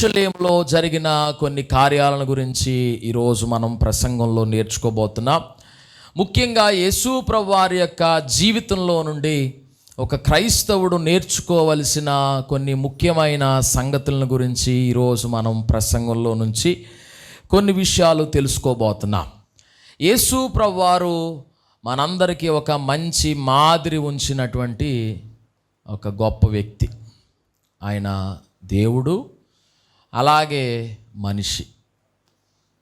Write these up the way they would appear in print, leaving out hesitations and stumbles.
యెరూషలేములో జరిగిన కొన్ని కార్యాలను గురించి ఈరోజు మనం ప్రసంగంలో నేర్చుకోబోతున్నాం. ముఖ్యంగా యేసు ప్రభువారి యొక్క జీవితంలో నుండి ఒక క్రైస్తవుడు నేర్చుకోవలసిన కొన్ని ముఖ్యమైన సంగతులను గురించి ఈరోజు మనం ప్రసంగంలో నుంచి కొన్ని విషయాలు తెలుసుకోబోతున్నాం. యేసు ప్రభువారు మనందరికీ ఒక మంచి మాదిరి ఉంచినటువంటి ఒక గొప్ప వ్యక్తి. ఆయన దేవుడు, అలాగే మనిషి,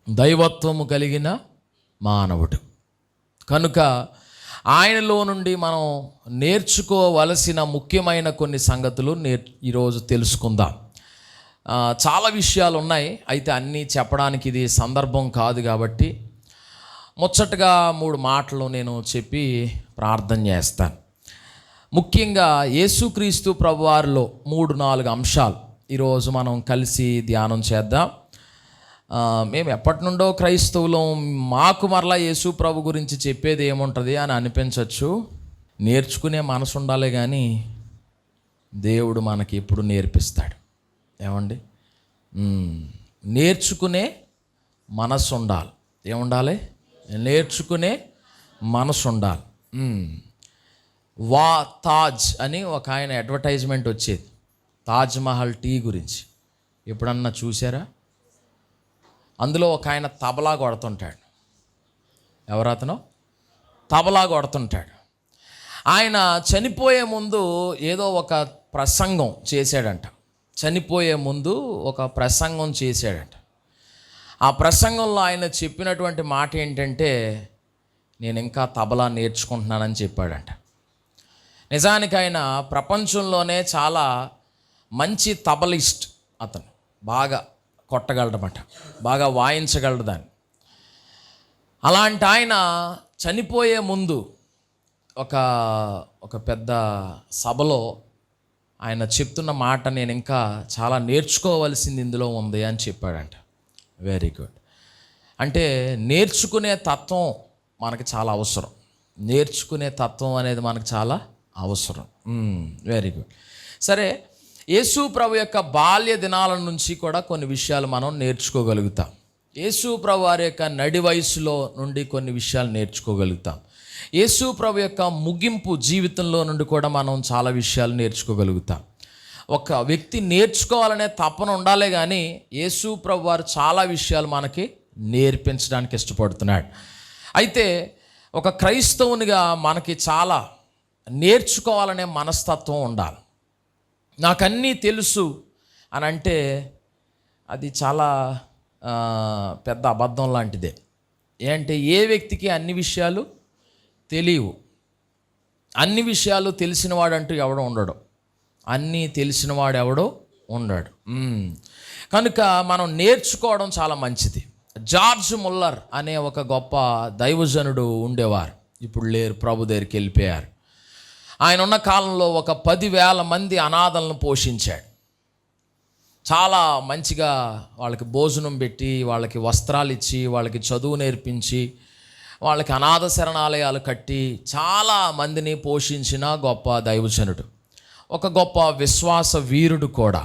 దైవత్వము కలిగిన మానవుడు. కనుక ఆయనలో నుండి మనం నేర్చుకోవలసిన ముఖ్యమైన కొన్ని సంగతులు ఈరోజు తెలుసుకుందాం. చాలా విషయాలు ఉన్నాయి, అయితే అన్నీ చెప్పడానికి ఇది సందర్భం కాదు. కాబట్టి ముచ్చటగా 3 మాటలు నేను చెప్పి ప్రార్థన చేస్తాను. ముఖ్యంగా యేసుక్రీస్తు ప్రభువారిలో 3-4 అంశాలు ఈరోజు మనం కలిసి ధ్యానం చేద్దాం. మేము ఎప్పటి నుండో క్రైస్తవులం, మాకు మరలా యేసు ప్రభు గురించి చెప్పేది ఏముంటుంది అని అనిపించవచ్చు. నేర్చుకునే మనసు ఉండాలి, కానీ దేవుడు మనకి ఎప్పుడు నేర్పిస్తాడు. ఏమండి, నేర్చుకునే మనసు ఉండాలి. ఏముండాలి? నేర్చుకునే మనసు ఉండాలి. తాజ్ అని ఒక ఆయన అడ్వర్టైజ్మెంట్ వచ్చేది, తాజ్ మహల్ టీ గురించి. ఎప్పుడన్నా చూసారా? అందులో ఒక ఆయన తబలా కొడుతుంటాడు. ఎవరతను? తబలా కొడుతుంటాడు. ఆయన చనిపోయే ముందు ఏదో ఒక ప్రసంగం చేశాడంట. చనిపోయే ముందు ఒక ప్రసంగం చేశాడంట. ఆ ప్రసంగంలో ఆయన చెప్పినటువంటి మాట ఏంటంటే, నేను ఇంకా తబలా నేర్చుకుంటున్నానని చెప్పాడంట. నిజానికి ఆయన ప్రపంచంలోనే చాలా మంచి తబలిస్ట్. అతను బాగా కొట్టగలడమాట, బాగా వాయించగలడు దాన్ని. అలాంటి ఆయన చనిపోయే ముందు ఒక పెద్ద సభలో ఆయన చెప్తున్న మాట, నేను ఇంకా చాలా నేర్చుకోవలసింది ఇందులో ఉంది అని చెప్పాడంట. Very good. అంటే నేర్చుకునే తత్వం మనకి చాలా అవసరం. నేర్చుకునే తత్వం అనేది మనకు చాలా అవసరం. Very good. సరే, యేసు ప్రభు యొక్క బాల్య దినాల నుంచి కూడా కొన్ని విషయాలు మనం నేర్చుకోగలుగుతాం. యేసు ప్రభు వారి యొక్క నడి వయసులో నుండి కొన్ని విషయాలు నేర్చుకోగలుగుతాం. యేసు ప్రభు యొక్క ముగింపు జీవితంలో నుండి కూడా మనం చాలా విషయాలు నేర్చుకోగలుగుతాం. ఒక వ్యక్తి నేర్చుకోవాలనే తపన ఉండాలే, కానీ యేసు ప్రభు వారు చాలా విషయాలు మనకి నేర్పించడానికి ఇష్టపడుతున్నాడు. అయితే ఒక క్రైస్తవునిగా మనకి చాలా నేర్చుకోవాలనే మనస్తత్వం ఉండాలి. నాకన్నీ తెలుసు అని అంటే అది చాలా పెద్ద అబద్ధం లాంటిదే. ఏంటంటే, ఏ వ్యక్తికి అన్ని విషయాలు తెలియవు. అన్ని విషయాలు తెలిసినవాడంటూ ఎవడో ఉండడు. అన్నీ తెలిసినవాడు ఎవడో ఉండడు. కనుక మనం నేర్చుకోవడం చాలా మంచిది. జార్జ్ ముల్లర్ అనే ఒక గొప్ప దైవజనుడు ఉండేవారు. ఇప్పుడు లేరు, ప్రభు దగ్గరికి వెళ్ళిపోయారు. ఆయన ఉన్న కాలంలో ఒక 10,000 మంది అనాథలను పోషించాడు. చాలా మంచిగా వాళ్ళకి భోజనం పెట్టి, వాళ్ళకి వస్త్రాలు ఇచ్చి, వాళ్ళకి చదువు నేర్పించి, వాళ్ళకి అనాథ శరణాలయాలు కట్టి చాలా మందిని పోషించిన గొప్ప దైవజనుడు, ఒక గొప్ప విశ్వాస వీరుడు కూడా.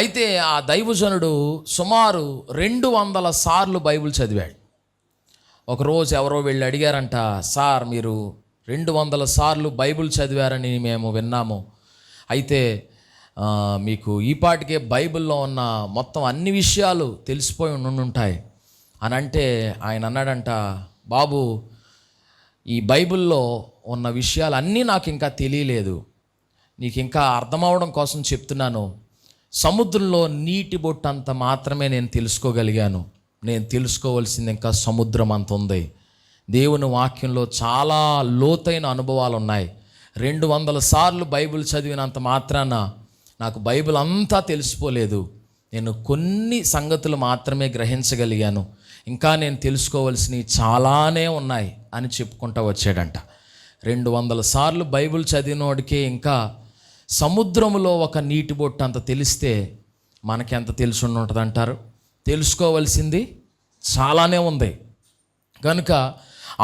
అయితే ఆ దైవజనుడు సుమారు 200 సార్లు బైబిల్ చదివాడు. ఒకరోజు ఎవరో వెళ్ళి అడిగారంట, సార్ మీరు 200 సార్లు బైబిల్ చదివారని మేము విన్నాము. అయితే మీకు ఈపాటికే బైబిల్లో ఉన్న మొత్తం అన్ని విషయాలు తెలిసిపోయి ఉండుంటాయి అని అంటే, ఆయన అన్నాడంట, బాబు ఈ బైబిల్లో ఉన్న విషయాలు అన్నీ నాకు ఇంకా తెలియలేదు. నీకు ఇంకా అర్థమవడం కోసం చెప్తున్నాను. సముద్రంలో నీటి బొట్టంత మాత్రమే నేను తెలుసుకోగలిగాను. నేను తెలుసుకోవాల్సింది ఇంకా సముద్రం అంత ఉంది. దేవుని వాక్యంలో చాలా లోతైన అనుభవాలు ఉన్నాయి. 200 సార్లు బైబిల్ చదివినంత మాత్రాన నాకు బైబిల్ అంతా తెలిసిపోలేదు. నేను కొన్ని సంగతులు మాత్రమే గ్రహించగలిగాను. ఇంకా నేను తెలుసుకోవాల్సినవి చాలానే ఉన్నాయి అని చెప్పుకుంటూ వచ్చాడంట. 200 సార్లు బైబిల్ చదివినోడికే ఇంకా సముద్రంలో ఒక నీటి బొట్టు అంత తెలిస్తే మనకెంత తెలిసి ఉంటుంది అంటారు? తెలుసుకోవాల్సింది చాలానే ఉంది. కనుక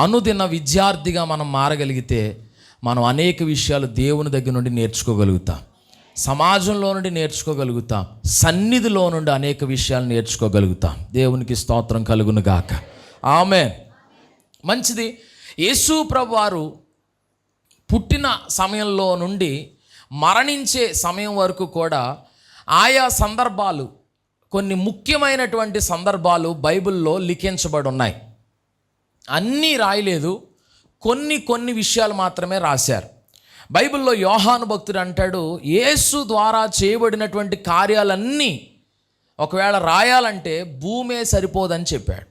అనుదిన విద్యార్థిగా మనం మారగలిగితే మనం అనేక విషయాలు దేవుని దగ్గర నుండి నేర్చుకోగలుగుతాం. సమాజంలో నుండి నేర్చుకోగలుగుతాం, సన్నిధిలో నుండి అనేక విషయాలు నేర్చుకోగలుగుతాం. దేవునికి స్తోత్రం కలుగును గాక. ఆమేన్. మంచిది. యేసు ప్రభువారు పుట్టిన సమయంలో నుండి మరణించే సమయం వరకు కూడా ఆయా సందర్భాలు, కొన్ని ముఖ్యమైనటువంటి సందర్భాలు బైబిల్లో లిఖించబడి ఉన్నాయి. అన్నీ రాయలేదు, కొన్ని విషయాలు మాత్రమే రాశారు. బైబిల్లో యోహాను భక్తుడు అంటాడు, యేసు ద్వారా చేయబడినటువంటి కార్యాలన్నీ ఒకవేళ రాయాలంటే భూమే సరిపోదని చెప్పాడు.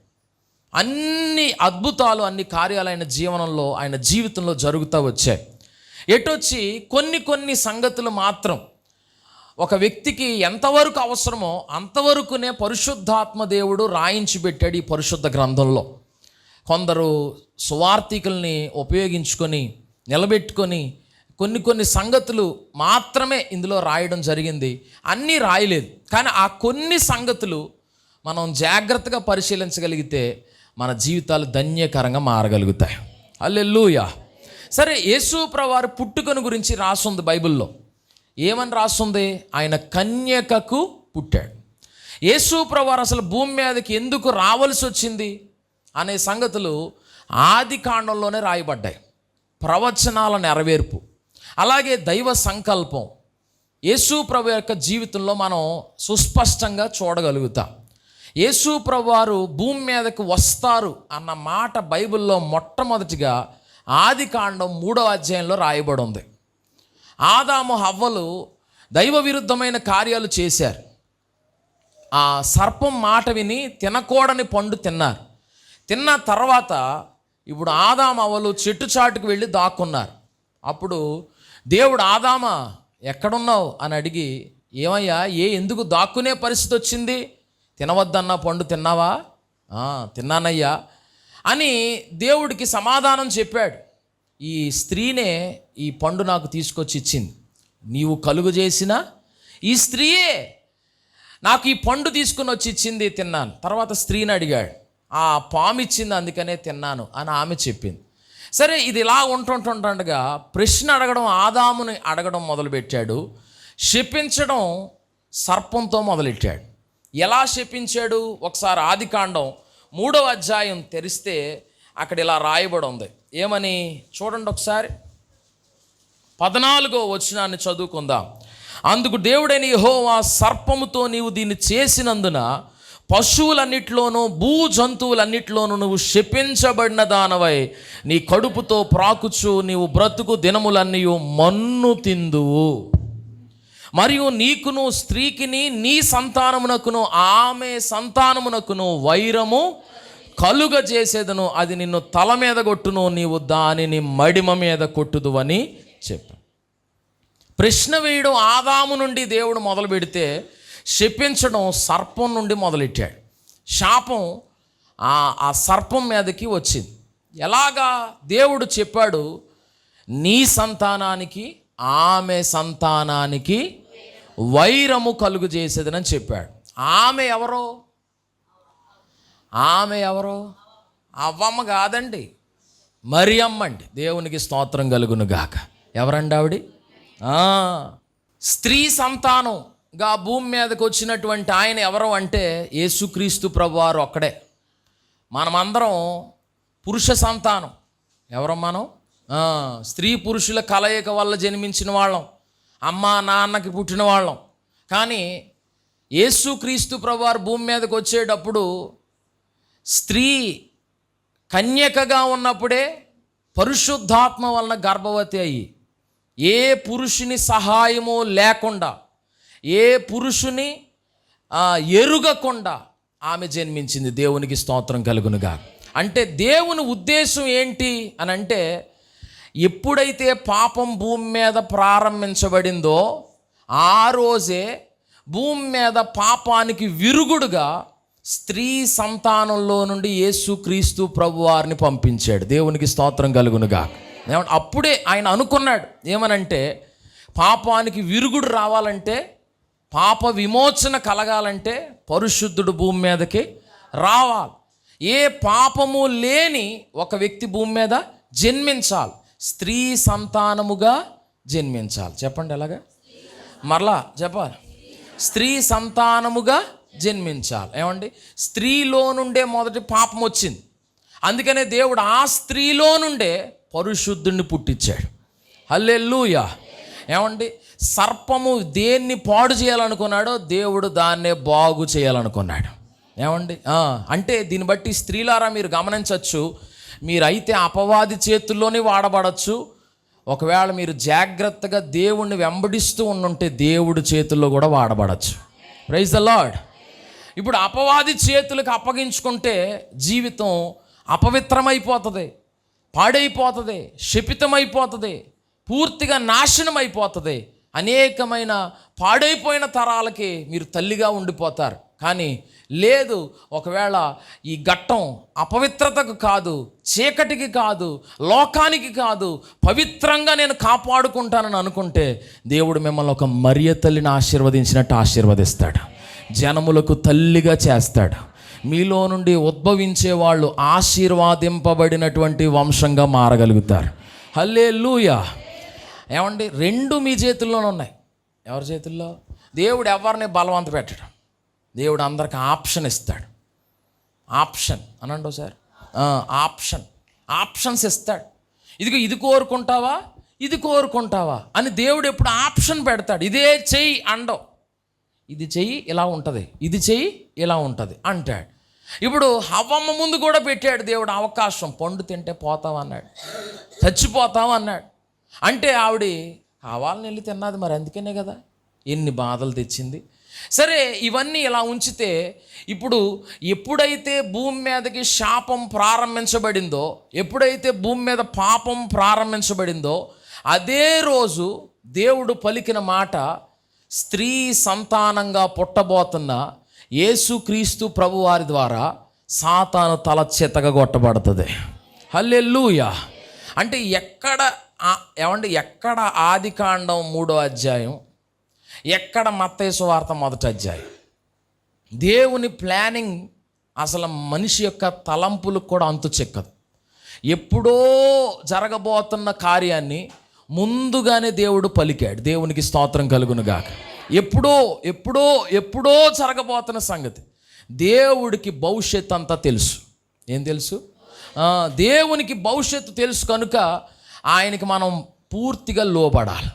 అన్ని అద్భుతాలు, అన్ని కార్యాలు ఆయన జీవితంలో జరుగుతూ వచ్చాయి. ఎటొచ్చి కొన్ని సంగతులు మాత్రం ఒక వ్యక్తికి ఎంతవరకు అవసరమో అంతవరకునే పరిశుద్ధాత్మ దేవుడు రాయించి పెట్టాడు ఈ పరిశుద్ధ గ్రంథంలో. కొందరు సువార్థికుల్ని ఉపయోగించుకొని నిలబెట్టుకొని కొన్ని సంగతులు మాత్రమే ఇందులో రాయడం జరిగింది. అన్నీ రాయలేదు. కానీ ఆ కొన్ని సంగతులు మనం జాగ్రత్తగా పరిశీలించగలిగితే మన జీవితాలు ధన్యకరంగా మారగలుగుతాయి. హల్లెలూయా. సరే, యేసు ప్రభువారి పుట్టుకను గురించి రాసుంది బైబిల్లో. ఏమని రాసుంది? ఆయన కన్యకకు పుట్టాడు. యేసు ప్రభువారు అసలు భూమి మీదకి ఎందుకు రావాల్సి వచ్చింది అనే సంగతులు ఆది కాండంలోనే రాయబడ్డాయి. ప్రవచనాల నెరవేర్పు, అలాగే దైవ సంకల్పం యేసు ప్రభు యొక్క జీవితంలో మనం సుస్పష్టంగా చూడగలుగుతాం. యేసు ప్రభువారు భూమి మీదకు వస్తారు అన్న మాట బైబిల్లో మొట్టమొదటిగా ఆది కాండం 3వ అధ్యాయంలో రాయబడి ఉంది. ఆదాము హవ్వలు దైవ విరుద్ధమైన కార్యాలు చేశారు. ఆ సర్పం మాట విని తినకూడని పండు తిన్నారు. తిన్న తర్వాత ఇప్పుడు ఆదాము హవ్వలు చెట్టు చాటుకు వెళ్ళి దాక్కున్నారు. అప్పుడు దేవుడు, ఆదామా ఎక్కడున్నావు అని అడిగి, ఏమయ్యా, ఎందుకు దాక్కునే పరిస్థితి వచ్చింది? తినవద్దన్న పండు తిన్నావా? తిన్నానయ్యా అని దేవుడికి సమాధానం చెప్పాడు. ఈ స్త్రీనే ఈ పండు నాకు తీసుకొచ్చి ఇచ్చింది. నీవు కలుగు చేసిన ఈ స్త్రీయే నాకు ఈ పండు తీసుకుని వచ్చి ఇచ్చింది, తిన్నాను. తర్వాత స్త్రీని అడిగాడు, ఆ పాము ఇచ్చింది అందుకనే తిన్నాను అని ఆమె చెప్పింది. సరే, ఇది ఇలా ఉంటుండగా ప్రశ్న అడగడం, ఆదాముని అడగడం మొదలుపెట్టాడు. శపించడం సర్పంతో మొదలెట్టాడు. ఎలా శపించాడు? ఒకసారి ఆది కాండం 3వ అధ్యాయం తెరిస్తే అక్కడ ఇలా రాయబడి ఉంది. ఏమని చూడండి ఒకసారి. 14వ వచనాన్ని చదువుకుందాం. అందుకు దేవుడైన యెహోవా, సర్పముతో నీవు దీన్ని చేసినందున పశువులన్నిట్లోనూ భూజంతువులన్నిట్లోనూ నువ్వు శపించబడిన దానవై నీ కడుపుతో ప్రాకుచు నీవు బ్రతుకు దినములన్నీ మన్ను తిందువు. మరియు నీకును స్త్రీకిని నీ సంతానమునకును ఆమె సంతానమునకును వైరము కలుగజేసేదను. అది నిన్ను తల మీద కొట్టును, నీవు దానిని మడిమ మీద కొట్టుదు అని చెప్పాను. ప్రశ్న వేయడం ఆదాము నుండి దేవుడు మొదలు పెడితే, శపించడం సర్పం నుండి మొదలెట్టాడు. శాపం ఆ సర్పం మీదకి వచ్చింది. ఎలాగా? దేవుడు చెప్పాడు, నీ సంతానానికి ఆమె సంతానానికి వైరము కలుగు చేసేదని చెప్పాడు. ఆమె ఎవరో? అవ్వమ్మ కాదండి, మరియమ్మ అండి. దేవునికి స్తోత్రం కలుగును గాక. ఎవరండి ఆవిడ? స్త్రీ సంతానంగా భూమి మీదకి వచ్చినటువంటి ఆయన ఎవరు అంటే యేసుక్రీస్తు ప్రభువారు ఒక్కడే. మనమందరం పురుష సంతానం. ఎవరం మనం? స్త్రీ పురుషుల కలయిక వల్ల జన్మించిన వాళ్ళం, అమ్మ నాన్నకి పుట్టిన వాళ్ళం. కానీ యేసుక్రీస్తు ప్రభువారు భూమి మీదకి వచ్చేటప్పుడు స్త్రీ కన్యకగా ఉన్నప్పుడే పరిశుద్ధాత్మ వలన గర్భవతి అయ్యి, ఏ పురుషుని సహాయము లేకుండా, ఏ పురుషుని ఎరుగకుండా ఆమె జన్మించింది. దేవునికి స్తోత్రం కలుగునుగా. అంటే దేవుని ఉద్దేశం ఏంటి అని అంటే, ఎప్పుడైతే పాపం భూమి మీద ప్రారంభించబడిందో ఆ రోజే భూమి మీద పాపానికి విరుగుడుగా స్త్రీ సంతానంలో నుండి యేసుక్రీస్తు ప్రభువారిని పంపించాడు. దేవునికి స్తోత్రం కలుగునుగా. అప్పుడే ఆయన అనుకున్నాడు ఏమనంటే, పాపానికి విరుగుడు రావాలంటే, పాప విమోచన కలగాలంటే పరిశుద్ధుడు భూమి మీదకి రావాలి. ఏ పాపము లేని ఒక వ్యక్తి భూమి మీద జన్మించాలి, స్త్రీ సంతానముగా జన్మించాలి. చెప్పండి ఎలాగా? మరలా చెప్పాలి, స్త్రీ సంతానముగా జన్మించాలి. ఏమండి, స్త్రీలో నుండే మొదటి పాపం వచ్చింది. అందుకనే దేవుడు ఆ స్త్రీలో నుండే పరిశుద్ధుడిని పుట్టించాడు. హల్లెలూయా. ఏమండి, సర్పము దేన్ని పాడు చేయాలనుకున్నాడో దేవుడు దాన్నే బాగు చేయాలనుకున్నాడు. ఏమండి, అంటే దీన్ని బట్టి స్త్రీలారా మీరు గమనించవచ్చు, మీరైతే అపవాది చేతుల్లోనే వాడబడచ్చు. ఒకవేళ మీరు జాగ్రత్తగా దేవుణ్ణి వెంబడిస్తూ ఉండుంటే దేవుడి చేతుల్లో కూడా వాడబడచ్చు. Praise the lord. ఇప్పుడు అపవాది చేతులకు అప్పగించుకుంటే జీవితం అపవిత్రమైపోతుంది, పాడైపోతుంది, శపితమైపోతుంది, పూర్తిగా నాశనం అయిపోతుంది. అనేకమైన పాడైపోయిన తరాలకి మీరు తల్లిగా ఉండిపోతారు. కానీ లేదు, ఒకవేళ ఈ ఘట్టం అపవిత్రతకు కాదు, చీకటికి కాదు, లోకానికి కాదు, పవిత్రంగా నేను కాపాడుకుంటానని అనుకుంటే దేవుడు మిమ్మల్ని ఒక మరియ తల్లిని ఆశీర్వదించినట్టు ఆశీర్వదిస్తాడు. జనములకు తల్లిగా చేస్తాడు. మీలో నుండి ఉద్భవించే వాళ్ళు ఆశీర్వాదింపబడినటువంటి వంశంగా మారగలుగుతారు. హల్లెలూయా. ఏమండి, రెండు మీ చేతుల్లోనే ఉన్నాయి. ఎవరి చేతుల్లో? దేవుడు ఎవరిని బలవంత పెట్టడం. దేవుడు అందరికి ఆప్షన్ ఇస్తాడు. ఆప్షన్ అనండి ఒకసారి. ఆప్షన్స్ ఇస్తాడు. ఇది కోరుకుంటావా, ఇది కోరుకుంటావా అని దేవుడు ఎప్పుడు ఆప్షన్ పెడతాడు. ఇదే చెయ్యి అండవు, ఇది చెయ్యి ఇలా ఉంటుంది, ఇది చెయ్యి ఇలా ఉంటుంది అంటాడు. ఇప్పుడు హవ్వమ్మ ముందు కూడా పెట్టాడు దేవుడు అవకాశం. పండు తింటే పోతావు అన్నాడు, చచ్చిపోతావు అన్నాడు. అంటే ఆవిడ కావాలని వెళ్ళి తిన్నది, మరి అందుకనే కదా ఎన్ని బాధలు తెచ్చింది. సరే, ఇవన్నీ ఇలా ఉంచితే ఇప్పుడు ఎప్పుడైతే భూమి మీదకి శాపం ప్రారంభించబడిందో, ఎప్పుడైతే భూమి మీద పాపం ప్రారంభించబడిందో, అదే రోజు దేవుడు పలికిన మాట, స్త్రీ సంతానంగా పుట్టబోతున్న యేసుక్రీస్తు ప్రభువారి ద్వారా సాతాను తల చెతగొట్టబడుతుంది. హల్లెలూయా. అంటే ఎక్కడ ఆదికాండం 3వ అధ్యాయం, ఎక్కడ మత్తయి సువార్త 1వ అధ్యాయం. దేవుని ప్లానింగ్ అసలు మనిషి యొక్క తలంపులకు కూడా అంతు చెక్కదు. ఎప్పుడో జరగబోతున్న కార్యాన్ని ముందుగానే దేవుడు పలికాడు. దేవునికి స్తోత్రం కలుగును గాక. ఎప్పుడో జరగబోతున్న సంగతి దేవుడికి భవిష్యత్తు అంతా తెలుసు. ఏం తెలుసు? దేవునికి భవిష్యత్తు తెలుసు కనుక ఆయనకి మనం పూర్తిగా లోబడాలి.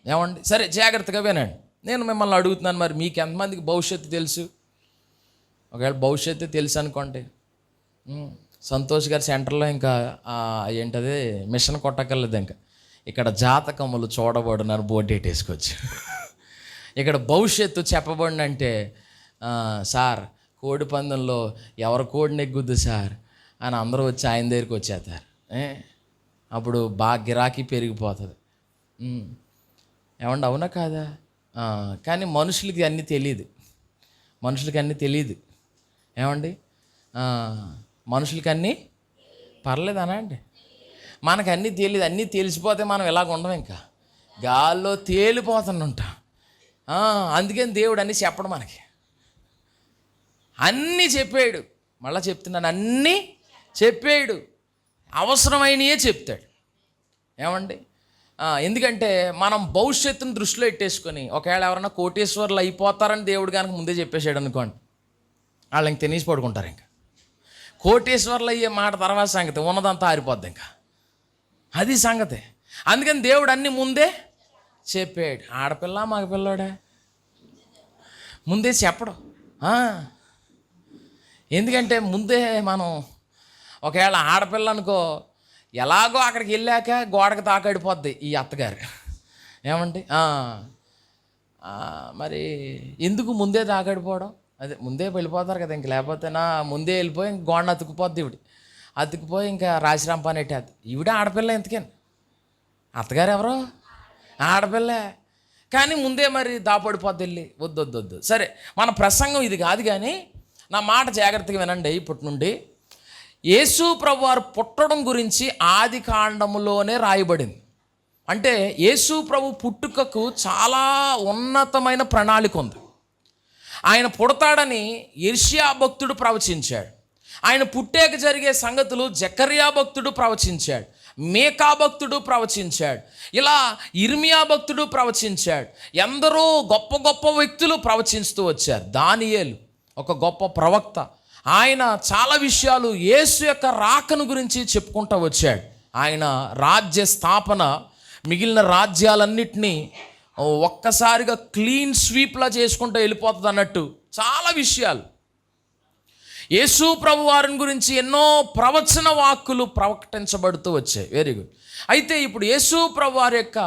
ఏమండి, సరే జాగ్రత్తగా వినండి. నేను మిమ్మల్ని అడుగుతున్నాను, మరి మీకు ఎంతమందికి భవిష్యత్తు తెలుసు? ఒకవేళ భవిష్యత్తు తెలుసు అనుకోండి, సంతోష్ గారి సెంటర్లో ఇంకా ఏంటది మిషన్ కొట్టకలేదు. ఇంకా ఇక్కడ జాతకములు చూడబడినారు బోర్డు వేసుకోవచ్చు. ఇక్కడ భవిష్యత్తు చెప్పబడినంటే, సార్ కోడి పందెంలో ఎవరి కోడి నెగ్గుద్దు సార్ అని అందరూ వచ్చి ఆయన దగ్గరికి వచ్చేస్తారు. అప్పుడు బాగా గిరాకీ పెరిగిపోతుంది. ఏమండి, అవునా కాదా? కానీ మనుషులకి అన్నీ తెలియదు. ఏమండి, మనుషులకి అన్నీ పర్లేదు అనండి. మనకు అన్నీ తెలియదు. అన్నీ తెలిసిపోతే మనం ఇలాగ ఉండం, ఇంకా గాల్లో తేలిపోతుంటాం. అందుకని దేవుడు అన్నీ చెప్పడం, మనకి అన్నీ చెప్పాడు. మళ్ళీ చెప్తున్నాను, అన్నీ చెప్పాడు, అవసరమైనయే చెప్తాడు. ఏమండి, ఎందుకంటే మనం భవిష్యత్తును దృష్టిలో పెట్టేసుకొని ఒకవేళ ఎవరైనా కోటేశ్వర్లు అయిపోతారని దేవుడు కనుక ముందే చెప్పేశాడు అనుకోండి, వాళ్ళు ఇంక తినేసి పడుకుంటారు. ఇంకా కోటేశ్వర్లు అయ్యే మాట తర్వాత సంగతి, ఉన్నదంతా ఆరిపోద్ది. ఇంకా అది సంగతి. అందుకని దేవుడు అన్నీ ముందే చెప్పాడు. ఆడపిల్ల మగపిల్లోడా ముందే చెప్పడం. ఎందుకంటే ముందే మనం ఒకవేళ ఆడపిల్ల అనుకో, ఎలాగో అక్కడికి వెళ్ళాక గోడకు తాకడిపోద్ది ఈ అత్తగారు. ఏమండి, మరి ఎందుకు ముందే తాకడిపోవడం? అదే ముందే వెళ్ళిపోతారు కదా, ఇంక లేకపోతే ముందే వెళ్ళిపోయి ఇంక గోడను అతుక్కుపోద్ది. అతుక్కుపోయి ఇంకా రాశిరాంపాని ఎట్టేది. ఈవిడ ఆడపిల్ల ఎందుకని? అత్తగారు ఎవరో ఆడపిల్లే, కానీ ముందే మరి దాపడిపోద్ది వెళ్ళి. వద్దు. సరే, మన ప్రసంగం ఇది కాదు, కానీ నా మాట జాగ్రత్తగా వినండి. ఇప్పటి నుండి యేసు ప్రభువారు పుట్టడం గురించి ఆది కాండములోనే రాయబడింది. అంటే యేసు ప్రభు పుట్టుకకు చాలా ఉన్నతమైన ప్రణాళిక ఉంది. ఆయన పుడతాడని యెషయా భక్తుడు ప్రవచించాడు. ఆయన పుట్టాక జరిగే సంగతులు జకర్యా భక్తుడు ప్రవచించాడు. మేకా భక్తుడు ప్రవచించాడు, ఇలా ఇర్మియా భక్తుడు ప్రవచించాడు. ఎందరో గొప్ప గొప్ప వ్యక్తులు ప్రవచిస్తూ వచ్చారు. దానియేలు ఒక గొప్ప ప్రవక్త. ఆయన చాలా విషయాలు యేసు యొక్క రాకను గురించి చెప్పుకుంటూ వచ్చాడు. ఆయన రాజ్య స్థాపన మిగిలిన రాజ్యాలన్నిటినీ ఒక్కసారిగా క్లీన్ స్వీప్లా చేసుకుంటూ వెళ్ళిపోతుంది అన్నట్టు చాలా విషయాలు యేసు ప్రభు వారిని గురించి ఎన్నో ప్రవచన వాక్కులు ప్రకటించబడుతూ వచ్చాయి. Very good. అయితే ఇప్పుడు యేసు ప్రభు వారి యొక్క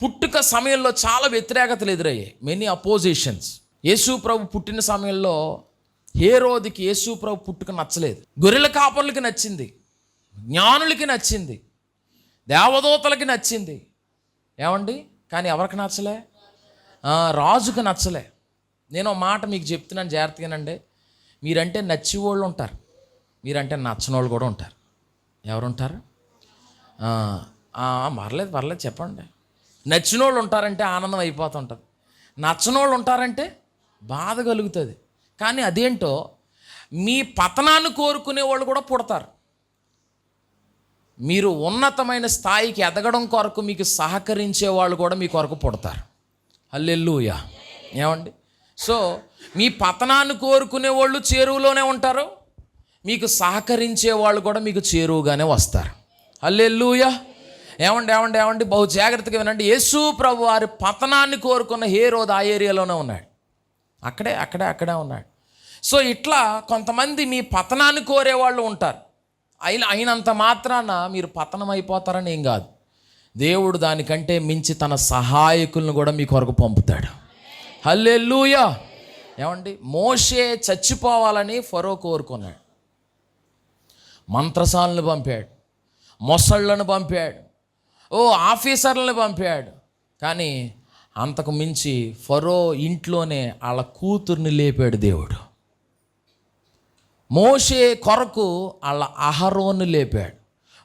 పుట్టుక సమయంలో చాలా వ్యతిరేకతలు ఎదురయ్యాయి, మెనీ అపోజిషన్స్. యేసు ప్రభు పుట్టిన సమయంలో హేరోదికి యేసు ప్రభు పుట్టుక నచ్చలేదు. గొర్రెల కాపర్లకి నచ్చింది, జ్ఞానులకి నచ్చింది, దేవదూతలకి నచ్చింది. ఏమండి? కానీ ఎవరికి నచ్చలే? రాజుకు నచ్చలే. నేను మాట మీకు చెప్తున్నాను జాగ్రత్తగానండి. మీరంటే నచ్చి వాళ్ళు ఉంటారు, మీరంటే నచ్చని వాళ్ళు కూడా ఉంటారు. ఎవరుంటారు? పర్లేదు చెప్పండి. నచ్చిన వాళ్ళు ఉంటారంటే ఆనందం అయిపోతుంటుంది, నచ్చని వాళ్ళు ఉంటారంటే బాధ కలుగుతుంది. కానీ అదేంటో మీ పతనాన్ని కోరుకునే వాళ్ళు కూడా పుడతారు. మీరు ఉన్నతమైన స్థాయికి ఎదగడం కొరకు మీకు సహకరించే వాళ్ళు కూడా మీ కొరకు పుడతారు. హల్లెలూయా. ఏమండి? సో మీ పతనాన్ని కోరుకునే వాళ్ళు చేరువలోనే ఉంటారు, మీకు సహకరించే వాళ్ళు కూడా మీకు చేరువుగానే వస్తారు. హల్లెలూయా. ఏమండి బహు జాగ్రత్తగా వినండి. యేసు ప్రభు వారి పతనాన్ని కోరుకున్న హేరోదు ఆ ఏరియాలోనే ఉన్నాడు, అక్కడే ఉన్నాడు. సో ఇట్లా కొంతమంది మీ పతనాన్ని కోరేవాళ్ళు ఉంటారు. అయినంత మాత్రాన మీరు పతనం అయిపోతారని ఏం కాదు. దేవుడు దానికంటే మించి తన సహాయకులను కూడా మీ కొరకు పంపుతాడు. హల్లెలూయా. ఏమండి? మోషే చచ్చిపోవాలని ఫరో కోరుకున్నాడు, మంత్రసాలను పంపాడు, మొసళ్ళను పంపాడు, ఆఫీసర్లను పంపాడు. కానీ అంతకు మించి ఫరో ఇంట్లోనే వాళ్ళ కూతుర్ని లేపాడు దేవుడు. మోషే కొరకు వాళ్ళ అహరోను లేపాడు,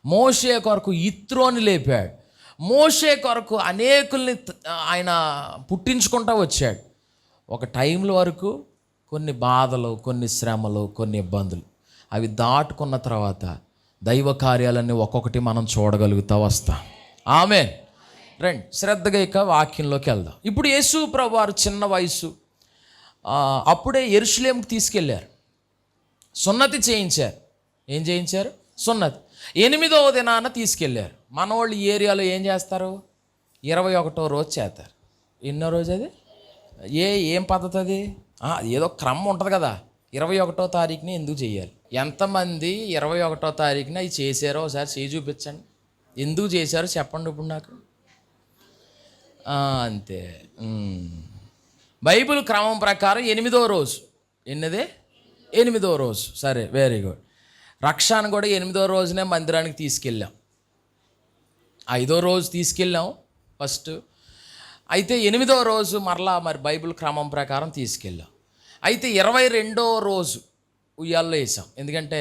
మోషే కొరకు ఇత్రోని లేపాడు, మోషే కొరకు అనేకుల్ని ఆయన పుట్టించుకుంటూ వచ్చాడు. ఒక టైంలో వరకు కొన్ని బాధలు, కొన్ని శ్రమలు, కొన్ని ఇబ్బందులు అవి దాటుకున్న తర్వాత దైవ కార్యాలన్నీ ఒక్కొక్కటి మనం చూడగలుగుతూ వస్తాం. ఆమేన్. రండి శ్రద్ధగా ఇక వాక్యంలోకి వెళ్దాం. ఇప్పుడు యేసు ప్రభు వారు చిన్న వయసు, అప్పుడే యెరూషలేముకి తీసుకెళ్ళారు, సున్నతి చేయించారు. ఏం చేయించారు? సున్నతి. 8వ దినాన తీసుకెళ్ళారు. మన వాళ్ళు ఈ ఏరియాలో ఏం చేస్తారు? 21వ రోజు చేస్తారు. ఎన్నో రోజు అది? ఏం పద్ధతి అది? ఏదో క్రమం ఉంటుంది కదా. 21వ తారీఖుని ఎందుకు చేయాలి? ఎంతమంది 21వ తారీఖున అవి చేశారో ఒకసారి చేయి చూపించండి. ఎందుకు చేశారో చెప్పండి ఇప్పుడు నాకు. అంతే. బైబిల్ క్రమం ప్రకారం 8వ రోజు. ఎన్నదే? 8వ రోజు. సరే, వెరీ గుడ్. రక్షాను కూడా 8వ రోజునే మందిరానికి తీసుకెళ్ళాం. 5వ రోజు తీసుకెళ్ళాం ఫస్ట్. అయితే 8వ రోజు మరలా బైబిల్ క్రమం ప్రకారం తీసుకెళ్ళాం. అయితే 22వ రోజు ఉయ్యాల్లో వేసాం. ఎందుకంటే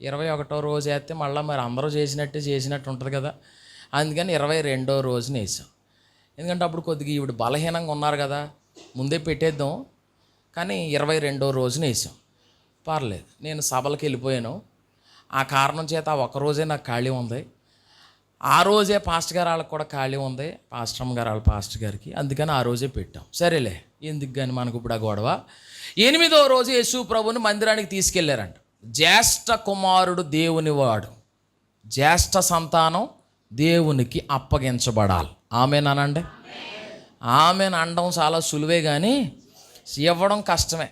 21వ రోజు వేస్తే మళ్ళీ అందరూ చేసినట్టు ఉంటుంది కదా. అందుకని 22వ రోజున వేసాం. ఎందుకంటే అప్పుడు కొద్దిగా ఈవిడ బలహీనంగా ఉన్నారు కదా, ముందే పెట్టేద్దాం. కానీ 22వ రోజున వేసాం. పర్లేదు, నేను సభలకు వెళ్ళిపోయాను. ఆ కారణం చేత ఆ ఒక్కరోజే నాకు ఖాళీ ఉంది. ఆ రోజే పాస్టర్ గారు వాళ్ళకి కూడా ఖాళీ ఉంది, పాస్టరమ్మ గారు వాళ్ళ పాస్టర్ గారికి. అందుకని ఆ రోజే పెట్టాం. సరేలే, ఎందుకు కానీ మనకు ఇప్పుడు ఆ గొడవ. 8వ రోజు యేసు ప్రభుని మందిరానికి తీసుకెళ్లారంట. జ్యేష్ఠ కుమారుడు దేవుని వాడు, జ్యేష్ఠ సంతానం దేవునికి అప్పగించబడాలి. ఆమెన్ అనండి. ఆమెన్ అనడం చాలా సులువే కానీ ఇవ్వడం కష్టమే.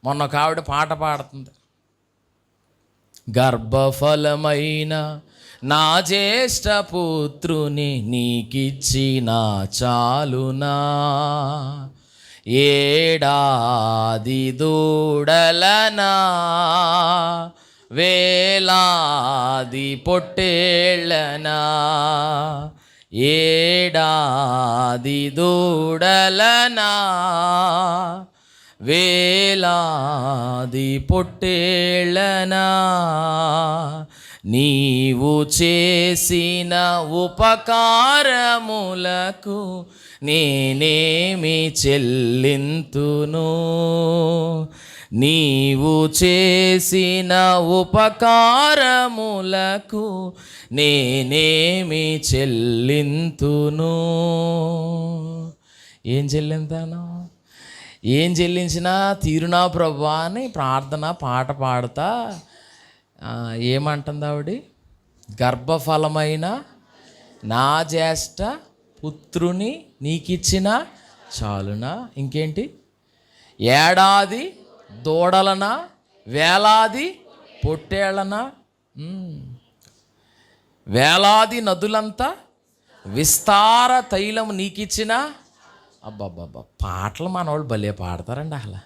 మొన్న ఒక ఆవిడ పాట పాడుతుంది, గర్భఫలమైన నా జ్యేష్ఠ పుత్రుని నీకిచ్చిన చాలునా, ఏడాది దూడలనా వేలాది పొట్టేళ్ళనా, ఏడాది దూడలనా వేలాది పొట్టేళ్ళనా, నీవు చేసిన ఉపకారములకు నేనేమి చెల్లింతును, నీవు చేసిన ఉపకారములకు నేనేమి చెల్లింతును. ఏం చెల్లింతాను? ఏం చెల్లించినా తీరునా ప్రభువా అని ప్రార్థన పాట పాడుతా ఏమంటుంది ఆవిడ? గర్భఫలమైన నా జ్యేష్ఠ పుత్రుని నీకిచ్చిన చాలునా. ఇంకేంటి? ఏడాది దూడలనా, వేలాది పొట్టేళ్ళనా, వేలాది నదులంతా విస్తార తైలము నీకిచ్చిన. అబ్బాబ్బాబ్బా, పాటలు మనవాళ్ళు భలే పాడతారండి. అసలు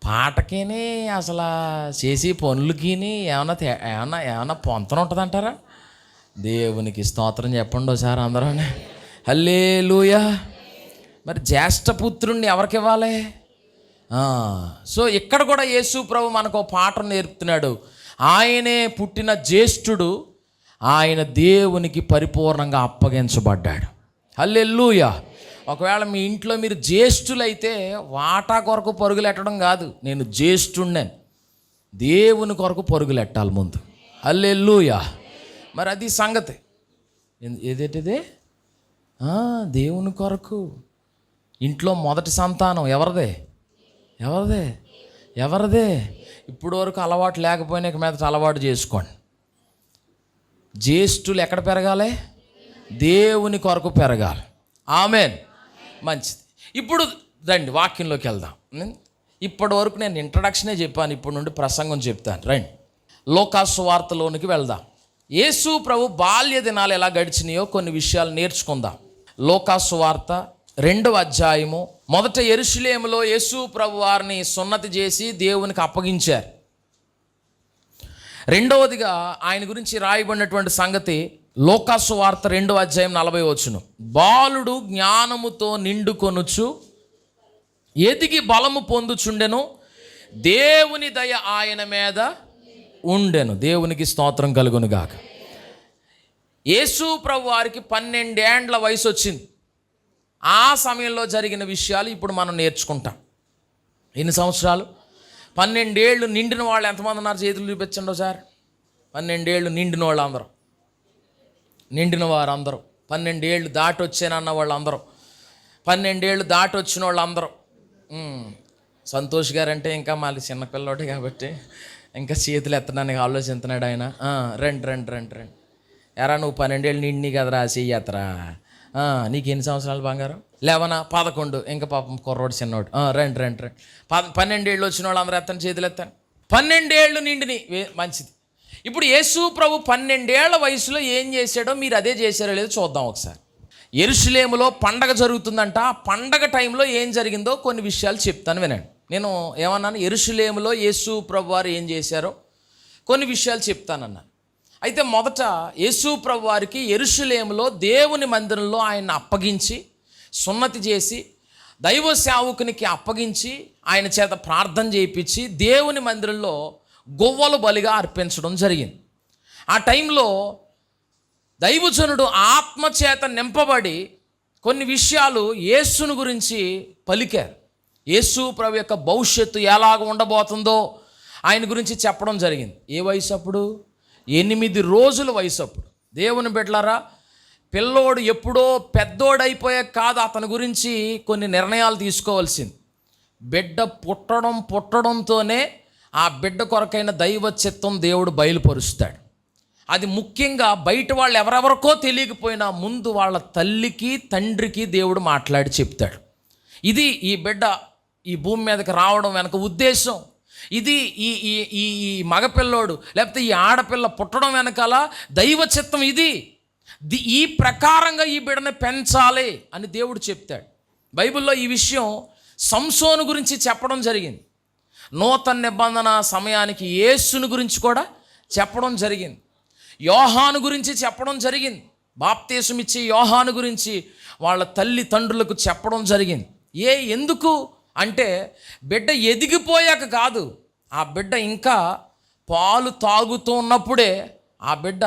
పాటకిని అసలు చేసి పనులకిని ఏమన్నా పొంతన ఉంటుందంటారా? దేవునికి స్తోత్రం చెప్పండి ఒకసారి అందరూ. హల్లెలూయా. మరి జ్యేష్ఠపుత్రుణ్ణి ఎవరికి ఇవ్వాలి? సో ఇక్కడ కూడా యేసు ప్రభు మనకు పాఠం నేర్పుతున్నాడు. ఆయనే పుట్టిన జ్యేష్ఠుడు, ఆయన దేవునికి పరిపూర్ణంగా అప్పగించబడ్డాడు. హల్లెలూయా. ఒకవేళ మీ ఇంట్లో మీరు జ్యేష్ఠులైతే వాటా కొరకు పరుగులెట్టడం కాదు, నేను జ్యేష్ఠుడిని దేవుని కొరకు పరుగులెట్టాలి ముందు. హల్లెలూయా. మరి అది సంగతి. ఏదేంటిదే? దేవుని కొరకు. ఇంట్లో మొదటి సంతానం ఎవరిదే? ఎవరిదే? ఎవరిదే? ఇప్పుడు వరకు అలవాటు లేకపోయినా ఇక మీదట అలవాటు చేసుకోండి. జ్యేష్ఠులు ఎక్కడ పెరగాలి? దేవుని కొరకు పెరగాలి. ఆమెన్. మంచిది. ఇప్పుడు రండి వాక్యంలోకి వెళ్దాం. ఇప్పటి వరకు నేను ఇంట్రడక్షనే చెప్పాను, ఇప్పుడు నుండి ప్రసంగం చెప్తాను. రండి లూకాసు సువార్తలోనికి వెళ్దాం. యేసు ప్రభు బాల్య దినాలు ఎలా గడిచినాయో కొన్ని విషయాలు నేర్చుకుందాం. లూకాసు సువార్త 2వ అధ్యాయము. మొదట యెరూషలేములో యేసు ప్రభు వారిని సున్నతి చేసి దేవునికి అప్పగించారు. రెండవదిగా ఆయన గురించి రాయబడినటువంటి సంగతి లూకాసు వార్త 2వ అధ్యాయం 40వ వచనం. బాలుడు జ్ఞానముతో నిండుకొనుచు ఎదిగి బలము పొందుచుండెను, దేవుని దయ ఆయన మీద ఉండెను. దేవునికి స్తోత్రం కలుగును గాక. యేసు ప్రభు వారికి 12 ఏండ్ల వయసు వచ్చింది. ఆ సమయంలో జరిగిన విషయాలు ఇప్పుడు మనం నేర్చుకుంటాం. ఎన్ని సంవత్సరాలు? 12 ఏళ్ళు నిండిన వాళ్ళు ఎంతమంది ఉన్నారు? చేతులు చూపించండి ఒకసారి. 12 ఏళ్ళు నిండిన వాళ్ళు అందరూ, నిండిన వారు అందరూ, 12 ఏళ్ళు దాటి వచ్చానన్న వాళ్ళు అందరూ, 12 ఏళ్ళు దాటి వచ్చిన వాళ్ళు అందరూ. సంతోష్ గారు అంటే ఇంకా మళ్ళీ చిన్నపిల్లోడే కాబట్టి ఇంకా చేతులు ఎత్తడానికి ఆలోచిస్తున్నాడు ఆయన. రండి రండి రండి రండి. ఎరా నువ్వు 12 ఏళ్ళు నిండి కదరా చెయ్యత్తరా. నీకు ఎన్ని సంవత్సరాలు బంగారం? 11, 11. ఇంకా పాపం కుర్రోడు చిన్నోడు. రండి రండి రండి. 12 ఏళ్ళు వచ్చిన వాళ్ళు అందరూ ఎత్తండి, చేతులు ఎత్తండి. 12 ఏళ్ళు నిండిని. మంచిది. ఇప్పుడు యేసు ప్రభు 12 ఏళ్ల వయసులో ఏం చేశాడో మీరు అదే చేశారో లేదో చూద్దాం ఒకసారి. యెరూషలేములో పండగ జరుగుతుందంట. ఆ పండగ టైంలో ఏం జరిగిందో కొన్ని విషయాలు చెప్తాను వినండి. నేను ఏమన్నాను? యెరూషలేములో యేసు ప్రభు వారు ఏం చేశారో కొన్ని విషయాలు చెప్తానన్నాను. అయితే మొదట యేసు ప్రభు వారికి యెరూషలేములో దేవుని మందిరంలో ఆయన అప్పగించి సున్నతి చేసి దైవ సేవకునికి అప్పగించి ఆయన చేత ప్రార్థన చేయించి దేవుని మందిరంలో గొవ్వలు బలిగా అర్పించడం జరిగింది. ఆ టైంలో దైవజనుడు ఆత్మచేత నింపబడి కొన్ని విషయాలు యేసును గురించి పలికారు. యేసు ప్రభు యొక్క భవిష్యత్తు ఎలాగ ఉండబోతుందో ఆయన గురించి చెప్పడం జరిగింది. ఏ వయసు అప్పుడు? 8 రోజుల వయసు అప్పుడు. దేవుని బిడ్డలారా, పిల్లోడు ఎప్పుడో పెద్దోడైపోయాక కాదు అతని గురించి కొన్ని నిర్ణయాలు తీసుకోవాల్సింది. బిడ్డ పుట్టడంతోనే ఆ బిడ్డ కొరకైన దైవ చిత్తం దేవుడు బయలుపరుస్తాడు. అది ముఖ్యంగా బయట వాళ్ళు ఎవరెవరికో తెలియకపోయినా ముందు వాళ్ళ తల్లికి తండ్రికి దేవుడు మాట్లాడి చెప్తాడు. ఇది ఈ బిడ్డ ఈ భూమి మీదకి రావడం వెనక ఉద్దేశం. ఇది ఈ ఈ ఈ మగపిల్లోడు లేకపోతే ఈ ఆడపిల్ల పుట్టడం వెనకాల దైవ చిత్తం ఇది. ఈ ప్రకారంగా ఈ బిడ్డని పెంచాలి అని దేవుడు చెప్తాడు. బైబిల్లో ఈ విషయం సంసోను గురించి చెప్పడం జరిగింది. నూతన నిబంధన సమయానికి యేసుని గురించి కూడా చెప్పడం జరిగింది. యోహాను గురించి చెప్పడం జరిగింది. బాప్తీసం ఇచ్చే యోహాను గురించి వాళ్ళ తల్లిదండ్రులకు చెప్పడం జరిగింది. ఎందుకు అంటే బిడ్డ ఎదిగిపోయాక కాదు, ఆ బిడ్డ ఇంకా పాలు తాగుతూ ఉన్నప్పుడే ఆ బిడ్డ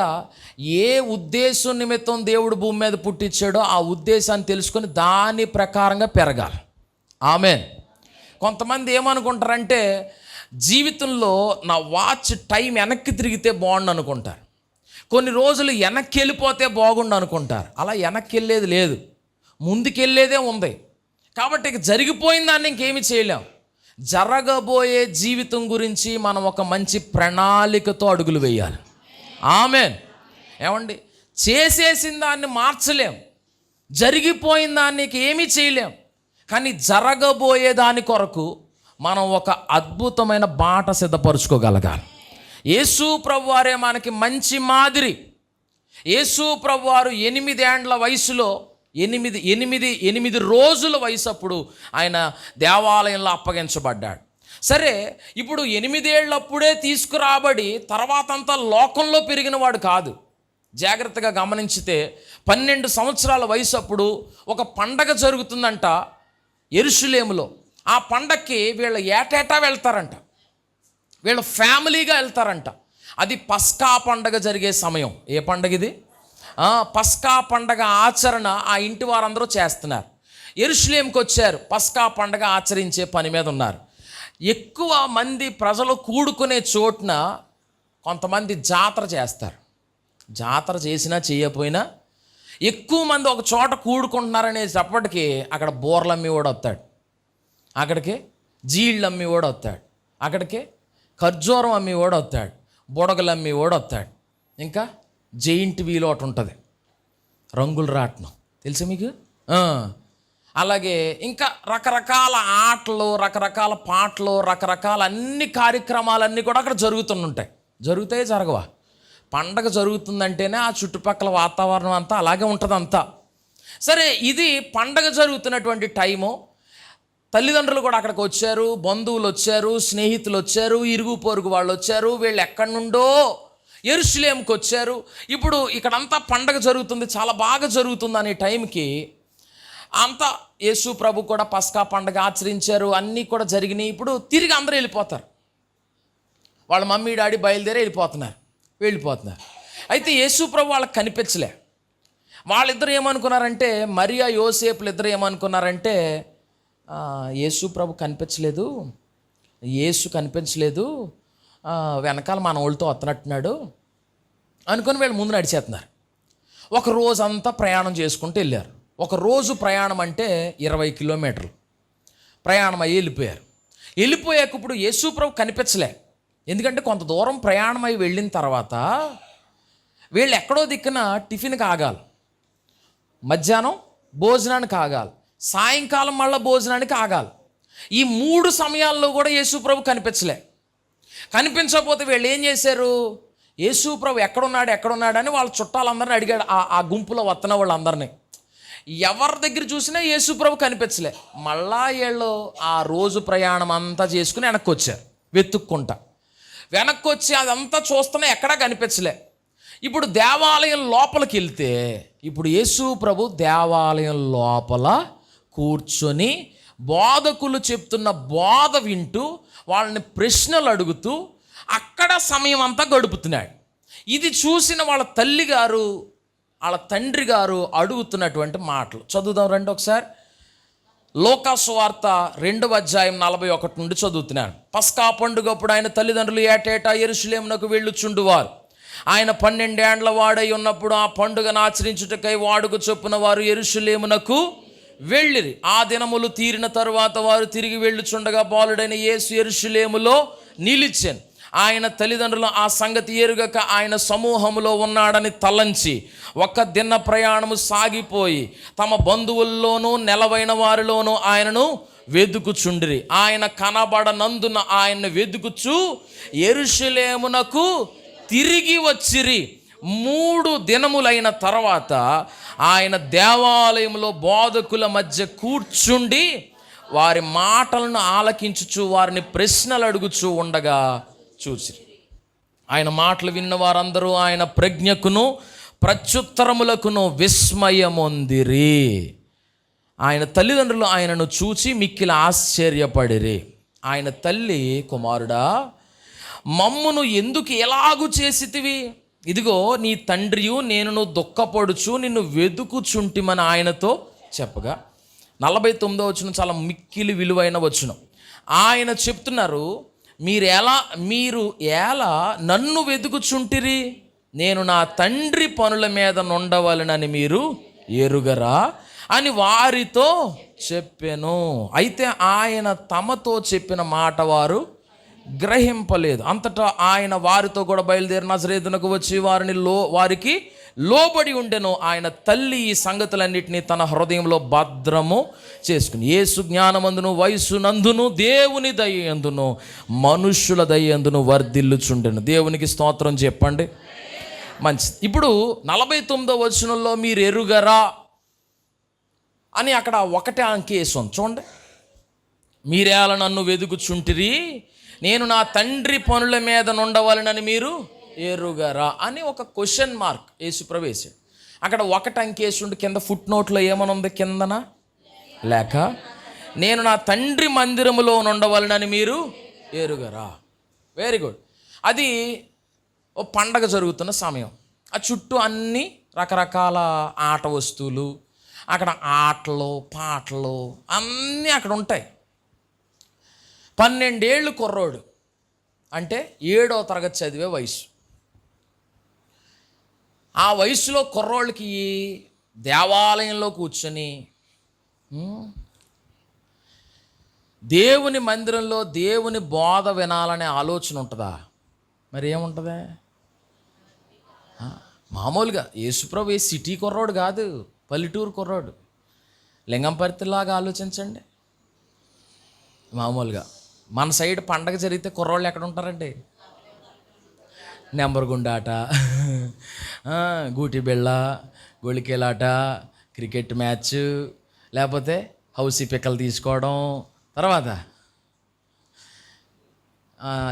ఏ ఉద్దేశం నిమిత్తం దేవుడు భూమి మీద పుట్టించాడో ఆ ఉద్దేశాన్ని తెలుసుకొని దాని ప్రకారంగా పెరగాలి. ఆమెన్. కొంతమంది ఏమనుకుంటారంటే జీవితంలో నా వాచ్ టైం వెనక్కి తిరిగితే బాగుండు అనుకుంటారు, కొన్ని రోజులు వెనక్కి వెళ్ళిపోతే బాగుండు అనుకుంటారు. అలా వెనక్కి వెళ్ళేది లేదు, ముందుకెళ్ళేదే ఉంది. కాబట్టి ఇక జరిగిపోయిన దాన్ని ఇంకేమి చేయలేం. జరగబోయే జీవితం గురించి మనం ఒక మంచి ప్రణాళికతో అడుగులు వేయాలి. ఆమేన్. ఏమండి, చేసేసిన దాన్ని మార్చలేం, జరిగిపోయిన దానికి ఏమీ చేయలేం. కానీ జరగబోయే దాని కొరకు మనం ఒక అద్భుతమైన బాట సిద్ధపరచుకోగలగాలి. యేసు ప్రభువారే మనకి మంచి మాదిరి. యేసు ప్రభువారు 8 ఏండ్ల వయసులో 8 రోజుల వయసు అప్పుడు ఆయన దేవాలయంలో అప్పగించబడ్డాడు. సరే, ఇప్పుడు 8 ఏళ్ళప్పుడే తీసుకురాబడి తర్వాత అంతా లోకంలో పెరిగిన వాడు కాదు. జాగ్రత్తగా గమనించితే 12 సంవత్సరాల వయసు అప్పుడు ఒక పండగ జరుగుతుందంట యెరూషలేములో. ఆ పండక్కి వీళ్ళు ఏటేటా వెళ్తారంట, వీళ్ళు ఫ్యామిలీగా వెళ్తారంట. అది పస్కా పండగ జరిగే సమయం. ఏ పండగ ఇది? పస్కా పండగ ఆచరణ ఆ ఇంటి వారందరూ చేస్తున్నారు. యెరూషలేంకి వచ్చారు, పస్కా పండగ ఆచరించే పని మీద ఉన్నారు. ఎక్కువ మంది ప్రజలు కూడుకునే చోటున కొంతమంది జాతర చేస్తారు. జాతర చేసినా చేయకపోయినా ఎక్కువ మంది ఒక చోట కూడుకుంటున్నారనేటప్పటికీ అక్కడ బోర్లు అమ్మి కూడా వస్తాడు, అక్కడికి జీళ్ళు అమ్మి కూడా వస్తాడు, అక్కడికి ఖర్జూరం అమ్మి కూడా వస్తాడు, బుడగలు అమ్మి కూడా వస్తాడు. ఇంకా జెయింట్ వీల్ ఒకటి ఉంటుంది, రంగుల రాట్నం తెలుసా మీకు? అలాగే ఇంకా రకరకాల ఆటలు, రకరకాల పాటలు, రకరకాల అన్ని కార్యక్రమాలన్నీ కూడా అక్కడ జరుగుతుంటాయి. జరుగుతాయి జరగవా? పండగ జరుగుతుందంటేనే ఆ చుట్టుపక్కల వాతావరణం అంతా అలాగే ఉంటుంది అంతా. సరే, ఇది పండగ జరుగుతున్నటువంటి టైము. తల్లిదండ్రులు కూడా అక్కడికి వచ్చారు, బంధువులు వచ్చారు, స్నేహితులు వచ్చారు, ఇరుగు పొరుగు వాళ్ళు వచ్చారు. వీళ్ళు ఎక్కడి నుండో యెరూషలేంకి వచ్చారు. ఇప్పుడు ఇక్కడంతా పండగ జరుగుతుంది, చాలా బాగా జరుగుతుంది అనే టైంకి అంతా యేసు ప్రభు కూడా పస్కా పండగ ఆచరించారు, అన్నీ కూడా జరిగినాయి. ఇప్పుడు తిరిగి అందరూ వెళ్ళిపోతారు, వాళ్ళ మమ్మీ డాడీ బయలుదేరి వెళ్ళిపోతున్నారు. అయితే యేసు ప్రభు వాళ్ళకి కనిపించలే. వాళ్ళిద్దరు ఏమనుకున్నారంటే, మరియా యోసేపులు ఇద్దరు ఏమనుకున్నారంటే, యేసు ప్రభు కనిపించలేదు, వెనకాల మన వాళ్ళతో వస్తున్నట్టున్నాడు అనుకుని వీళ్ళు ముందు నడిచేస్తున్నారు. ఒక రోజంతా ప్రయాణం చేసుకుంటూ వెళ్ళారు. ఒక రోజు ప్రయాణం అంటే 20 కిలోమీటర్లు ప్రయాణం అయ్యి వెళ్ళిపోయాక ఇప్పుడు యేసు ప్రభు కనిపించలే. ఎందుకంటే కొంత దూరం ప్రయాణం అయ్యి వెళ్ళిన తర్వాత వీళ్ళు ఎక్కడో దిక్కున టిఫిన్కి ఆగాలి, మధ్యాహ్నం భోజనానికి ఆగాలి, సాయంకాలం మళ్ళీ భోజనానికి ఆగాలి. ఈ 3 సమయాల్లో కూడా యేసు ప్రభు కనిపించకపోతే వీళ్ళు ఏం చేశారు? యేసు ప్రభు ఎక్కడున్నాడని వాళ్ళ చుట్టాలందరినీ అడిగాడు. ఆ గుంపులో వస్తున్న వాళ్ళందరినీ ఎవరి దగ్గర చూసినా యేసు ప్రభు కనిపించలే. మళ్ళా వీళ్ళు ఆ రోజు ప్రయాణం అంతా చేసుకుని వెనక్కి వచ్చారు, వెనక్కి వచ్చి అదంతా చూస్తున్నా ఎక్కడా కనిపించలే. ఇప్పుడు దేవాలయం లోపలికి వెళ్తే ఇప్పుడు యేసు ప్రభు దేవాలయం లోపల కూర్చొని బోధకులు చెప్తున్న బోధ వింటూ వాళ్ళని ప్రశ్నలు అడుగుతూ అక్కడ సమయం అంతా గడుపుతున్నాడు. ఇది చూసిన వాళ్ళ తల్లి గారు, వాళ్ళ తండ్రి గారు అడుగుతున్నటువంటి మాటలు చదువుదాం రండి ఒకసారి. లూకా సువార్త 2వ అధ్యాయం 41 నుండి చదువుతున్నాను. పస్కా పండుగప్పుడు ఆయన తల్లిదండ్రులు ఏటేటా యెరూషలేమునకు వెళ్ళుచుండువారు. ఆయన 12 ఏండ్ల వాడై ఉన్నప్పుడు ఆ పండుగను ఆచరించుటకై వాడుక చొప్పున వారు యెరూషలేమునకు వెళ్ళిరి. ఆ దినములు తీరిన తరువాత వారు తిరిగి వెళ్ళుచుండగా బాలుడైన యేసు యెరూషలేములో నిలిచెను. ఆయన తల్లిదండ్రులు ఆ సంగతి ఎరుగక ఆయన సమూహములో ఉన్నాడని తలంచి ఒక దిన ప్రయాణము సాగిపోయి తమ బంధువుల్లోనూ నెలవైన వారిలోనూ ఆయనను వెదుకుచుండిరి. ఆయన కనబడనందున ఆయన్ను వెదుకుచు యెరూషలేమునకు తిరిగి వచ్చిరి. 3 దినములైన తర్వాత ఆయన దేవాలయంలో బోధకుల మధ్య కూర్చుండి వారి మాటలను ఆలకించుచు వారిని ప్రశ్నలు అడుగుచూ ఉండగా చూసిరి. ఆయన మాటలు విన్న వారందరూ ఆయన ప్రజ్ఞకును ప్రత్యుత్తరములకును విస్మయమొందిరి. ఆయన తల్లిదండ్రులు ఆయనను చూచి మిక్కిలి ఆశ్చర్యపడిరి. ఆయన తల్లి, కుమారుడా, మమ్మును ఎందుకు ఎలాగు చేసితివి? ఇదిగో నీ తండ్రియు నేను దుఃఖపడుచు నిన్ను వెదుకుచుంటిమని ఆయనతో చెప్పగా 49వ వచనం చాలా మిక్కిలి విలువైన వచనం. ఆయన చెప్తున్నారు, మీరు ఎలా నన్ను వెతుకుచుంటిరి? నేను నా తండ్రి పనుల మీద నుండవలనని మీరు ఎరుగరా అని వారితో చెప్పాను. అయితే ఆయన తమతో చెప్పిన మాట వారు గ్రహింపలేదు. అంతటా ఆయన వారితో కూడా బయలుదేరి నజరేతునకు వచ్చి వారికి లోబడి ఉండెను. ఆయన తల్లి ఈ సంగతులన్నిటినీ తన హృదయంలో భద్రము చేసుకుని యేసు జ్ఞానమందును వయస్సునందును దేవుని దయ్యందును మనుష్యుల దయ్యందును వర్ధిల్లుచుండెను. దేవునికి స్తోత్రం చెప్పండి. మంచిది. ఇప్పుడు 49వ వచనంలో మీరు ఎరుగరా అని అక్కడ ఒకటే అంకేసి ఉంది చూడండి. మీరేలా నన్ను వెతుకుచుంటిరి? నేను నా తండ్రి పనుల మీద నుండవలనని మీరు ఎరుగరా అని ఒక క్వశ్చన్ మార్క్ యేసు ప్రవేశాడు. అక్కడ ఒకటి అంకేసి ఉండి కింద ఫుట్ నోట్లో ఏమనుంది కిందన లేక, నేను నా తండ్రి మందిరములో నుండవలనని మీరు ఎరుగరా. Very good. అది ఓ పండగ జరుగుతున్న సమయం. ఆ చుట్టూ అన్ని రకరకాల ఆట వస్తువులు, అక్కడ ఆటలు పాటలు అన్నీ అక్కడ ఉంటాయి. 12 ఏళ్ళు కుర్రోడు, అంటే 7వ తరగతి చదివే వయసు. ఆ వయసులో కుర్రోళ్ళకి దేవాలయంలో కూర్చొని దేవుని మందిరంలో దేవుని బోధ వినాలనే ఆలోచన ఉంటుందా? మరి ఏముంటుందా? మామూలుగా యేసుప్రభు సిటీ కుర్రోడు కాదు, పల్లెటూరు కుర్రోడు. లింగంపర్తిలాగా ఆలోచించండి. మామూలుగా మన సైడ్ పండగ జరిగితే కుర్రోళ్ళు ఎక్కడ ఉంటారండి? నెంబర్ గుండాట, గూటి బిళ్ళ, గొళికేలాట, క్రికెట్ మ్యాచ్, లేకపోతే హౌసీ పిక్కలు తీసుకోవడం, తర్వాత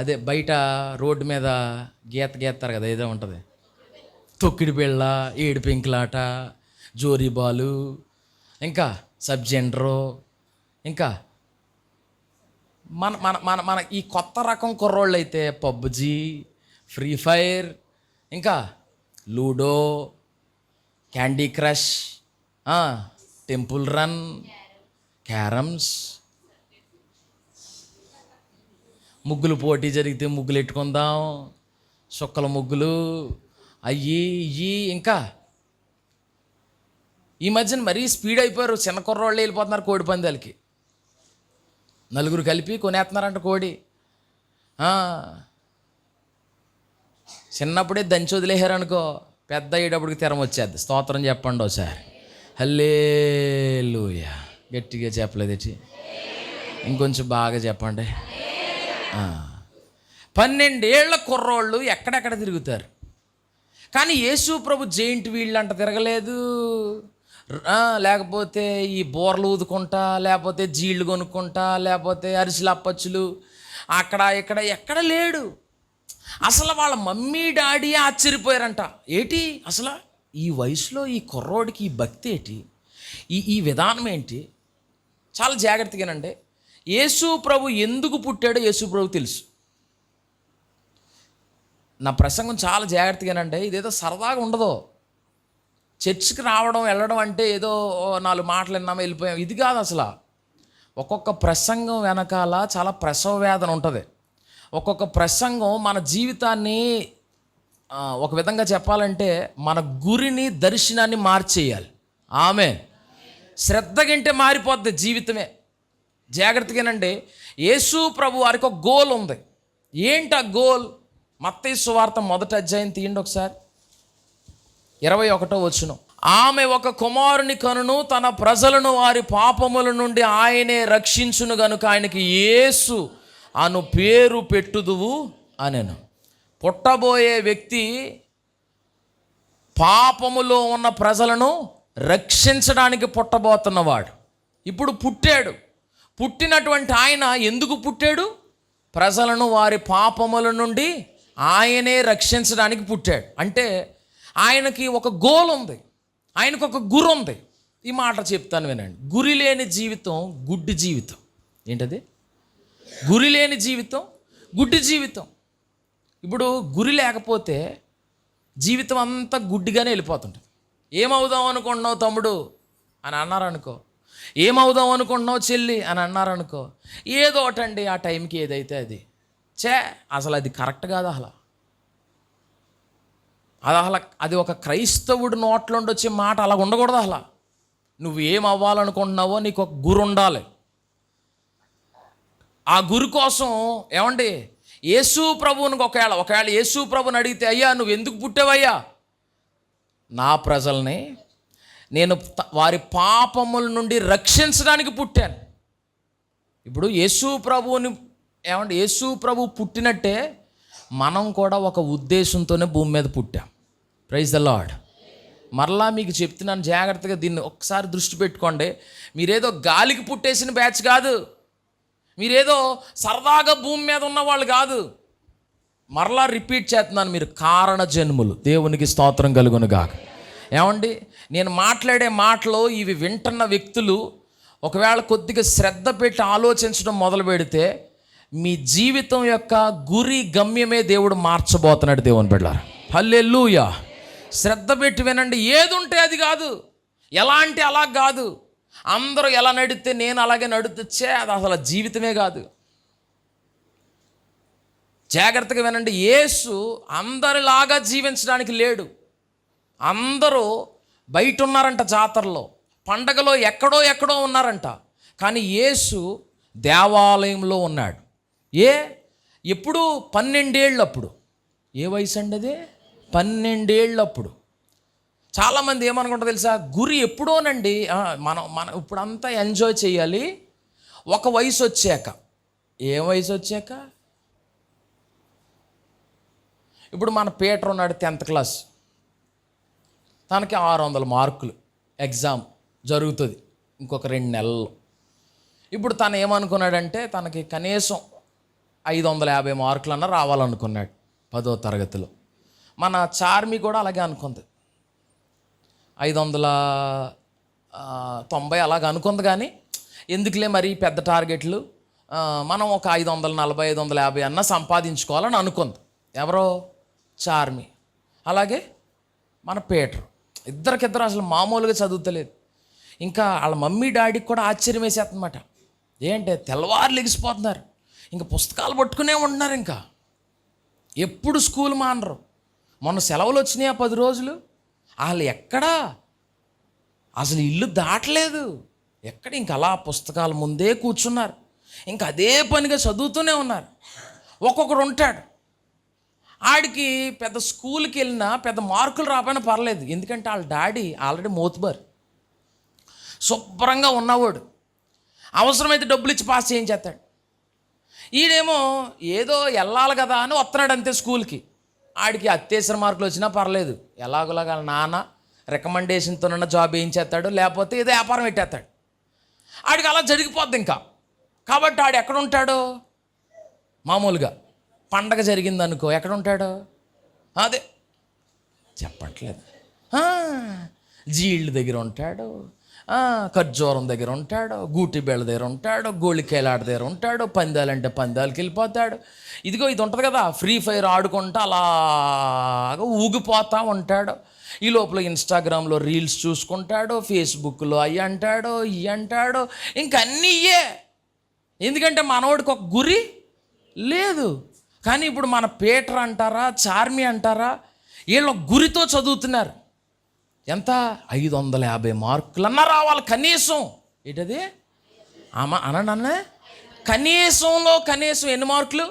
అదే బయట రోడ్డు మీద గీస్తారు కదా, ఏదో ఉంటుంది, తొక్కిడి బిళ్ళ, ఏడు పెంకులాట, జోరీ బాలు, ఇంకా సబ్జెండరు, ఇంకా మన మన మన మన ఈ కొత్త రకం కుర్రోళ్ళు అయితే పబ్జీ, ఫ్రీ ఫైర్, ఇంకా ludo, candy crush, temple run, carroms, ముగ్గులు పోటీ జరిగితే ముగ్గులు ఎట్టుకుందాం, సుక్కల ముగ్గులు, అయ్యి ఇయ్యి. ఇంకా ఈ మధ్యన మరీ స్పీడ్ అయిపోయారు, చిన్న కుర్రోళ్ళు వెళ్ళిపోతున్నారు కోడి పందాలకి. నలుగురు కలిపి కొనేస్తున్నారంట కోడి. చిన్నప్పుడే దంచి వదిలేశారనుకో, పెద్ద అయ్యేటప్పటికి తెరం వచ్చేది. స్తోత్రం చెప్పండి ఒకసారి. హల్లెలూయా. గట్టిగా చెప్పలేదేటి, ఇంకొంచెం బాగా చెప్పండి. 12 ఏళ్ల కుర్రోళ్ళు ఎక్కడెక్కడ తిరుగుతారు. కానీ యేసు ప్రభు జెయింట్ వీళ్ళు అంట తిరగలేదు. లేకపోతే ఈ బోర్లు ఊదుకుంటా, లేకపోతే జీళ్ళు కొనుక్కుంటా, లేకపోతే అరిసెలు అప్పచ్చులు అక్కడ ఇక్కడ ఎక్కడ లేడు. అసలు వాళ్ళ మమ్మీ డాడీ ఆశ్చర్యపోయారంట. ఏటి అసలు ఈ వయసులో ఈ కుర్రోడికి ఈ భక్తి ఏంటి, ఈ విధానం ఏంటి? చాలా జాగ్రత్తగానండి. యేసు ప్రభు ఎందుకు పుట్టాడో యేసు ప్రభు తెలుసు. నా ప్రసంగం చాలా జాగ్రత్తగానండి. ఇదేదో సరదాగా ఉండదు. చర్చికి రావడం వెళ్ళడం అంటే ఏదో 4 మాటలు విన్నామా వెళ్ళిపోయాం, ఇది కాదు అసలు. ఒక్కొక్క ప్రసంగం వెనకాల చాలా ప్రసవ వేదన ఉంటుంది. ఒక్కొక్క ప్రసంగం మన జీవితాన్ని ఒక విధంగా చెప్పాలంటే మన గురిని, దర్శనాన్ని మార్చేయాలి. ఆమె శ్రద్ధగింటే మారిపోద్ది జీవితమే. జాగ్రత్తగానండి. యేసు ప్రభు వారికి ఒక గోల్ ఉంది. ఏంటి ఆ గోల్? మత్తయి సువార్త 1వ అధ్యాయం తీయండి ఒకసారి, 21వ వచనం. ఆమె ఒక కుమారుని కనును, తన ప్రజలను వారి పాపముల నుండి ఆయనే రక్షించును గనుక ఆయనకి యేసు అను పేరు పెట్టుదువు అనెను. పుట్టబోయే వ్యక్తి పాపములో ఉన్న ప్రజలను రక్షించడానికి పుట్టబోతున్నవాడు. ఇప్పుడు పుట్టాడు. పుట్టినటువంటి ఆయన ఎందుకు పుట్టాడు? ప్రజలను వారి పాపముల నుండి ఆయనే రక్షించడానికి పుట్టాడు. అంటే ఆయనకి ఒక గోల్ ఉంది, ఆయనకు ఒక గురి ఉంది. ఈ మాట చెప్తాను వినండి. గురి లేని జీవితం గుడ్డి జీవితం. ఏంటది? గురి లేని జీవితం గుడ్డి జీవితం. ఇప్పుడు గురి లేకపోతే జీవితం అంతా గుడ్డిగానే వెళ్ళిపోతుంటుంది. ఏమవుదాం అనుకుంటున్నావు తమ్ముడు అని అన్నారనుకో, ఏమవుదాం అనుకుంటున్నావు చెల్లి అని అన్నారనుకో, ఏదో ఒకటండి ఆ టైంకి ఏదైతే అది. అసలు అది కరెక్ట్ కాదు. అది ఒక క్రైస్తవుడు నోట్లోండి వచ్చే మాట అలా ఉండకూడదు. నువ్వు ఏం అవ్వాలనుకుంటున్నావో నీకు ఒక గురి ఉండాలి. ఆ గురి కోసం ఏమండి, యేసు ప్రభువుని ఒకవేళ యేసు ప్రభుని అడిగితే, అయ్యా నువ్వు ఎందుకు పుట్టావయ్యా? నా ప్రజల్ని నేను వారి పాపముల నుండి రక్షించడానికి పుట్టాను. ఇప్పుడు యేసు ప్రభు పుట్టినట్టే మనం కూడా ఒక ఉద్దేశంతోనే భూమి మీద పుట్టాం. Praise the Lord. మరలా మీకు చెప్తున్నాను, జాగ్రత్తగా దీన్ని ఒక్కసారి దృష్టి పెట్టుకోండి. మీరేదో గాలికి పుట్టేసిన బ్యాచ్ కాదు, మీరేదో సరదాగా భూమి మీద ఉన్నవాళ్ళు కాదు. మరలా రిపీట్ చేస్తున్నాను, మీరు కారణ జన్ములు. దేవునికి స్తోత్రం కలుగును గాక. ఏమండి, నేను మాట్లాడే మాటలు ఇవి వింటున్న వ్యక్తులు ఒకవేళ కొద్దిగా శ్రద్ధ పెట్టి ఆలోచించడం మొదలు పెడితే మీ జీవితం యొక్క గురి గమ్యమే దేవుడు మార్చబోతున్నాడు. దేవుని బిడ్డలారా, హల్లెలూయా. శ్రద్ధ పెట్టి వినండి. ఏది ఉంటే అది కాదు, ఎలా అంటే అలా కాదు. అందరూ ఎలా నడిస్తే నేను అలాగే నడుతొచ్చే, అది అసలు జీవితమే కాదు. జాగ్రత్తగా వినండి. యేసు అందరిలాగా జీవించడానికి లేడు. అందరూ బయట ఉన్నారంట, జాతరలో, పండగలో ఎక్కడో ఉన్నారంట. కానీ యేసు దేవాలయంలో ఉన్నాడు. ఎప్పుడు 12 ఏళ్ళప్పుడు. ఏ వయసు అండి అది? 12 ఏళ్ళప్పుడు. చాలామంది ఏమనుకుంటారు తెలుసా, గురి ఎప్పుడోనండి, మనం ఇప్పుడంతా ఎంజాయ్ చేయాలి, ఒక వయసు వచ్చాక. ఏ వయసు వచ్చాక? ఇప్పుడు మన పీటర్ ఉన్నాడు 10th క్లాస్, తనకి 600 మార్కులు ఎగ్జామ్ జరుగుతుంది ఇంకొక 2 నెలల్లో. ఇప్పుడు తను ఏమనుకున్నాడంటే తనకి కనీసం 550 మార్కులన్నా రావాలనుకున్నాడు 10వ తరగతిలో. మన చార్మి కూడా అలాగే అనుకుంది, 590 అలాగ అనుకుంది. కానీ ఎందుకులే మరి పెద్ద టార్గెట్లు, మనం ఒక 540 550 అన్నా సంపాదించుకోవాలని అనుకుంది. ఎవరో? చార్మి. అలాగే మన పీటర్. ఇద్దరికిద్దరు అసలు మామూలుగా చదువుతలేదు. ఇంకా వాళ్ళ మమ్మీ డాడీకి కూడా ఆశ్చర్యం వేసేస్తుందన్నమాట. ఏంటి తెల్లవారు లెగిసిపోతున్నారు, ఇంకా పుస్తకాలు పట్టుకునే ఉంటున్నారు, ఇంకా ఎప్పుడు స్కూల్ మానరు. మొన్న సెలవులు వచ్చినాయి 10 రోజులు, వాళ్ళు ఎక్కడా అసలు ఇల్లు దాటలేదు, ఎక్కడ ఇంక అలా పుస్తకాల ముందే కూర్చున్నారు, ఇంకా అదే పనిగా చదువుతూనే ఉన్నారు. ఒక్కొక్కడు ఉంటాడు, ఆడికి పెద్ద స్కూల్కి వెళ్ళినా పెద్ద మార్కులు రాపోయినా పర్లేదు, ఎందుకంటే వాళ్ళ డాడీ ఆల్రెడీ మోతుబారు, శుభ్రంగా ఉన్నవాడు, అవసరమైతే డబ్బులు ఇచ్చి పాస్ చేయించేస్తాడు. ఈడేమో ఏదో వెళ్ళాలి కదా అని వస్తున్నాడు అంతే స్కూల్కి. ఆడికి అత్యవసర మార్కులు వచ్చినా పర్లేదు, ఎలాగోలాగా నాన్న రికమెండేషన్తోనన్న జాబ్ వేయించేస్తాడు, లేకపోతే ఏదో వ్యాపారం పెట్టేస్తాడు. ఆడికి అలా జరిగిపోద్ది ఇంకా. కాబట్టి ఆడు ఎక్కడ ఉంటాడో, మామూలుగా పండగ జరిగిందనుకో ఎక్కడ ఉంటాడో, అదే చెప్పట్లేదు, జీళ్ళ దగ్గర ఉంటాడు, ఖర్జూరం దగ్గర ఉంటాడు, గూటిబేళ్ళ దగ్గర ఉంటాడు, గోళికాయలాడ దగ్గర ఉంటాడు, పందాలంటే పందాలకి వెళ్ళిపోతాడు. ఇదిగో ఇది ఉంటుంది కదా, ఫ్రీ ఫైర్ ఆడుకుంటా అలాగా ఊగిపోతూ ఉంటాడు. ఈ లోపల ఇన్స్టాగ్రామ్లో రీల్స్ చూసుకుంటాడు, ఫేస్బుక్లో అవి అంటాడు ఇవి అంటాడు, ఇంకన్నీ ఇయ్యే. ఎందుకంటే మనోడికి ఒక గురి లేదు. కానీ ఇప్పుడు మన పీటర్ అంటారా, చార్మి అంటారా, వీళ్ళు గురితో చదువుతున్నారు. ఎంత? 550 మార్కులన్నా రావాలి కనీసం. ఏంటది అన్న కనీసంలో కనీసం ఎన్ని మార్కులు?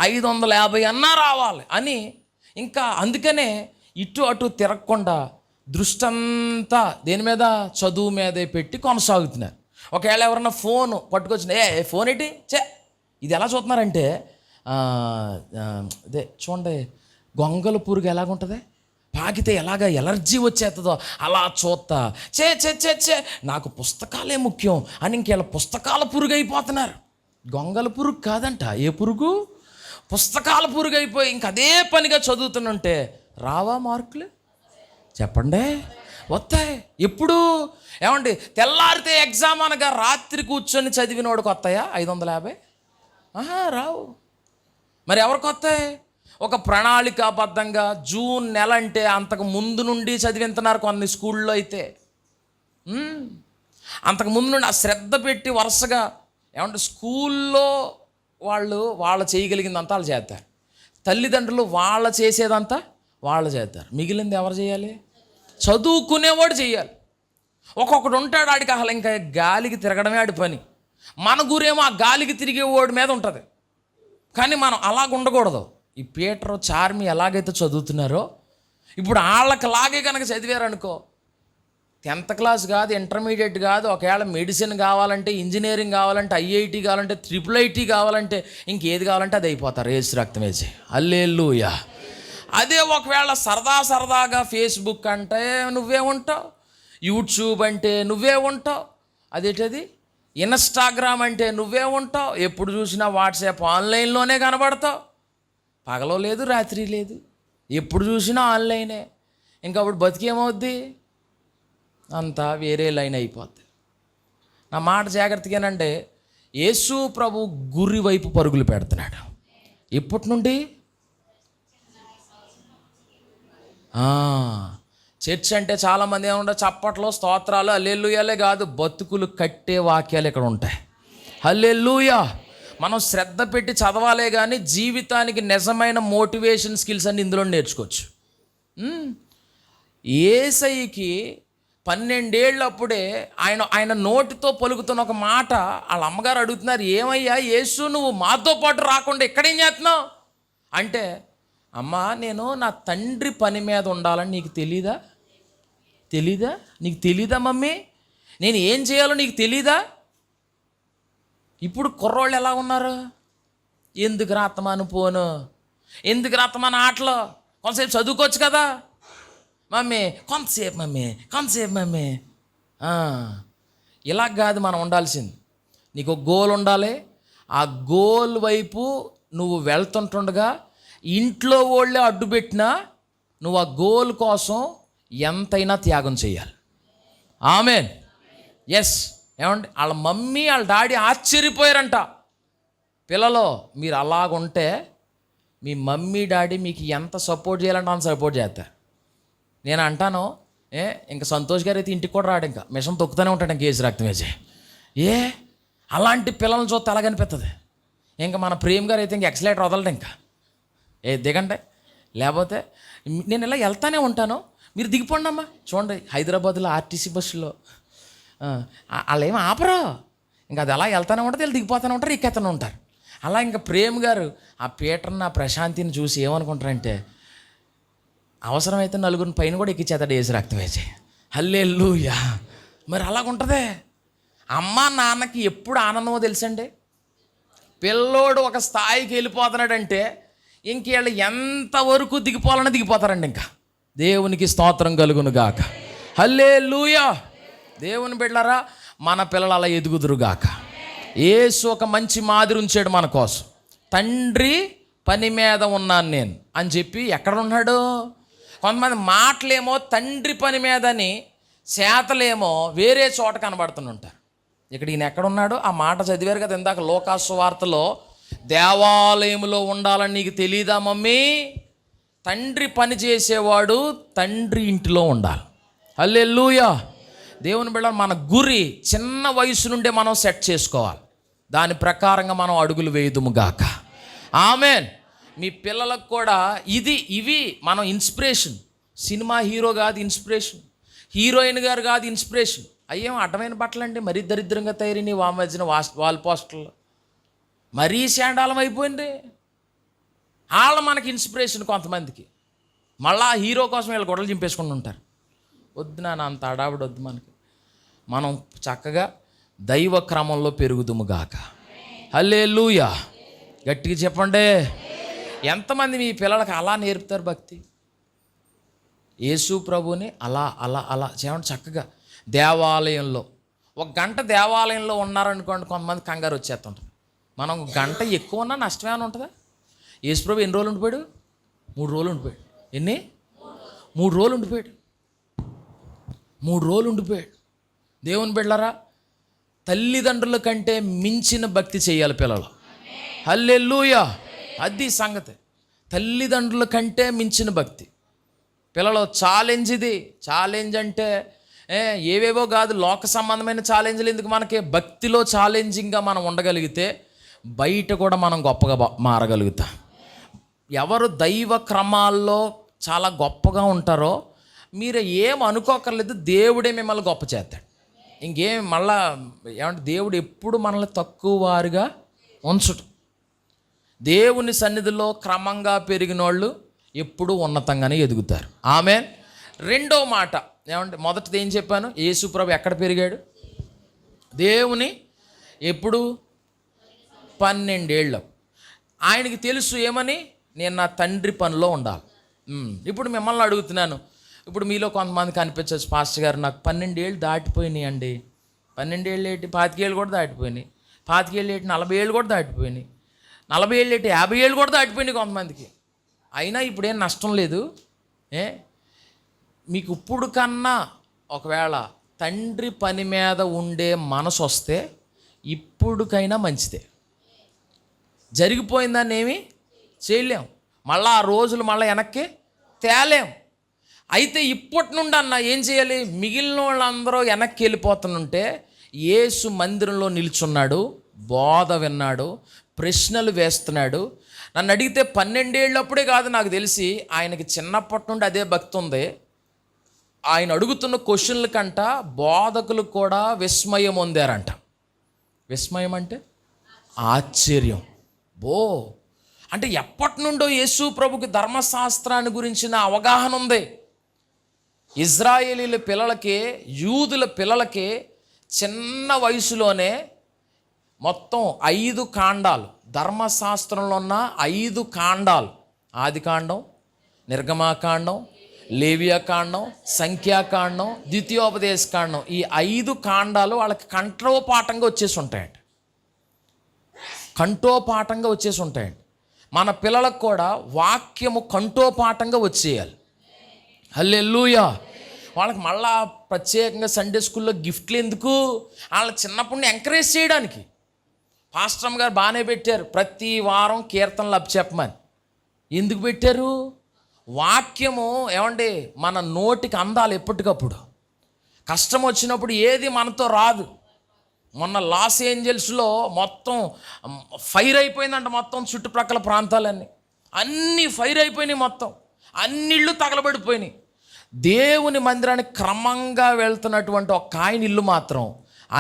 550 అన్నా రావాలి అని. ఇంకా అందుకనే ఇటు అటు తిరగకుండా దృష్టి అంతా దేని మీద? చదువు మీదే పెట్టి కొనసాగుతున్నారు. ఒకవేళ ఎవరన్నా ఫోన్ పట్టుకొచ్చిన, ఫోన్ ఏంటి ఇది ఎలా చూస్తున్నారంటే, అదే చూడండి, గొంగల పురుగు ఎలాగుంటుంది, పాకితే ఎలాగ ఎలర్జీ వచ్చేస్తుందో అలా చూస్తా చే నాకు పుస్తకాలే ముఖ్యం అని ఇంకేళ్ళ పుస్తకాల పురుగు అయిపోతున్నారు. గొంగల పురుగు కాదంట, ఏ పురుగు? పుస్తకాల పురుగు అయిపోయి ఇంక అదే పనిగా చదువుతుంటే రావా మార్కులు? చెప్పండి, వస్తాయి. ఎప్పుడు? ఏమండి, తెల్లారితే ఎగ్జామ్ అనగా రాత్రి కూర్చొని చదివినోడికి వస్తాయా 550? రావు. మరి ఎవరికి వస్తాయి? ఒక ప్రణాళికాబద్ధంగా జూన్ నెల అంటే అంతకు ముందు నుండి చదివింతున్నారు కొన్ని స్కూల్లో అయితే. అంతకుముందు నుండి ఆ శ్రద్ధ పెట్టి వరుసగా ఏమంటే స్కూల్లో వాళ్ళు చేయగలిగిందంతా వాళ్ళు చేస్తారు, తల్లిదండ్రులు వాళ్ళ చేసేదంతా వాళ్ళు చేస్తారు, మిగిలింది ఎవరు చేయాలి? చదువుకునేవాడు చేయాలి. ఒక్కొక్కడు ఉంటాడు, ఆడికి అసలు ఇంకా గాలికి తిరగడమే ఆడి పని. మన గురేమో ఆ గాలికి తిరిగేవాడి మీద ఉంటుంది. కానీ మనం అలాగ ఉండకూడదు. ఈ పీటర్ చార్మి ఎలాగైతే చదువుతున్నారో ఇప్పుడు వాళ్ళకి లాగే కనుక చదివారనుకో, 10th క్లాస్ కాదు, ఇంటర్మీడియట్ కాదు, ఒకవేళ మెడిసిన్ కావాలంటే, ఇంజనీరింగ్ కావాలంటే, IIT కావాలంటే, IIIT కావాలంటే, ఇంకేది కావాలంటే అది అయిపోతారు యేసు రక్తం వేసి. హల్లెలూయా. అదే ఒకవేళ సరదాగా ఫేస్బుక్ అంటే నువ్వే ఉంటావు, యూట్యూబ్ అంటే నువ్వే ఉంటావు, అదేంటది ఇన్స్టాగ్రామ్ అంటే నువ్వే ఉంటావు, ఎప్పుడు చూసినా వాట్సాప్ ఆన్లైన్లోనే కనబడతావు, పగలో లేదు రాత్రి లేదు, ఎప్పుడు చూసినా ఆన్లైనే. ఇంకా అప్పుడు బతికేమవుద్ది? అంతా వేరే లైన్ అయిపోద్ది. నా మాట జాగ్రత్తగానంటే, యేసు ప్రభు గురి వైపు పరుగులు పెడుతున్నాడు. ఇప్పటి నుండి చర్చ్ అంటే చాలామంది ఏమంటారు, చప్పట్లో స్తోత్రాలు హల్లెలూయాలే కాదు, బతుకులు కట్టే వాక్యాలు ఇక్కడ ఉంటాయి. హల్లెలూయా. మనం శ్రద్ధ పెట్టి చదవాలే కానీ జీవితానికి నిజమైన మోటివేషన్ స్కిల్స్ అన్ని ఇందులో నేర్చుకోవచ్చు. యేసయ్యకి 12 ఏళ్ళప్పుడే ఆయన నోటితో పలుకుతున్న ఒక మాట వాళ్ళ అమ్మగారు అడుగుతున్నారు, ఏమయ్యా యేసు నువ్వు మాతో పాటు రాకుండా ఎక్కడేం చేస్తున్నావు అంటే, అమ్మా నేను నా తండ్రి పని మీద ఉండాలని నీకు తెలీదా? నీకు తెలీదా మమ్మీ? నేను ఏం చేయాలో నీకు తెలీదా? ఇప్పుడు కుర్రోళ్ళు ఎలా ఉన్నారు? ఎందుకు రాత్తమాను పోను, ఎందుకు రాత్తమాను ఆటలో, కొంతసేపు చదువుకోవచ్చు కదా మమ్మీ, కొంతసేపు మమ్మీ. ఇలా కాదు మనం ఉండాల్సింది. నీకు ఒక గోల్ ఉండాలి. ఆ గోల్ వైపు నువ్వు వెళ్తుంటుండగా ఇంట్లో వాళ్ళే అడ్డుపెట్టినా నువ్వు ఆ గోల్ కోసం ఎంతైనా త్యాగం చేయాలి. ఆమేన్. ఎస్. ఏమండి, వాళ్ళ మమ్మీ వాళ్ళ డాడీ ఆశ్చర్యపోయారంట, పిల్లలో మీరు అలాగుంటే మీ మమ్మీ డాడీ మీకు ఎంత సపోర్ట్ చేయాలంటే అంత సపోర్ట్ చేస్తారు. నేను అంటాను, ఇంకా సంతోష్ గారు అయితే ఇంటికి కూడా రాడు, ఇంకా మిషన్ తొక్కుతూనే ఉంటాడు, ఇంకా యేసు రక్తం వేసి. అలాంటి పిల్లల్ని చూస్తే అలాగనిపిస్తుంది. ఇంకా మన ప్రేమ్ గారు అయితే ఇంకా ఎక్సలేటర్ వదలడు, ఇంకా దిగండి, లేకపోతే నేను ఇలా వెళ్తానే ఉంటాను, మీరు దిగిపోండి అమ్మా. చూడండి హైదరాబాద్లో RTC బస్సులో వాళ్ళు ఏమి ఆపరు, ఇంకా అది అలా వెళ్తానే ఉంటుంది, వీళ్ళు దిగిపోతూనే ఉంటారు, ఎక్కేస్తూనే ఉంటారు. అలా ఇంకా ప్రేమ్ గారు ఆ పీటర్ని, ఆ ప్రశాంతిని చూసి ఏమనుకుంటారంటే, అవసరమైతే నలుగురిని పైన కూడా ఎక్కించేస్తాడు యేసు రక్తం వేసి. హల్లెలూయా. మరి అలాగుంటుందే. అమ్మ నాన్నకి ఎప్పుడు ఆనందమో తెలుసండి, పిల్లోడు ఒక స్థాయికి వెళ్ళిపోతున్నాడంటే ఇంక వీళ్ళు ఎంతవరకు దిగిపోవాలన్నా దిగిపోతారండి. ఇంకా దేవునికి స్తోత్రం కలుగును గాక. హల్లెలూయా. దేవుని బిడ్డలారా, మన పిల్లలు అలా ఎదుగుదురు గాక. యేసు ఒక మంచి మాదిరి ఉంచాడు మన కోసం. తండ్రి పని మీద ఉన్నాను నేను అని చెప్పి ఎక్కడ ఉన్నాడు? కొంతమంది మాటలేమో తండ్రి పని మీదని, చేతలేమో వేరే చోట కనబడుతుంటారు. ఇక్కడ ఈయన ఎక్కడున్నాడు? ఆ మాట చదివారు కదా ఇందాక లోకాసు వార్తలో, దేవాలయంలో ఉండాలని నీకు తెలీదా మమ్మీ? తండ్రి పని చేసేవాడు తండ్రి ఇంటిలో ఉండాలి. హల్లెలూయా. దేవుని బిడ్డ, మన గురి చిన్న వయసు నుండే మనం సెట్ చేసుకోవాలి. దాని ప్రకారంగా మనం అడుగులు వేయుదుము గాక. ఆమెన్. మీ పిల్లలకు కూడా ఇవి మనం ఇన్స్పిరేషన్. సినిమా హీరో కాదు ఇన్స్పిరేషన్, హీరోయిన్ గారు కాదు ఇన్స్పిరేషన్. అయ్యేం అడ్డమైన బట్టలండి, మరీ దరిద్రంగా తయారైన మధ్యన వాల్ పోస్టర్లు, మరీ శాండాలం అయిపోయింది. వాళ్ళు మనకి ఇన్స్పిరేషన్. కొంతమందికి మళ్ళీ ఆ హీరో కోసం వీళ్ళు గొడవలు చింపేసుకుంటూ ఉంటారు. వద్దు నాన్న, అంత అడావిడి వద్దు మనకి. మనం చక్కగా దైవ క్రమంలో పెరుగుదుము గాక. హల్లెలూయా. గట్టిగా చెప్పండి. ఎంతమంది మీ పిల్లలకి అలా నేర్పుతారు భక్తి? యేసు ప్రభుని అలా అలా అలా చేయండి. చక్కగా దేవాలయంలో 1 గంట దేవాలయంలో ఉన్నారనుకోండి, కొంతమంది కంగారు వచ్చేస్తుంటారు. మనం 1 గంట ఎక్కువ ఉన్నా నష్టమేమైనా ఉంటుందా? యేసు ప్రభు ఎన్ని రోజులు ఉండిపోయాడు? 3 రోజులు ఉండిపోయాడు. ఎన్ని? 3 రోజులు ఉండిపోయాడు. 3 రోజులు ఉండిపోయాడు. దేవుని బిడ్డలారా, తల్లిదండ్రుల కంటే మించిన భక్తి చేయాలి పిల్లలు. హల్లెలూయా. అది సంగతి. తల్లిదండ్రుల కంటే మించిన భక్తి. పిల్లలు ఛాలెంజ్ ఇది. ఛాలెంజ్ అంటే ఏవేవో కాదు, లోక సంబంధమైన ఛాలెంజ్లు ఎందుకు మనకి, భక్తిలో ఛాలెంజింగ్గా మనం ఉండగలిగితే బయట కూడా మనం గొప్పగా మారగలుగుతాం. ఎవరు దైవ క్రమాల్లో చాలా గొప్పగా ఉంటారో మీరు ఏం అనుకోకర్లేదు, దేవుడే మిమ్మల్ని గొప్ప చేస్తాడు. ఇంకేం మళ్ళా ఏమంటే దేవుడు ఎప్పుడు మనల్ని తక్కువ వారుగా ఉంచడు. దేవుని సన్నిధిలో క్రమంగా పెరిగిన వాళ్ళు ఎప్పుడూ ఉన్నతంగానే ఎదుగుతారు. ఆమేన్. రెండో మాట ఏమంటే, మొదటిది ఏం చెప్పాను, యేసు ప్రభు ఎక్కడ పెరిగాడు? దేవుని ఎప్పుడు 12 ఏళ్ళు. ఆయనకి తెలుసు ఏమని, నేను నా తండ్రి పనిలో ఉండాలి. ఇప్పుడు మిమ్మల్ని అడుగుతున్నాను, ఇప్పుడు మీలో కొంతమంది కనిపించవచ్చు, పాస్టర్ గారు నాకు 12 ఏళ్ళు దాటిపోయినాయి అండి. 12 ఏళ్ళు ఏంటి, 25 ఏళ్ళు కూడా దాటిపోయినాయి. 25 ఏళ్ళు ఏంటి, 40 ఏళ్ళు కూడా దాటిపోయినాయి. 40 ఏళ్ళు ఏంటి, 50 ఏళ్ళు కూడా దాటిపోయినాయి కొంతమందికి. అయినా ఇప్పుడేం నష్టం లేదు. మీకు ఇప్పుడు కన్నా ఒకవేళ తండ్రి పని మీద ఉండే మనసు వస్తే ఇప్పుడుకైనా మంచిదే. జరిగిపోయిందని ఏమీ చేయలేం, మళ్ళీ ఆ రోజులు మళ్ళీ వెనక్కి తేలేం. అయితే ఇప్పటి నుండి అన్న ఏం చేయాలి, మిగిలిన వాళ్ళందరూ వెనక్కి వెళ్ళిపోతుంటే యేసు మందిరంలో నిల్చున్నాడు, బోధ విన్నాడు, ప్రశ్నలు వేస్తున్నాడు. నన్ను అడిగితే 12 ఏళ్ళప్పుడే కాదు, నాకు తెలిసి ఆయనకి చిన్నప్పటి నుండి అదే భక్తి ఉంది. ఆయన అడుగుతున్న క్వశ్చన్ల కంట బోధకులు కూడా విస్మయం పొందారంట. విస్మయం అంటే ఆశ్చర్యం. అంటే ఎప్పటి నుండో యేసు ప్రభుకి ధర్మశాస్త్రాన్ని గురించిన అవగాహన ఉంది. ఇజ్రాయేలీల పిల్లలకి, యూదుల పిల్లలకి చిన్న వయసులోనే మొత్తం 5 కాండాలు, ధర్మశాస్త్రంలో ఉన్న 5 కాండాలు, ఆదికాండం, నిర్గమాకాండం, లేవియాకాండం, సంఖ్యాకాండం, ద్వితీయోపదేశకాండం, ఈ 5 కాండాలు వాళ్ళకి కంఠోపాఠంగా వచ్చేసి ఉంటాయండి. కంఠోపాఠంగా వచ్చేసి ఉంటాయండి. మన పిల్లలకు కూడా వాక్యము కంఠోపాఠంగా వచ్చేయాలి. హల్లెలూయా. వాళ్ళకి మళ్ళా ప్రత్యేకంగా సండే స్కూల్లో గిఫ్ట్లు ఎందుకు, వాళ్ళ చిన్నప్పుడు ఎంకరేజ్ చేయడానికి. పాస్టర్ గారు బాగానే పెట్టారు, ప్రతి వారం కీర్తనలు అప్పచెప్పమని. ఎందుకు పెట్టారు? వాక్యము ఏమండి మన నోటికి అందాలి ఎప్పటికప్పుడు. కష్టం వచ్చినప్పుడు ఏది మనతో రాదు. మొన్న లాస్ ఏంజల్స్లో మొత్తం ఫైర్ అయిపోయిందంట, మొత్తం చుట్టుప్రక్కల ప్రాంతాలన్నీ అన్నీ ఫైర్ అయిపోయినాయి, మొత్తం అన్నిళ్ళు తగలబడిపోయినాయి. దేవుని మందిరానికి క్రమంగా వెళ్తున్నటువంటి ఒక ఆయన ఇల్లు మాత్రం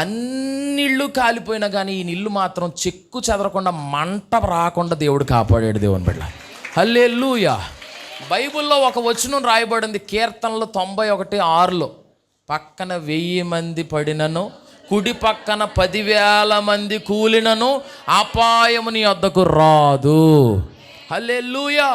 అన్నిళ్ళు కాలిపోయినా కానీ ఈ ఇల్లు మాత్రం చెక్కు చెదరకుండా మంట రాకుండా దేవుడు కాపాడాడు. దేవుని బిడ్డ హల్లెలూయా. బైబిల్లో ఒక వచనం రాయబడింది, కీర్తనలు 91:6, పక్కన 1000 మంది పడినను, కుడి పక్కన 10,000 మంది కూలినను అపాయము నీ వద్దకు రాదు. హల్లెలూయా.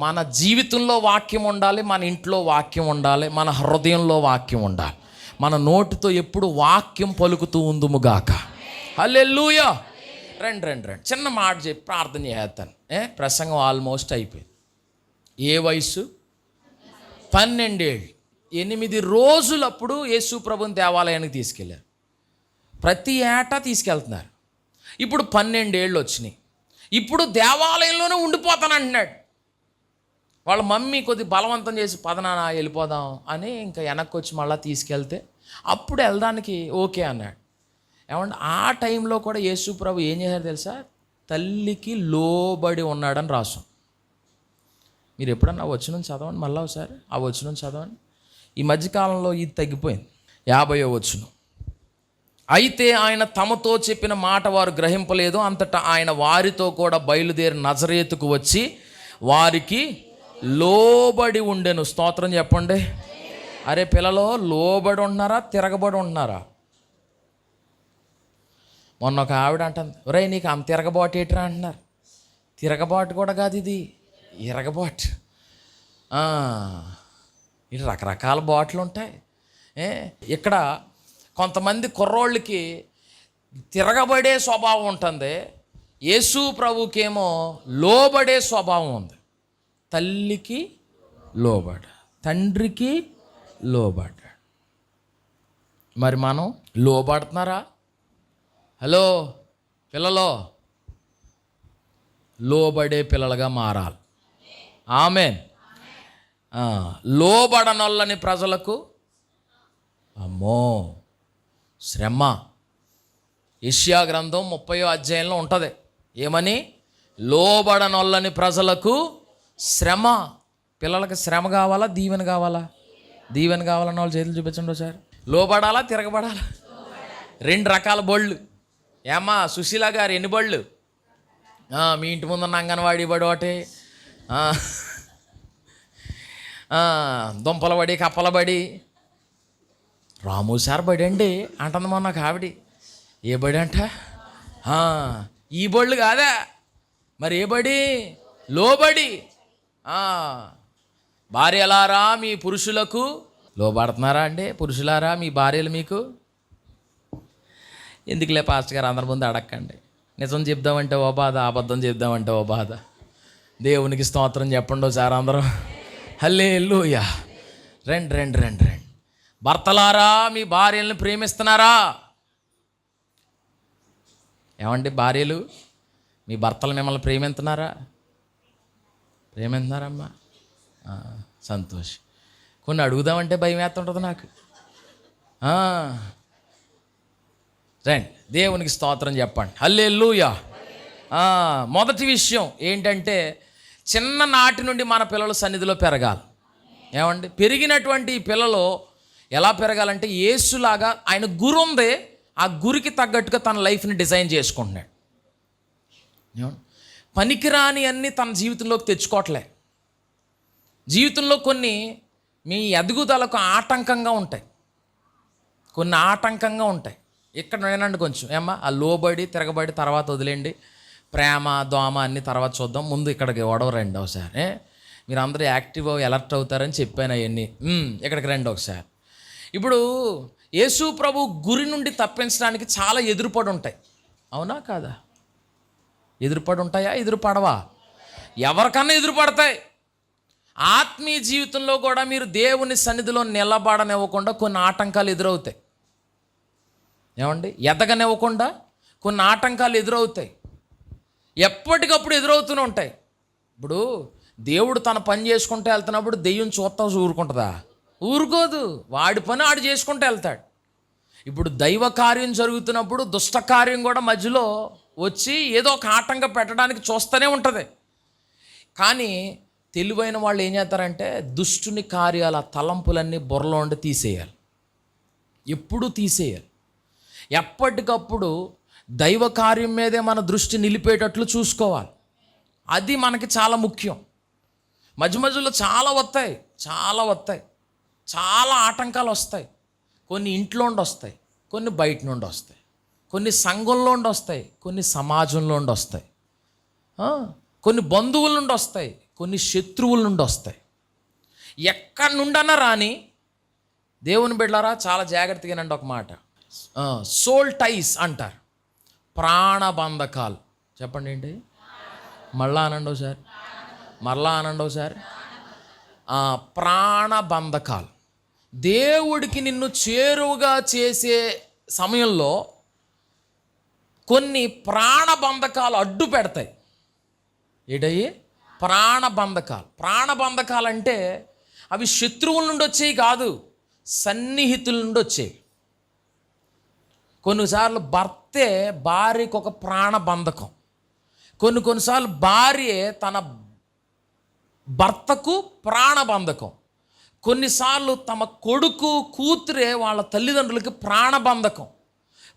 మన జీవితంలో వాక్యం ఉండాలి, మన ఇంట్లో వాక్యం ఉండాలి, మన హృదయంలో వాక్యం ఉండాలి. మన నోటితో ఎప్పుడు వాక్యం పలుకుతూ ఉందుముగాక. హల్లెలూయా. రండి చిన్న మాట చెప్పి ప్రార్థన చేస్తాను. ప్రసంగం ఆల్మోస్ట్ అయిపోయింది. ఏ వయసు? 12 ఏళ్ళు. 8 రోజులప్పుడు యేసు ప్రభుని దేవాలయానికి తీసుకెళ్ళారు. ప్రతి ఏటా తీసుకెళ్తున్నారు. ఇప్పుడు 12 ఏళ్ళు వచ్చినాయి. ఇప్పుడు దేవాలయంలోనే ఉండిపోతానంటున్నాడు. వాళ్ళ మమ్మీ కొద్ది బలవంతం చేసి పదనాన్న వెళ్ళిపోదాం అని ఇంకా వెనక్కి వచ్చి మళ్ళీ తీసుకెళ్తే అప్పుడు వెళ్ళడానికి ఓకే అన్నాడు. ఏమంటే ఆ టైంలో కూడా యేసు ప్రభు ఏం చేశారు తెలుసా, తల్లికి లోబడి ఉన్నాడని రాసాం. మీరు ఎప్పుడన్నా వచనం చదవండి, మళ్ళీ ఒకసారి ఆ వచనం చదవండి. ఈ మధ్యకాలంలో ఇది తగ్గిపోయింది. 50వ వచనం. అయితే ఆయన తమతో చెప్పిన మాట వారు గ్రహింపలేదు, అంతటా ఆయన వారితో కూడా బయలుదేరి నజరేతుకు వచ్చి వారికి లోబడి ఉండెను. స్తోత్రం చెప్పండి. అరే పిల్లలో, లోబడి ఉంటున్నారా, తిరగబడి ఉంటున్నారా? మొన్న ఒక ఆవిడ అంటుంది, ఒరే నీకు అంత తిరగబాటు ఏట్రా అంటున్నారు. తిరగబాటు కూడా కాదు, ఇది ఇరగబాటు. ఇది రకరకాల బాటలు ఉంటాయి. ఇక్కడ కొంతమంది కుర్రోళ్ళకి తిరగబడే స్వభావం ఉంటుంది, యేసు ప్రభుకేమో లోబడే స్వభావం ఉంది. తల్లికి లోబడ, తండ్రికి లోబడ. మరి మనం లోబడుతున్నారా? హలో పిల్లలో, లోబడే పిల్లలుగా మారాలి. ఆమేన్. లోబడనొల్లని ప్రజలకు అమ్మో, శ్రమ. యెషయా గ్రంథం 30వ అధ్యాయంలో ఉంటుంది. ఏమని? లోబడనొల్లని ప్రజలకు శ్రమ. పిల్లలకి శ్రమ కావాలా, దీవెన కావాలా? దీవెన కావాలన్న వాళ్ళు చేతులు చూపించండి ఒకసారి. లోబడాలా, తిరగబడాలా? 2 రకాల బళ్ళు. ఏమ్మా సుశీల గారు, ఎన్ని బళ్ళు? మీ ఇంటి ముందున్న అంగన్వాడీ బడి ఒకటి, దుంపల బడి, కప్పల బడి, రాము సార్ బడి అండి అంటుంది మొన్న నాకు ఆవిడ. ఏ బడి అంట? ఈ బళ్ళు కాదా మరి, ఏ బడి? లోబడి. భార్యలారా మీ పురుషులకు లోబడుతున్నారా అండి? పురుషులారా మీ భార్యలు మీకు. ఎందుకులే పాస్టర్ గారు, అందరి ముందు అడక్కండి. నిజం చెప్దామంటే ఓ బాధ, అబద్ధం చెప్దామంటే ఓ బాధ. దేవునికి స్తోత్రం చెప్పండి ఒకసారి అందరూ. హల్లెలూయా. రండి. భర్తలారా మీ భార్యలను ప్రేమిస్తున్నారా? ఏమండి భార్యలు, మీ భర్తలు మిమ్మల్ని ప్రేమిస్తున్నారా? ప్రేమిస్తున్నారమ్మా? సంతోష్. కొన్ని అడుగుదామంటే భయం వేస్తుంటుంది నాకు. రండి, దేవునికి స్తోత్రం చెప్పండి. హల్లెలూయా. మొదటి విషయం ఏంటంటే, చిన్ననాటి నుండి మన పిల్లలు సన్నిధిలో పెరగాలి. ఏమండి? పెరిగినటువంటి పిల్లలు ఎలా పెరగాలంటే, యేసులాగా ఆయన గురి ఉంది, ఆ గురికి తగ్గట్టుగా తన లైఫ్ని డిజైన్ చేసుకుంటున్నాడు. పనికిరాని అన్నీ తన జీవితంలోకి తెచ్చుకోవట్లే. జీవితంలో కొన్ని మీ ఎదుగుదలకు ఆటంకంగా ఉంటాయి, కొన్ని ఆటంకంగా ఉంటాయి. ఇక్కడ వినండి కొంచెం. ఏమ్మా, ఆ లోబడి తిరగబడి తర్వాత వదిలేండి, ప్రేమ దోమ అన్ని తర్వాత చూద్దాం, ముందు ఇక్కడికి ఓడవరండి ఒకసారి. మీరు అందరూ యాక్టివ్ అలర్ట్ అవుతారని చెప్పాను అవన్నీ. ఇక్కడికి రండి ఒకసారి. ఇప్పుడు యేసు ప్రభు గురి నుండి తప్పించడానికి చాలా ఎదురుపడి ఉంటాయి, అవునా కాదా? ఎదురుపడి ఉంటాయా, ఎదురుపడవా? ఎవరికన్నా ఎదురుపడతాయి. ఆత్మీయ జీవితంలో కూడా మీరు దేవుని సన్నిధిలో నిలబడనివ్వకుండా కొన్ని ఆటంకాలు ఎదురవుతాయి. ఏమండి? ఎదగనివ్వకుండా కొన్ని ఆటంకాలు ఎదురవుతాయి, ఎప్పటికప్పుడు ఎదురవుతూనే ఉంటాయి. ఇప్పుడు దేవుడు తన పని చేసుకుంటూ వెళ్తున్నప్పుడు దెయ్యం చూస్తా ఊరుకుంటుందా? ఊరుకోదు. వాడి పని ఆడు చేసుకుంటూ వెళ్తాడు. ఇప్పుడు దైవ కార్యం జరుగుతున్నప్పుడు దుష్ట కార్యం కూడా మధ్యలో వచ్చి ఏదో ఒక ఆటంకం పెట్టడానికి చూస్తూనే ఉంటుంది. కానీ తెలివైన వాళ్ళు ఏం చేస్తారంటే, దుష్టుని కార్యాల తలంపులన్నీ బుర్రలో ఉండి తీసేయాలి, ఎప్పుడూ తీసేయాలి. ఎప్పటికప్పుడు దైవ కార్యం మీదే మన దృష్టి నిలిపేటట్లు చూసుకోవాలి. అది మనకి చాలా ముఖ్యం. మధ్య మధ్యలో చాలా వస్తాయి, చాలా ఆటంకాలు వస్తాయి. కొన్ని ఇంట్లో నుండి వస్తాయి, కొన్ని బయట నుండి వస్తాయి, కొన్ని సంఘంలో నుండి వస్తాయి, కొన్ని సమాజంలో నుండి వస్తాయి, కొన్ని బంధువుల నుండి వస్తాయి, కొన్ని శత్రువుల నుండి వస్తాయి. ఎక్కడి నుండన్నా రాని దేవుని బిడ్డలారా చాలా జాగ్రత్తగానండి. ఒక మాట, సోల్ టైస్ అంటారు, ప్రాణబంధకాలు. చెప్పండి ఏంటి? మళ్ళా అనండి ఒకసారి. ప్రాణబంధకాలు. దేవుడికి నిన్ను చేరువుగా చేసే సమయంలో కొన్ని ప్రాణబంధకాలు అడ్డు పెడతాయి. ఏంటయ్యి? ప్రాణబంధకాలు అంటే అవి శత్రువుల నుండి వచ్చేవి కాదు, సన్నిహితుల నుండి వచ్చేవి. కొన్నిసార్లు భర్తే భార్యకు ఒక ప్రాణబంధకం, కొన్నిసార్లు భార్యే తన భర్తకు ప్రాణబంధకం, కొన్నిసార్లు తమ కొడుకు కూతురే వాళ్ళ తల్లిదండ్రులకి ప్రాణబంధకం,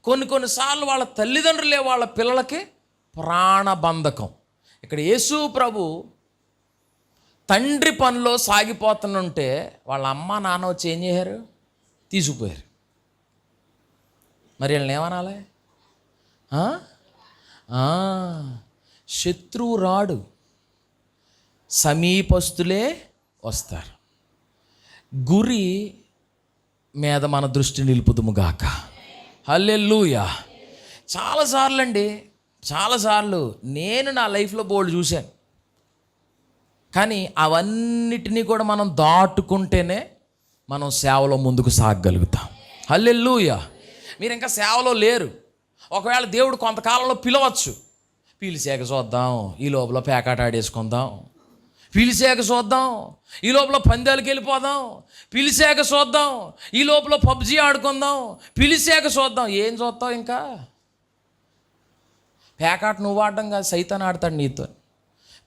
కొన్నిసార్లు వాళ్ళ తల్లిదండ్రులే వాళ్ళ పిల్లలకి ప్రాణబంధకం. ఇక్కడ యేసు ప్రభు తండ్రి పనిలో సాగిపోతుంటే వాళ్ళ అమ్మ నాన్న వచ్చి ఏం చేశారు? తీసుకుపోయారు. మరి వీళ్ళని ఏమనాలి? శత్రువు రాడు, సమీపస్తులే వస్తారు. గురి మీద మన దృష్టి నిలుపుదుముగాక. హల్లెలూయా. చాలాసార్లు నేను నా లైఫ్లో బోల్డ్ చూశాను. కానీ అవన్నిటినీ కూడా మనం దాటుకుంటేనే మనం సేవలో ముందుకు సాగగలుగుతాం. హల్లెలూయా. మీరు ఇంకా సేవలో లేరు. ఒకవేళ దేవుడు కొంతకాలంలో పిలవచ్చు, పిలిచాక చూద్దాం, ఈ లోపల పేకాట ఆడేసుకుందాం, పిలిచాక చూద్దాం, ఈ లోపల పందాలకు వెళ్ళిపోదాం, పిలిచాక చూద్దాం, ఈ లోపల పబ్జీ ఆడుకుందాం, పిలిచాక చూద్దాం. ఏం చూస్తావు? ఇంకా పేకాట నువ్వు ఆడడం కాదు, సైతాన్ ఆడతాడు నీతో.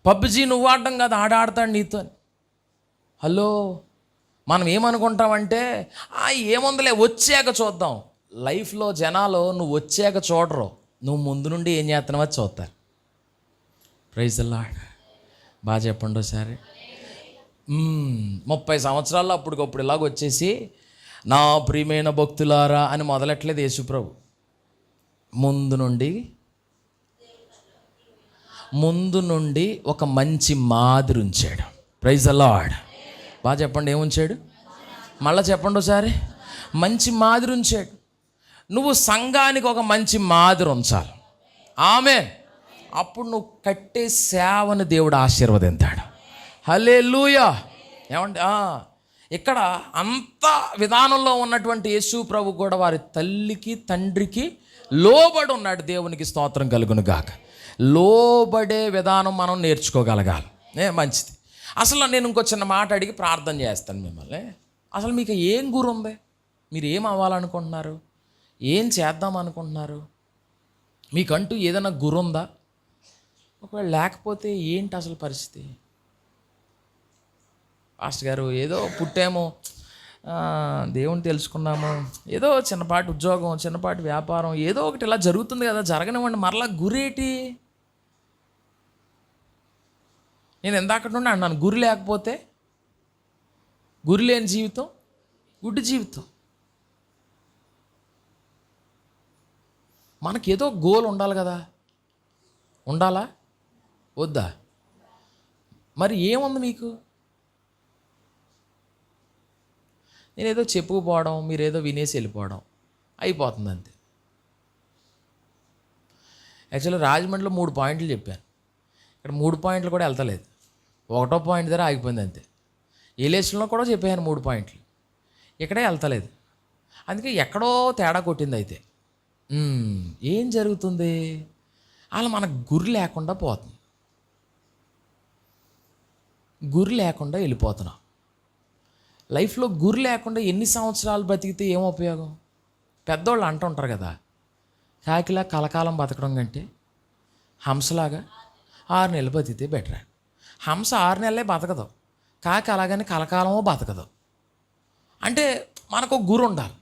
పబ్జీ నువ్వు ఆడడం కాదు, ఆడతాడు నీతో. హలో, మనం ఏమనుకుంటామంటే ఏముందిలే వచ్చాక చూద్దాం. లైఫ్లో జనాలు నువ్వు వచ్చాక చూడరు, నువ్వు ముందు నుండి ఏం చేస్తున్నావో చూస్తారు. Praise the Lord. బాగా చెప్పండి ఒకసారి. 30 సంవత్సరాల్లో అప్పటికప్పుడు ఇలాగ వచ్చేసి నా ప్రియమైన భక్తులారా అని మొదలెట్లేదు యేసుప్రభు. ముందు నుండి ఒక మంచి మాదిరి ఉంచాడు. Praise the Lord. బాగా చెప్పండి, ఏముంచాడు? మళ్ళీ చెప్పండి ఒకసారి. మంచి మాదిరి ఉంచాడు. నువ్వు సంఘానికి ఒక మంచి మాదిరి ఉంచాలి. ఆమేన్. అప్పుడు నువ్వు కట్టే సేవను దేవుడు ఆశీర్వదించాడు. హల్లెలూయా. ఏమంటే ఇక్కడ అంత విధానంలో ఉన్నటువంటి యేసు ప్రభు కూడా వారి తల్లికి తండ్రికి లోబడి ఉన్నాడు. దేవునికి స్తోత్రం కలుగును గాక. లోబడే విధానం మనం నేర్చుకోగలగాలి. మంచిది. అసలు నేను ఇంకో చిన్న మాట అడిగి ప్రార్థన చేస్తాను మిమ్మల్ని. అసలు మీకు ఏం గురి ఉంది? మీరు ఏం అవ్వాలనుకుంటున్నారు? ఏం చేద్దాం అనుకుంటున్నారు? మీకంటూ ఏదైనా గురి ఉందా? ఒకవేళ లేకపోతే ఏంటి అసలు పరిస్థితి? పాస్టర్ గారు ఏదో పుట్టాము, దేవుని తెలుసుకున్నాము, ఏదో చిన్నపాటి ఉద్యోగం, చిన్నపాటి వ్యాపారం, ఏదో ఒకటి ఇలా జరుగుతుంది కదా, జరగనివ్వండి. మరలా గురేటి? నేను ఎందాకటి నుండి అన్నాను, గురి లేకపోతే, గురి లేని జీవితం గుడ్డి జీవితం. మనకేదో గోల్ ఉండాలి కదా. ఉండాలా వద్దా? మరి ఏముంది మీకు? నేనేదో చెప్పుకుపోవడం, మీరేదో వినేసి వెళ్ళిపోవడం అయిపోతుంది అంతే. యాక్చువల్లీ రాజమండ్రిలో 3 పాయింట్లు చెప్పాను. ఇక్కడ 3 పాయింట్లు కూడా వెళ్తలేదు. 1వ పాయింట్ దగ్గర ఆగిపోయింది అంతే. ఏలేషన్లో కూడా చెప్పాను 3 పాయింట్లు, ఇక్కడే వెళ్తలేదు. అందుకే ఎక్కడో తేడా కొట్టింది. అయితే ఏం జరుగుతుంది? అలా మనకు గురి లేకుండా పోతుంది. గురి లేకుండా వెళ్ళిపోతున్నాం. లైఫ్లో గురి లేకుండా ఎన్ని సంవత్సరాలు బతికితే ఏం ఉపయోగం? పెద్దోళ్ళు అంటుంటారు కదా, కాకిలా కలకాలం బతకడం కంటే హంసలాగా 6 నెలలు బతికితే బెటర్. హంస 6 నెలలే బతకదు, కాకి అలాగని కలకాలమో బతకదు. అంటే మనకు గురి ఉండాలి.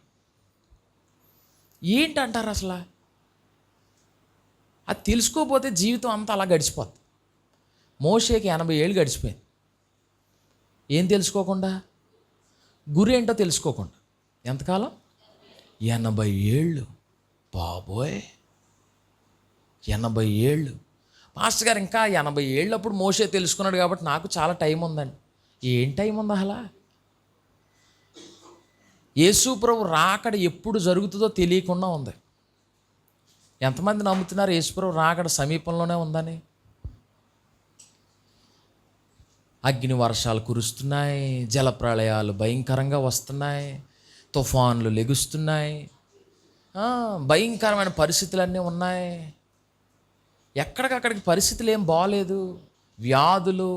ఏంటంటారు అసలు? అది తెలుసుకోకపోతే జీవితం అంతా అలా గడిచిపోద్ది. మోషేకి 80 ఏళ్ళు గడిచిపోయింది. ఏం తెలుసుకోకుండా? గురి ఏంటో తెలుసుకోకుండా. ఎంతకాలం? 80 ఏళ్ళు. బాబోయ్, 80 ఏళ్ళు. మాస్టర్ గారు ఇంకా 80 ఏళ్ళప్పుడు మోషే తెలుసుకున్నాడు కాబట్టి నాకు చాలా టైం ఉందండి. ఏం టైం ఉంది అసలు? యేసు ప్రభు రాకడ ఎప్పుడు జరుగుతుందో తెలియకుండా ఉంది. ఎంతమంది నమ్ముతున్నారు యేసు ప్రభు రాకడ సమీపంలోనే ఉందని? అగ్ని వర్షాలు కురుస్తున్నాయి, జలప్రళయాలు భయంకరంగా వస్తున్నాయి, తుఫాన్లు లెగుస్తున్నాయి, భయంకరమైన పరిస్థితులన్నీ ఉన్నాయి. ఎక్కడికక్కడికి పరిస్థితులు ఏం బాగలేదు. వ్యాధులు,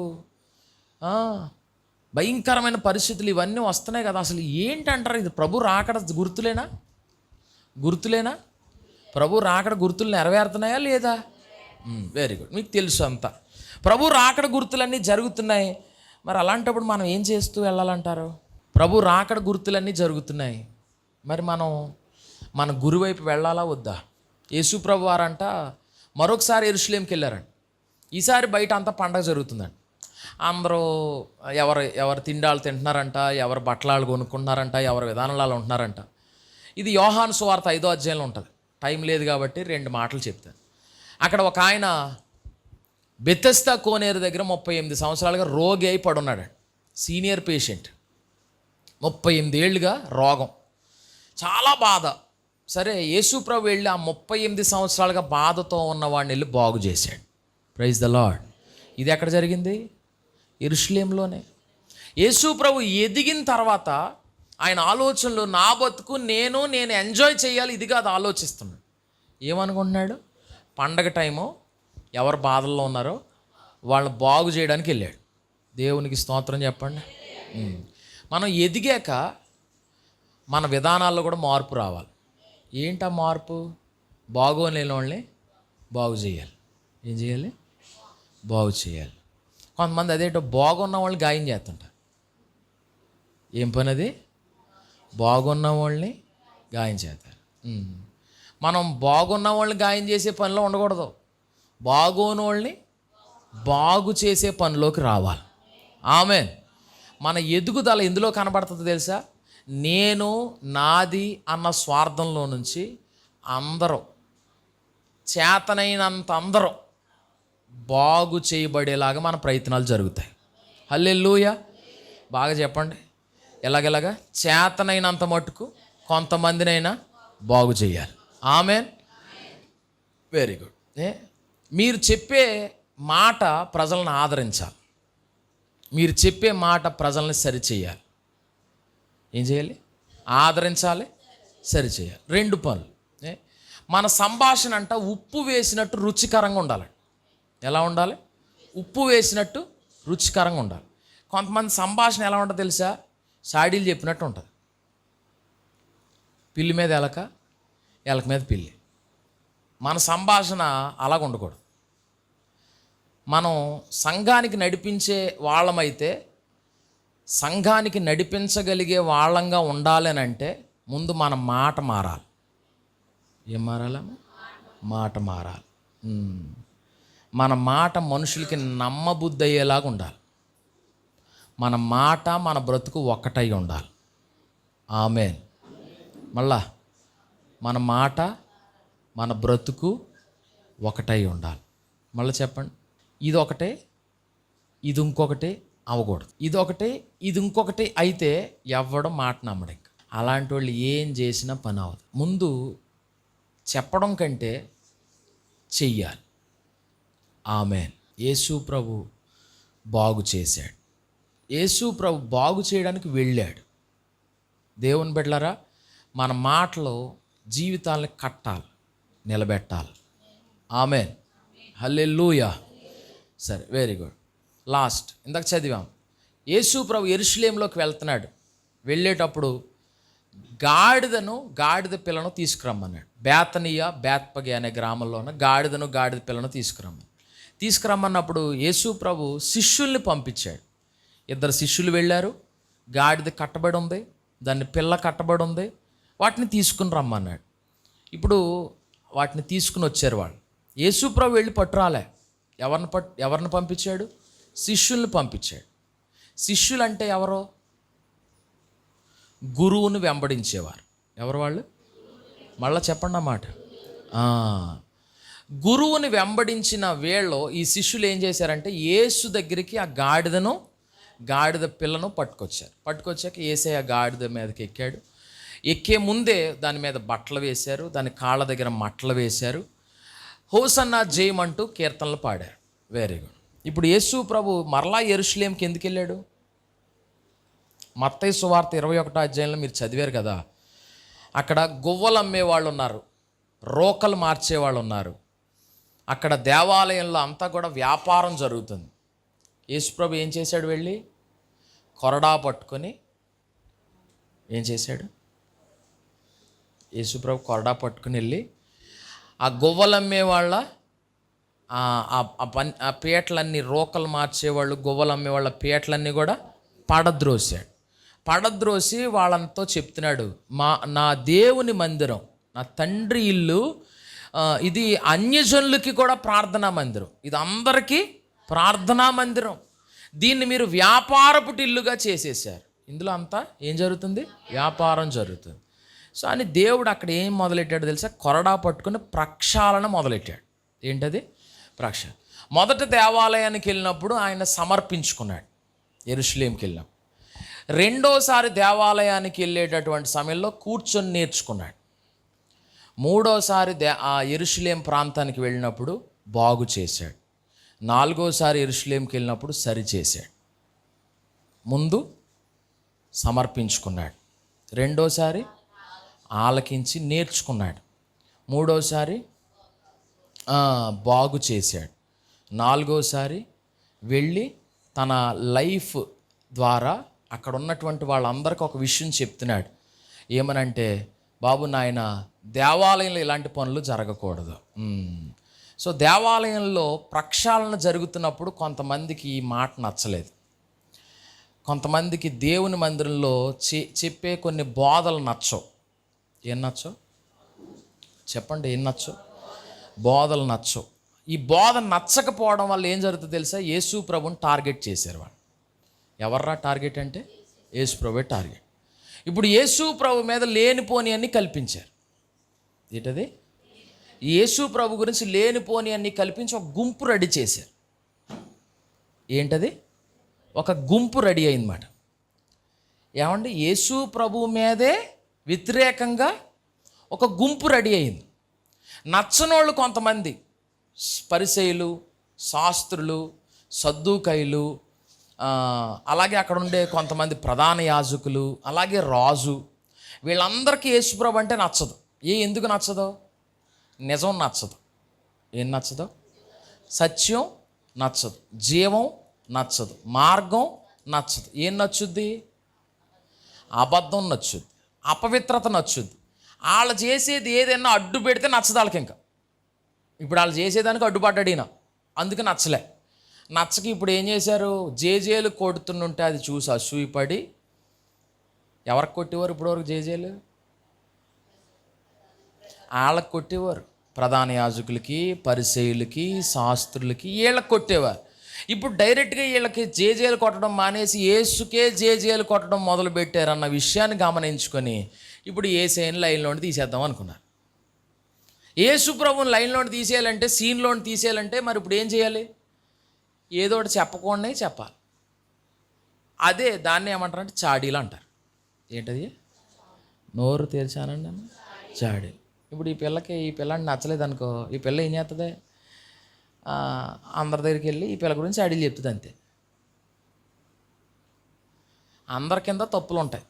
భయంకరమైన పరిస్థితులు ఇవన్నీ వస్తున్నాయి కదా. అసలు ఏంటంటారు? ఇది ప్రభు రాకడ గుర్తులేనా? ప్రభు రాకడ గుర్తులు నెరవేరుతున్నాయా లేదా? Very good. మీకు తెలుసు అంతా. ప్రభు రాకడ గుర్తులన్నీ జరుగుతున్నాయి. మరి అలాంటప్పుడు మనం ఏం చేస్తూ వెళ్ళాలంటారు? ప్రభు రాకడ గుర్తులన్నీ జరుగుతున్నాయి, మరి మనం మన గురువైపు వెళ్ళాలా వద్దా? యేసు ప్రభు వారంట మరొకసారి యెరూషలేంకి వెళ్ళారంట. ఈసారి బయట అంతా పండగ జరుగుతుందండి. అందరూ ఎవరు తిండాలు తింటున్నారంట, ఎవరు బట్టలాలు కొనుక్కుంటున్నారంట, ఎవరి విధానాలు ఉంటున్నారంట. ఇది యోహాను సువార్త 5వ అధ్యాయంలో ఉంటుంది. టైం లేదు కాబట్టి 2 మాటలు చెప్తాను. అక్కడ ఒక ఆయన బెతెస్దా కోనేరు దగ్గర 38 సంవత్సరాలుగా రోగి అయి పడున్నాడు. సీనియర్ పేషెంట్, 38 ఏళ్ళుగా రోగం, చాలా బాధ. సరే, యేసు ప్రభు వెళ్ళి ఆ 38 సంవత్సరాలుగా బాధతో ఉన్నవాడిని వెళ్ళి బాగు చేశాడు. Praise the Lord. ఇది ఎక్కడ జరిగింది? యెరూషలేంలోనే. యేసు ప్రభు ఎదిగిన తర్వాత ఆయన ఆలోచనలు, నా బతుకు నేను ఎంజాయ్ చేయాలి, ఇది కాదు ఆలోచిస్తున్నాడు. ఏమనుకుంటున్నాడు? పండగ టైము ఎవరు బాధల్లో ఉన్నారో వాళ్ళని బాగు చేయడానికి వెళ్ళాడు. దేవునికి స్తోత్రం చెప్పండి. మనం ఎదిగాక మన విధానాల్లో కూడా మార్పు రావాలి. ఏంటా మార్పు? బాగోలేని వాళ్ళని బాగు చేయాలి. ఏం చేయాలి? బాగు చేయాలి. కొంతమంది అదేంటో బాగున్న వాళ్ళని గాయం చేస్తుంటారు. ఏం పని అది? బాగున్న వాళ్ళని గాయం చేస్తారు. మనం బాగున్న వాళ్ళని గాయం చేసే పనిలో ఉండకూడదు. బాగోని వాళ్ళని బాగు చేసే పనిలోకి రావాలి. ఆమేన్. మన ఎదుగుదల ఎందులో కనబడుతుందో తెలుసా? నేను నాది అన్న స్వార్థంలో నుంచి అందరూ, చేతనైనంత అందరూ బాగు చేయబడేలాగా మన ప్రయత్నాలు జరుగుతాయి. హల్లెలూయా. బాగా చెప్పండి. ఎలాగెలాగా? చేతనైనంత మట్టుకు కొంతమందినైనా బాగు చేయాలి. ఆమేన్. Very good. మీరు చెప్పే మాట ప్రజలను ఆదరించాలి. మీరు చెప్పే మాట ప్రజల్ని సరిచేయాలి. ఏం చేయాలి? ఆదరించాలి, సరిచేయాలి. 2 పనులు. మన సంభాషణ అంట ఉప్పు వేసినట్టు రుచికరంగా ఉండాలి. ఎలా ఉండాలి? ఉప్పు వేసినట్టు రుచికరంగా ఉండాలి. కొంతమంది సంభాషణ ఎలా ఉంటుందో తెలుసా? సాడీలు చెప్పినట్టు ఉంటుంది. పిల్లి మీద ఎలక, ఎలక మీద పిల్లి. మన సంభాషణ అలాగ ఉండకూడదు. మనం సంఘానికి నడిపించే వాళ్ళమైతే, సంఘానికి నడిపించగలిగే వాళ్ళంగా ఉండాలి అని అంటే ముందు మన మాట మారాలి. ఏం మారాలి? మాట మారాలి. మన మాట మనుషులకి నమ్మబుద్ధి అయ్యేలాగా ఉండాలి. మన మాట మన బ్రతుకు ఒక్కటై ఉండాలి. ఆమేన్. మళ్ళా మన మాట మన బ్రతుకు ఒకటై ఉండాలి. మళ్ళీ చెప్పండి. ఇది ఒకటే, ఇది ఇంకొకటి అవ్వకూడదు. ఇది ఒకటే, ఇది ఇంకొకటి అయితే ఎవ్వడం మాట నమ్మడం. ఇంకా అలాంటి వాళ్ళు ఏం చేసినా పని అవ్వదు. ముందు చెప్పడం కంటే చెయ్యాలి. ఆమేన్. యేసు ప్రభు బాగు చేశాడు. యేసు ప్రభు బాగు చేయడానికి వెళ్ళాడు. దేవుని బిడ్డలారా, మన మాటలో జీవితాలని కట్టాలి, నిలబెట్టాలి. ఆమేన్. హల్లెలూయా. సరే, వెరీ గుడ్. లాస్ట్ ఇందాక చదివాం. యేసు ప్రభు యెరూషలేములోకి వెళ్తున్నాడు. వెళ్ళేటప్పుడు గాడిద పిల్లను తీసుకురమ్మన్నాడు. బేతనియా, బేత్పగే అనే గ్రామంలో ఉన్న గాడిద పిల్లను తీసుకురమ్మన్నప్పుడు యేసు ప్రభు శిష్యుల్ని పంపించాడు. 2 శిష్యులు వెళ్ళారు. గాడిద కట్టబడి ఉంది, దాన్ని పిల్ల కట్టబడి ఉంది. వాటిని తీసుకుని రమ్మన్నాడు. ఇప్పుడు వాటిని తీసుకుని వచ్చారు వాళ్ళు. యేసు ప్రభు వెళ్ళి పట్టురాలే. ఎవరిని పంపించాడు? శిష్యుల్ని పంపించాడు. శిష్యులు అంటే ఎవరో? గురువుని వెంబడించేవారు. ఎవరు వాళ్ళు? మళ్ళీ చెప్పండి అన్నమాట. గురువుని వెంబడించిన వేళలో ఈ శిష్యులు ఏం చేశారంటే యేసు దగ్గరికి ఆ గాడిద పిల్లను పట్టుకొచ్చాక యేసయ్య గాడిద మీదకి ఎక్కాడు. ఎక్కే ముందే దాని మీద బట్టలు వేశారు, దాని కాళ్ళ దగ్గర మట్టలు వేశారు. హోసన్నా జయమంటూ కీర్తనలు పాడారు. Very good. ఇప్పుడు యేసు ప్రభు మరలా యెరూషలేంకి ఎందుకు వెళ్ళాడు? మత్తయి సువార్త 21వ అధ్యాయంలో మీరు చదివారు కదా. అక్కడ గువ్వలు అమ్మేవాళ్ళు ఉన్నారు, రోకలు మార్చేవాళ్ళు ఉన్నారు. అక్కడ దేవాలయంలో అంతా కూడా వ్యాపారం జరుగుతుంది. యేసుప్రభు ఏం చేశాడు? వెళ్ళి కొరడా పట్టుకొని ఏం చేశాడు? యేసుప్రభు కొరడా పట్టుకుని వెళ్ళి ఆ గువ్వలమ్మే వాళ్ళ ఆ పీటలన్నీ, రోకలు మార్చేవాళ్ళు గువ్వలు అమ్మేవాళ్ళ పీటలన్నీ కూడా పడద్రోసి వాళ్ళంతో చెప్తున్నాడు, నా దేవుని మందిరం, నా తండ్రి ఇల్లు, ఇది అన్యజనులకి కూడా ప్రార్థనా మందిరం, ఇది అందరికీ ప్రార్థనా మందిరం, దీన్ని మీరు వ్యాపారపు ఇల్లుగా చేసేసారు. ఇందులో అంతా ఏం జరుగుతుంది? వ్యాపారం జరుగుతుంది. సో అని దేవుడు అక్కడ ఏం మొదలెట్టాడు తెలుసా? కొరడా పట్టుకుని ప్రక్షాళన మొదలెట్టాడు. ఏంటది? ప్రక్షాళన. మొదట దేవాలయానికి వెళ్ళినప్పుడు ఆయన సమర్పించుకున్నాడు, యెరూషలేంకి వెళ్ళినప్పుడు. రెండోసారి దేవాలయానికి వెళ్ళేటటువంటి సమయంలో కూర్చొని నేర్చుకున్నాడు. మూడోసారి ఆ యెరూషలేం ప్రాంతానికి వెళ్ళినప్పుడు బాగు చేశాడు. నాలుగోసారి యెరూషలేంకి వెళ్ళినప్పుడు సరిచేశాడు. ముందు సమర్పించుకున్నాడు, రెండోసారి ఆలకించి నేర్చుకున్నాడు, మూడోసారి బాగు చేశాడు, నాలుగోసారి వెళ్ళి తన లైఫ్ ద్వారా అక్కడ ఉన్నటువంటి వాళ్ళందరికీ ఒక విషయం చెప్తున్నాడు. ఏమనంటే, బాబు నాయన, దేవాలయంలో ఇలాంటి పనులు జరగకూడదు. సో దేవాలయంలో ప్రక్షాళన జరుగుతున్నప్పుడు కొంతమందికి ఈ మాట నచ్చలేదు. కొంతమందికి దేవుని మందిరంలో చెప్పే కొన్ని బోధలు నచ్చవు. ఏం నచ్చవు చెప్పండి? ఏం నచ్చవు? బోధలు నచ్చవు. ఈ బోధ నచ్చకపోవడం వల్ల ఏం జరుగుతుందో తెలుసా? యేసు ప్రభుని టార్గెట్ చేశారు వాళ్ళు. ఎవర్రా టార్గెట్ అంటే? యేసు ప్రభువే టార్గెట్. ఇప్పుడు యేసు ప్రభు మీద లేనిపోని అన్నీ కల్పించారు. ఏంటది? యేసు ప్రభు గురించి లేనిపోని అన్నీ కల్పించి ఒక గుంపు రెడీ చేశారు. ఏంటది? ఒక గుంపు రెడీ అయిందన్నమాట. ఏమండి? యేసు ప్రభు మీదే వ్యతిరేకంగా ఒక గుంపు రెడీ అయింది. నచ్చనోళ్ళు కొంతమంది, పరిసయ్యులు, శాస్త్రులు, సద్దూకయ్యులు, అలాగే అక్కడ ఉండే కొంతమంది ప్రధాన యాజకులు, అలాగే రాజు, వీళ్ళందరికీ యేసుప్రభు అంటే నచ్చదు. ఎందుకు నచ్చదో? నిజం నచ్చదు. ఏం నచ్చదో? సత్యం నచ్చదు, జీవం నచ్చదు, మార్గం నచ్చదు. ఏం నచ్చుద్ది? అబద్ధం నచ్చుద్ది, అపవిత్రత నచ్చుద్ది. వాళ్ళు చేసేది ఏదైనా అడ్డు పెడితే నచ్చదు వాళ్ళకి. ఇంకా ఇప్పుడు వాళ్ళు చేసేదానికి అడ్డుపడ్డాడు ఈయన, అందుకు నచ్చలే. నచ్చకి ఇప్పుడు ఏం చేశారు? జేజేలు కొడుతుంటే అది చూసి అసూయపడి ఎవరికి కొట్టేవారు ఇప్పటివరకు? జేజేలు వాళ్ళకి కొట్టేవారు. ప్రధాన యాజకులకి, పరిసయ్యులకి, శాస్త్రులకి, వీళ్ళకి కొట్టేవారు. ఇప్పుడు డైరెక్ట్గా వీళ్ళకి జేజేలు కొట్టడం మానేసి యేసుకే జేజేలు కొట్టడం మొదలుపెట్టారన్న విషయాన్ని గమనించుకొని ఇప్పుడు యేసయ్యని లైన్లోని తీసేద్దాం అనుకున్నారు. యేసు ప్రభువుని లైన్లోని తీసేయాలంటే, సీన్లోని తీసేయాలంటే మరి ఇప్పుడు ఏం చేయాలి? ఏదో ఒకటి చెప్పకుండా చెప్పాలి. అదే దాన్ని ఏమంటారంటే చాడీలు అంటారు. ఏంటది? నోరు తెరిచానండి అన్న చాడీ. ఇప్పుడు ఈ పిల్లాన్ని నచ్చలేదు అనుకో, ఈ పిల్ల ఏం చేస్తుంది? అందరి దగ్గరికి వెళ్ళి ఈ పిల్ల గురించి చాడీలు చెప్తుంది అంతే. అందరి కింద తప్పులు ఉంటాయి.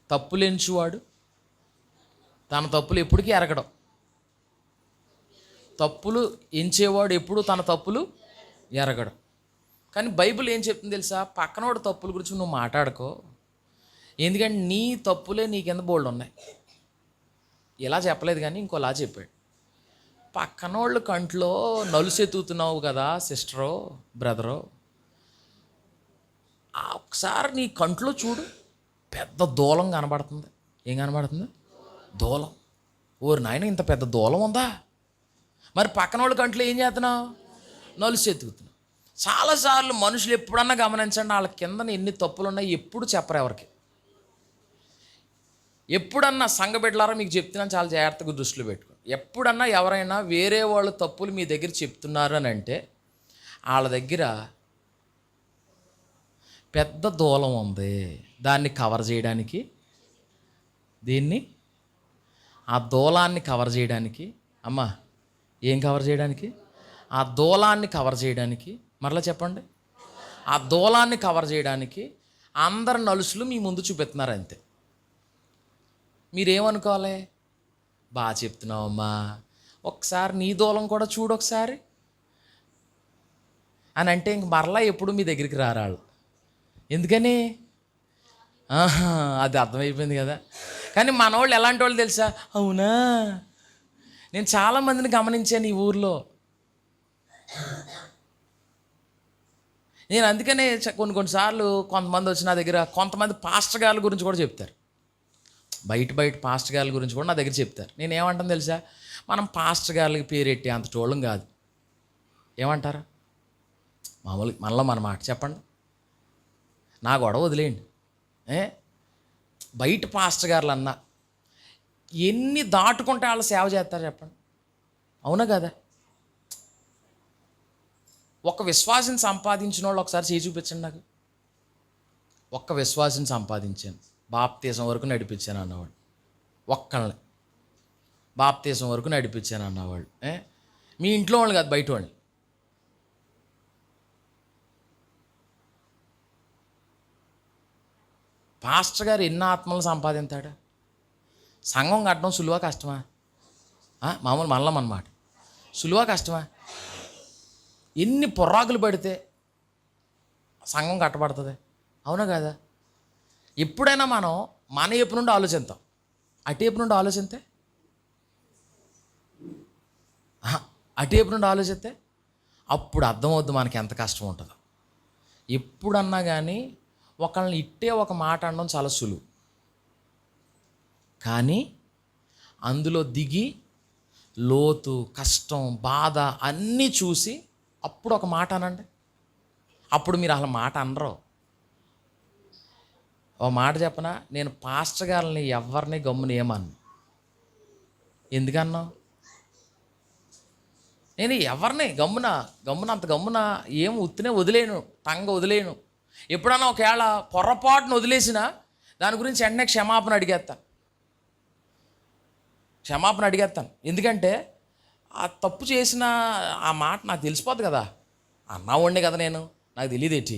తప్పులు ఎంచువాడు తన తప్పులు ఎప్పటికీ ఎరగడం. తప్పులు ఎంచేవాడు ఎప్పుడు తన తప్పులు ఎరగడం. కానీ బైబిల్ ఏం చెప్తుంది తెలుసా? పక్కనోడు తప్పుల గురించి నువ్వు మాట్లాడుకో, ఎందుకంటే నీ తప్పులే నీ కింద బోల్డ్ ఉన్నాయి. ఇలా చెప్పలేదు కానీ ఇంకోలా చెప్పాడు. పక్కనోళ్ళు కంట్లో నలుసెత్తుతున్నావు కదా సిస్టరో బ్రదరో, ఒకసారి నీ కంట్లో చూడు, పెద్ద దూలం కనబడుతుంది. ఏం కనబడుతుంది? దూలం. ఓరి నాయన, ఇంత పెద్ద దూలం ఉందా? మరి పక్కనోళ్ళ కంట్లో ఏం చేస్తున్నావు? నలుసెత్తుకుతున్నావు. చాలాసార్లు మనుషులు ఎప్పుడన్నా గమనించండి, వాళ్ళ కింద ఎన్ని తప్పులు ఉన్నాయి ఎప్పుడు చెప్పరు ఎవరికి. ఎప్పుడన్నా సంఘబిడ్డలారా మీకు చెప్తున్నాను, చాలా జాగ్రత్తగా దృష్టిలో పెట్టుకో. ఎప్పుడన్నా ఎవరైనా వేరే వాళ్ళ తప్పులు మీ దగ్గర చెప్తున్నారు అని అంటే వాళ్ళ దగ్గర పెద్ద దూలం ఉంది. దాన్ని కవర్ చేయడానికి, ఆ దూలాన్ని కవర్ చేయడానికి, అమ్మా ఏం కవర్ చేయడానికి? ఆ దూలాన్ని కవర్ చేయడానికి, మరలా చెప్పండి, ఆ దూలాన్ని కవర్ చేయడానికి అందరు నలుసులు మీ ముందు చూపెడుతున్నారు అంతే. మీరేమనుకోవాలి? బాగా చెప్తున్నావమ్మా, ఒకసారి నీ దూలం కూడా చూడు ఒకసారి అని అంటే ఇంక మరలా ఎప్పుడు మీ దగ్గరికి రారాళ్ళు. ఎందుకని? అది అర్థమైపోయింది కదా. కానీ మన వాళ్ళు ఎలాంటి వాళ్ళు తెలుసా? అవునా, నేను చాలామందిని గమనించాను ఈ ఊర్లో. నేను అందుకనే కొన్నిసార్లు కొంతమంది వచ్చి నా దగ్గర, కొంతమంది పాస్టర్ గారి గురించి కూడా చెప్తారు. బయట పాస్టర్ గారి గురించి కూడా నా దగ్గర చెప్తారు. నేను ఏమంటాను తెలుసా? మనం పాస్టర్ గారికి పేరెట్టి అంత చోళం కాదు. ఏమంటారా? మామూలుగా మనలో మన మాట చెప్పండి, నా గొడవ వదిలేయండి. బయట పాస్టర్ గారులు అన్నా ఎన్ని దాటుకుంటే వాళ్ళు సేవ చేస్తారు చెప్పండి, అవునా కదా? ఒక విశ్వాసిని సంపాదించిన వాళ్ళు ఒకసారి చేయి చూపించండి నాకు. ఒక్క విశ్వాసిని సంపాదించాను, బాప్తీసం వరకు నడిపించాను అన్నవాడు. ఒక్కళ్ళని బాప్తీసం వరకు నడిపించాను అన్నవాళ్ళు. మీ ఇంట్లో వాళ్ళు కాదు, బయట వాళ్ళు. పాస్టర్ గారు ఎన్ని ఆత్మలను సంపాదించాడు? సంఘం కట్టడం సులువా కష్టమా? మామూలు మళ్ళం అన్నమాట. సులువా కష్టమా? ఎన్ని పొర్రాకులు పడితే సంఘం కట్టబడుతుంది. అవునా కదా? ఎప్పుడైనా మనం మన వైపు నుండి ఆలోచిద్దాం, అటువైపు నుండి ఆలోచిస్తే అటువైపు నుండి ఆలోచిస్తే అప్పుడు అర్థమవుద్ది మనకి ఎంత కష్టం ఉంటుందో. ఎప్పుడన్నా కానీ ఒకళ్ళని ఇట్టే ఒక మాట అనడం చాలా సులువు, కానీ అందులో దిగి లోతు, కష్టం, బాధ అన్నీ చూసి అప్పుడు ఒక మాట అనండి. అప్పుడు మీరు అసలు మాట అనరు. ఓ మాట చెప్పనా, నేను పాస్టర్ గారిని ఎవరిని గమ్మున ఏమన్నా. ఎందుకన్నా? నేను ఎవరిని గమ్మున అంత గమ్మున ఏం ఉత్తినే వదిలేను, టంగ వదిలేను. ఎప్పుడన్నా ఒకవేళ పొరపాటును వదిలేసినా దాని గురించి వెంటనే క్షమాపణ అడిగేస్తాను. ఎందుకంటే ఆ తప్పు చేసిన ఆ మాట నాకు తెలిసిపోద్ది కదా. అన్నావాడిని కదా నేను, నాకు తెలియదేంటి.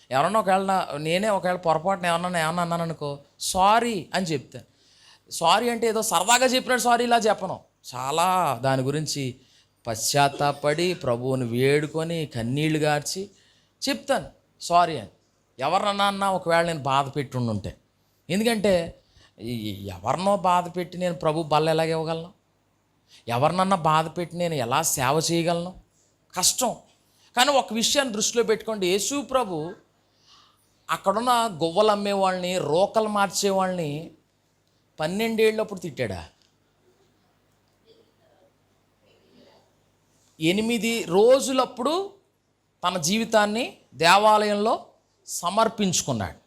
ఎవరన్నా ఒకవేళ నేనే ఒకవేళ పొరపాటున ఏమన్నా అన్నాను అనుకో, సారీ అని చెప్తాను. సారీ అంటే ఏదో సరదాగా చెప్పినట్టు సారీ ఇలా చెప్పను. చాలా దాని గురించి పశ్చాత్తాపడి ప్రభువుని వేడుకొని కన్నీళ్లు గార్చి చెప్తాను సారీ అని. ఎవరన్నా ఒకవేళ నేను బాధ పెట్టి ఉండుంటే. ఎందుకంటే ఎవరినో బాధ పెట్టి నేను ప్రభు బల్ల ఎలాగ ఇవ్వగలను? ఎవరినన్నా బాధ పెట్టి నేను ఎలా సేవ చేయగలను? కష్టం. కానీ ఒక విషయాన్ని దృష్టిలో పెట్టుకోండి, యేసు ప్రభు అక్కడున్న గువ్వలు అమ్మేవాళ్ళని, రోకలు మార్చేవాళ్ళని 12 ఏళ్ళప్పుడు తిట్టాడా? 8 రోజులప్పుడు తన జీవితాన్ని దేవాలయంలో సమర్పించుకున్నాడు.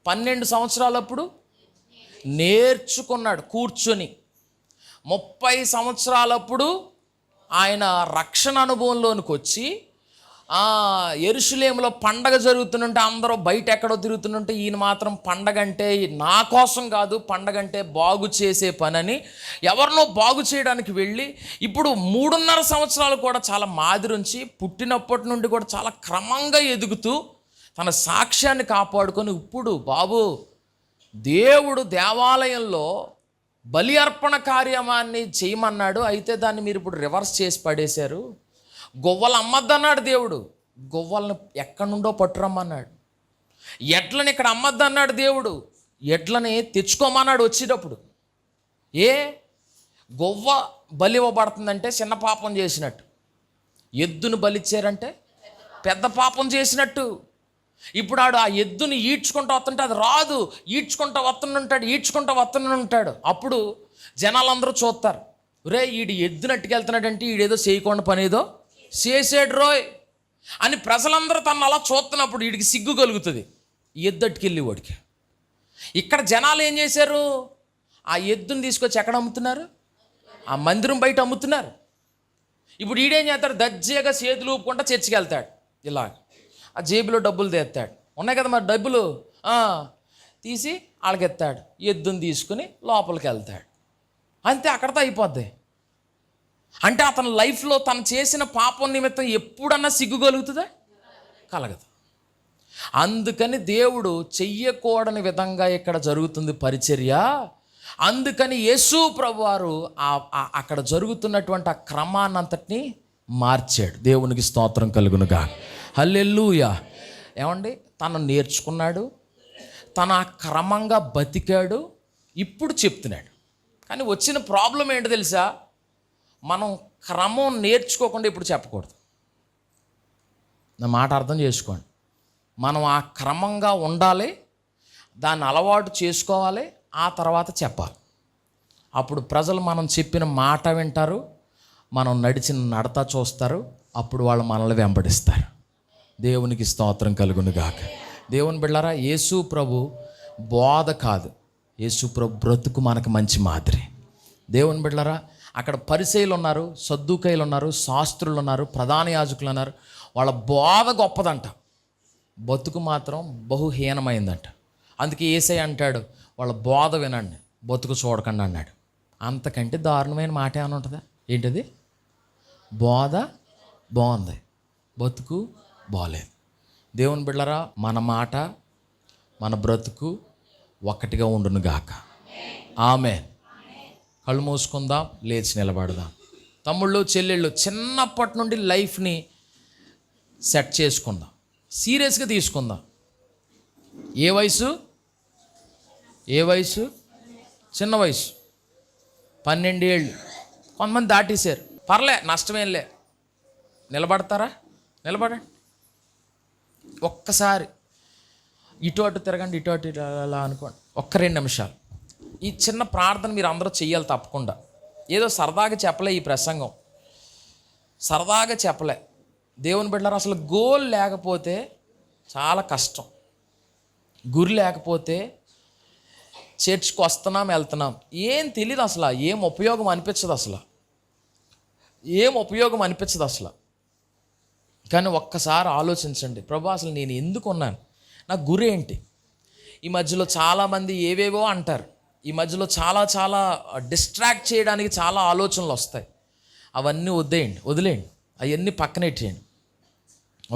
12 సంవత్సరాలప్పుడు నేర్చుకున్నాడు కూర్చొని. 30 సంవత్సరాలప్పుడు ఆయన రక్షణ అనుభవంలోనికి వచ్చి యెరూషలేములో పండగ జరుగుతుంటే అందరూ బయట ఎక్కడో తిరుగుతుంటే ఈయన మాత్రం పండగ అంటే నా కోసం కాదు, పండగ అంటే బాగు చేసే పనని ఎవరినో బాగు చేయడానికి వెళ్ళి ఇప్పుడు 3.5 సంవత్సరాలు కూడా చాలా మాదిరించి పుట్టినప్పటి నుండి కూడా చాలా క్రమంగా ఎదుగుతూ తన సాక్ష్యాన్ని కాపాడుకొని ఇప్పుడు బాబు దేవుడు దేవాలయంలో బలి అర్పణ కార్యమాన్ని చేయమన్నాడు, అయితే దాన్ని మీరు ఇప్పుడు రివర్స్ చేసి పడేశారు. గొవ్వలు అమ్మద్దన్నాడు దేవుడు, గొవ్వలను ఎక్కడి నుండో పట్టురమ్మన్నాడు. ఎడ్లని ఇక్కడ అమ్మద్దన్నాడు దేవుడు, ఎడ్లని తెచ్చుకోమన్నాడు వచ్చేటప్పుడు. గొవ్వ బలి ఇవ్వబడుతుందంటే చిన్న పాపం చేసినట్టు, ఎద్దును బలిచ్చారంటే పెద్ద పాపం చేసినట్టు. ఇప్పుడు ఆడు ఆ ఎద్దుని ఈడ్చుకుంటూ వస్తుంటే అది రాదు, ఈడ్చుకుంటూ వస్తుంటాడు. అప్పుడు జనాలందరూ చూస్తారు, రే ఈడు ఎద్దును అట్టుకెళ్తున్నాడంటే ఈడేదో చేయకుండా పని ఏదో చేసాడు రోయ్ అని ప్రజలందరూ తను అలా చూస్తున్నప్పుడు వీడికి సిగ్గు కలుగుతుంది, ఎద్దు అట్టుకెళ్ళి వాడికి. ఇక్కడ జనాలు ఏం చేశారు, ఆ ఎద్దుని తీసుకొచ్చి ఎక్కడ అమ్ముతున్నారు? ఆ మందిరం బయట అమ్ముతున్నారు. ఇప్పుడు ఈడేం చేస్తాడు, దజ్జేగా చేతులు ఊపుకుంటా చర్చికి వెళ్తాడు, ఇలా ఆ జేబులో డబ్బులు తెస్తాడు. ఉన్నాయి కదా మరి డబ్బులు, తీసి వాళ్ళకెత్తాడు, ఎద్దుని తీసుకుని లోపలికి వెళ్తాడు. అంతే, అక్కడితో అయిపోద్ది. అంటే అతని లైఫ్లో తను చేసిన పాపం నిమిత్తం ఎప్పుడన్నా సిగ్గు కలుగుతుందా? కలగదు. అందుకని దేవుడు చెయ్యకూడని విధంగా ఇక్కడ జరుగుతుంది పరిచర్య. అందుకని యేసు ప్రభువారు అక్కడ జరుగుతున్నటువంటి ఆ క్రమాన్నంతటిని మార్చాడు. దేవునికి స్తోత్రం కలుగునుగా. హల్లెలూయా. ఏమండి, తను నేర్చుకున్నాడు, తను ఆ క్రమంగా బతికాడు, ఇప్పుడు చెప్తున్నాడు. కానీ వచ్చిన ప్రాబ్లం ఏంటో తెలుసా, మనం క్రమం నేర్చుకోకుండా ఇప్పుడు చెప్పకూడదు. నా మాట అర్థం చేసుకోండి. మనం ఆ క్రమంగా ఉండాలి, దాన్ని అలవాటు చేసుకోవాలి, ఆ తర్వాత చెప్పాలి. అప్పుడు ప్రజలు మనం చెప్పిన మాట వింటారు, మనం నడిచిన నడత చూస్తారు, అప్పుడు వాళ్ళు మనల్ని వెంబడిస్తారు. దేవునికి స్తోత్రం కలుగును గాక. దేవుని బిడ్డలారా, యేసు ప్రభు బోధ కాదు, యేసు ప్రభు బ్రతుకు మనకు మంచి మాదిరి. దేవుని బిడ్డలారా, అక్కడ పరిసయ్యులు ఉన్నారు, సద్దూకయ్యులు ఉన్నారు, శాస్త్రులు ఉన్నారు, ప్రధాన యాజకులు ఉన్నారు. వాళ్ళ బోధ గొప్పదంట, బతుకు మాత్రం బహుహీనమైందంట. అందుకే యేసయ్య అంటాడు, వాళ్ళ బోధ వినండి, బతుకు చూడకండి అన్నాడు. అంతకంటే దారుణమైన మాట ఏమైనా ఉంటుందా? ఏంటది? బోధ బాగుంది, బతుకు బాగలేదు. దేవుని బిడ్డలారా, మన మాట మన బ్రతుకు ఒక్కటిగా ఉండును గాక. ఆమేన్. కళ్ళు మూసుకుందాం, లేచి నిలబడదాం. తమ్ముళ్ళు చెల్లెళ్ళు, చిన్నప్పటి నుండి లైఫ్ని సెట్ చేసుకుందాం. సీరియస్గా తీసుకుందాం. ఏ వయసు? చిన్న వయసు 12 ఏళ్ళు. కొంతమంది దాటేశారు, పర్లే, నష్టమేంలే. నిలబడతారా? నిలబడండి. ఒక్కసారి ఇటు అటు తిరగండి, ఇటు అటు అలా అనుకోండి. 2 నిమిషాలు ఈ చిన్న ప్రార్థన మీరు అందరూ చెయ్యాలి తప్పకుండా. ఏదో సరదాగా చెప్పలే ఈ ప్రసంగం, సరదాగా చెప్పలే. దేవుని బిడ్డలారా, అసలు గోల్ లేకపోతే చాలా కష్టం. గురి లేకపోతే చర్చ్కి వస్తున్నాం, వెళ్తున్నాం, ఏం తెలియదు అసలు, ఏం ఉపయోగం అనిపించదు అసలు. కానీ ఒక్కసారి ఆలోచించండి, ప్రభు అసలు నేను ఎందుకు ఉన్నాను, నా గురి ఏంటి? ఈ మధ్యలో చాలామంది ఏవేవో అంటారు, ఈ మధ్యలో చాలా డిస్ట్రాక్ట్ చేయడానికి చాలా ఆలోచనలు వస్తాయి. అవన్నీ వదిలేయండి, అవన్నీ పక్కనెట్టేయండి.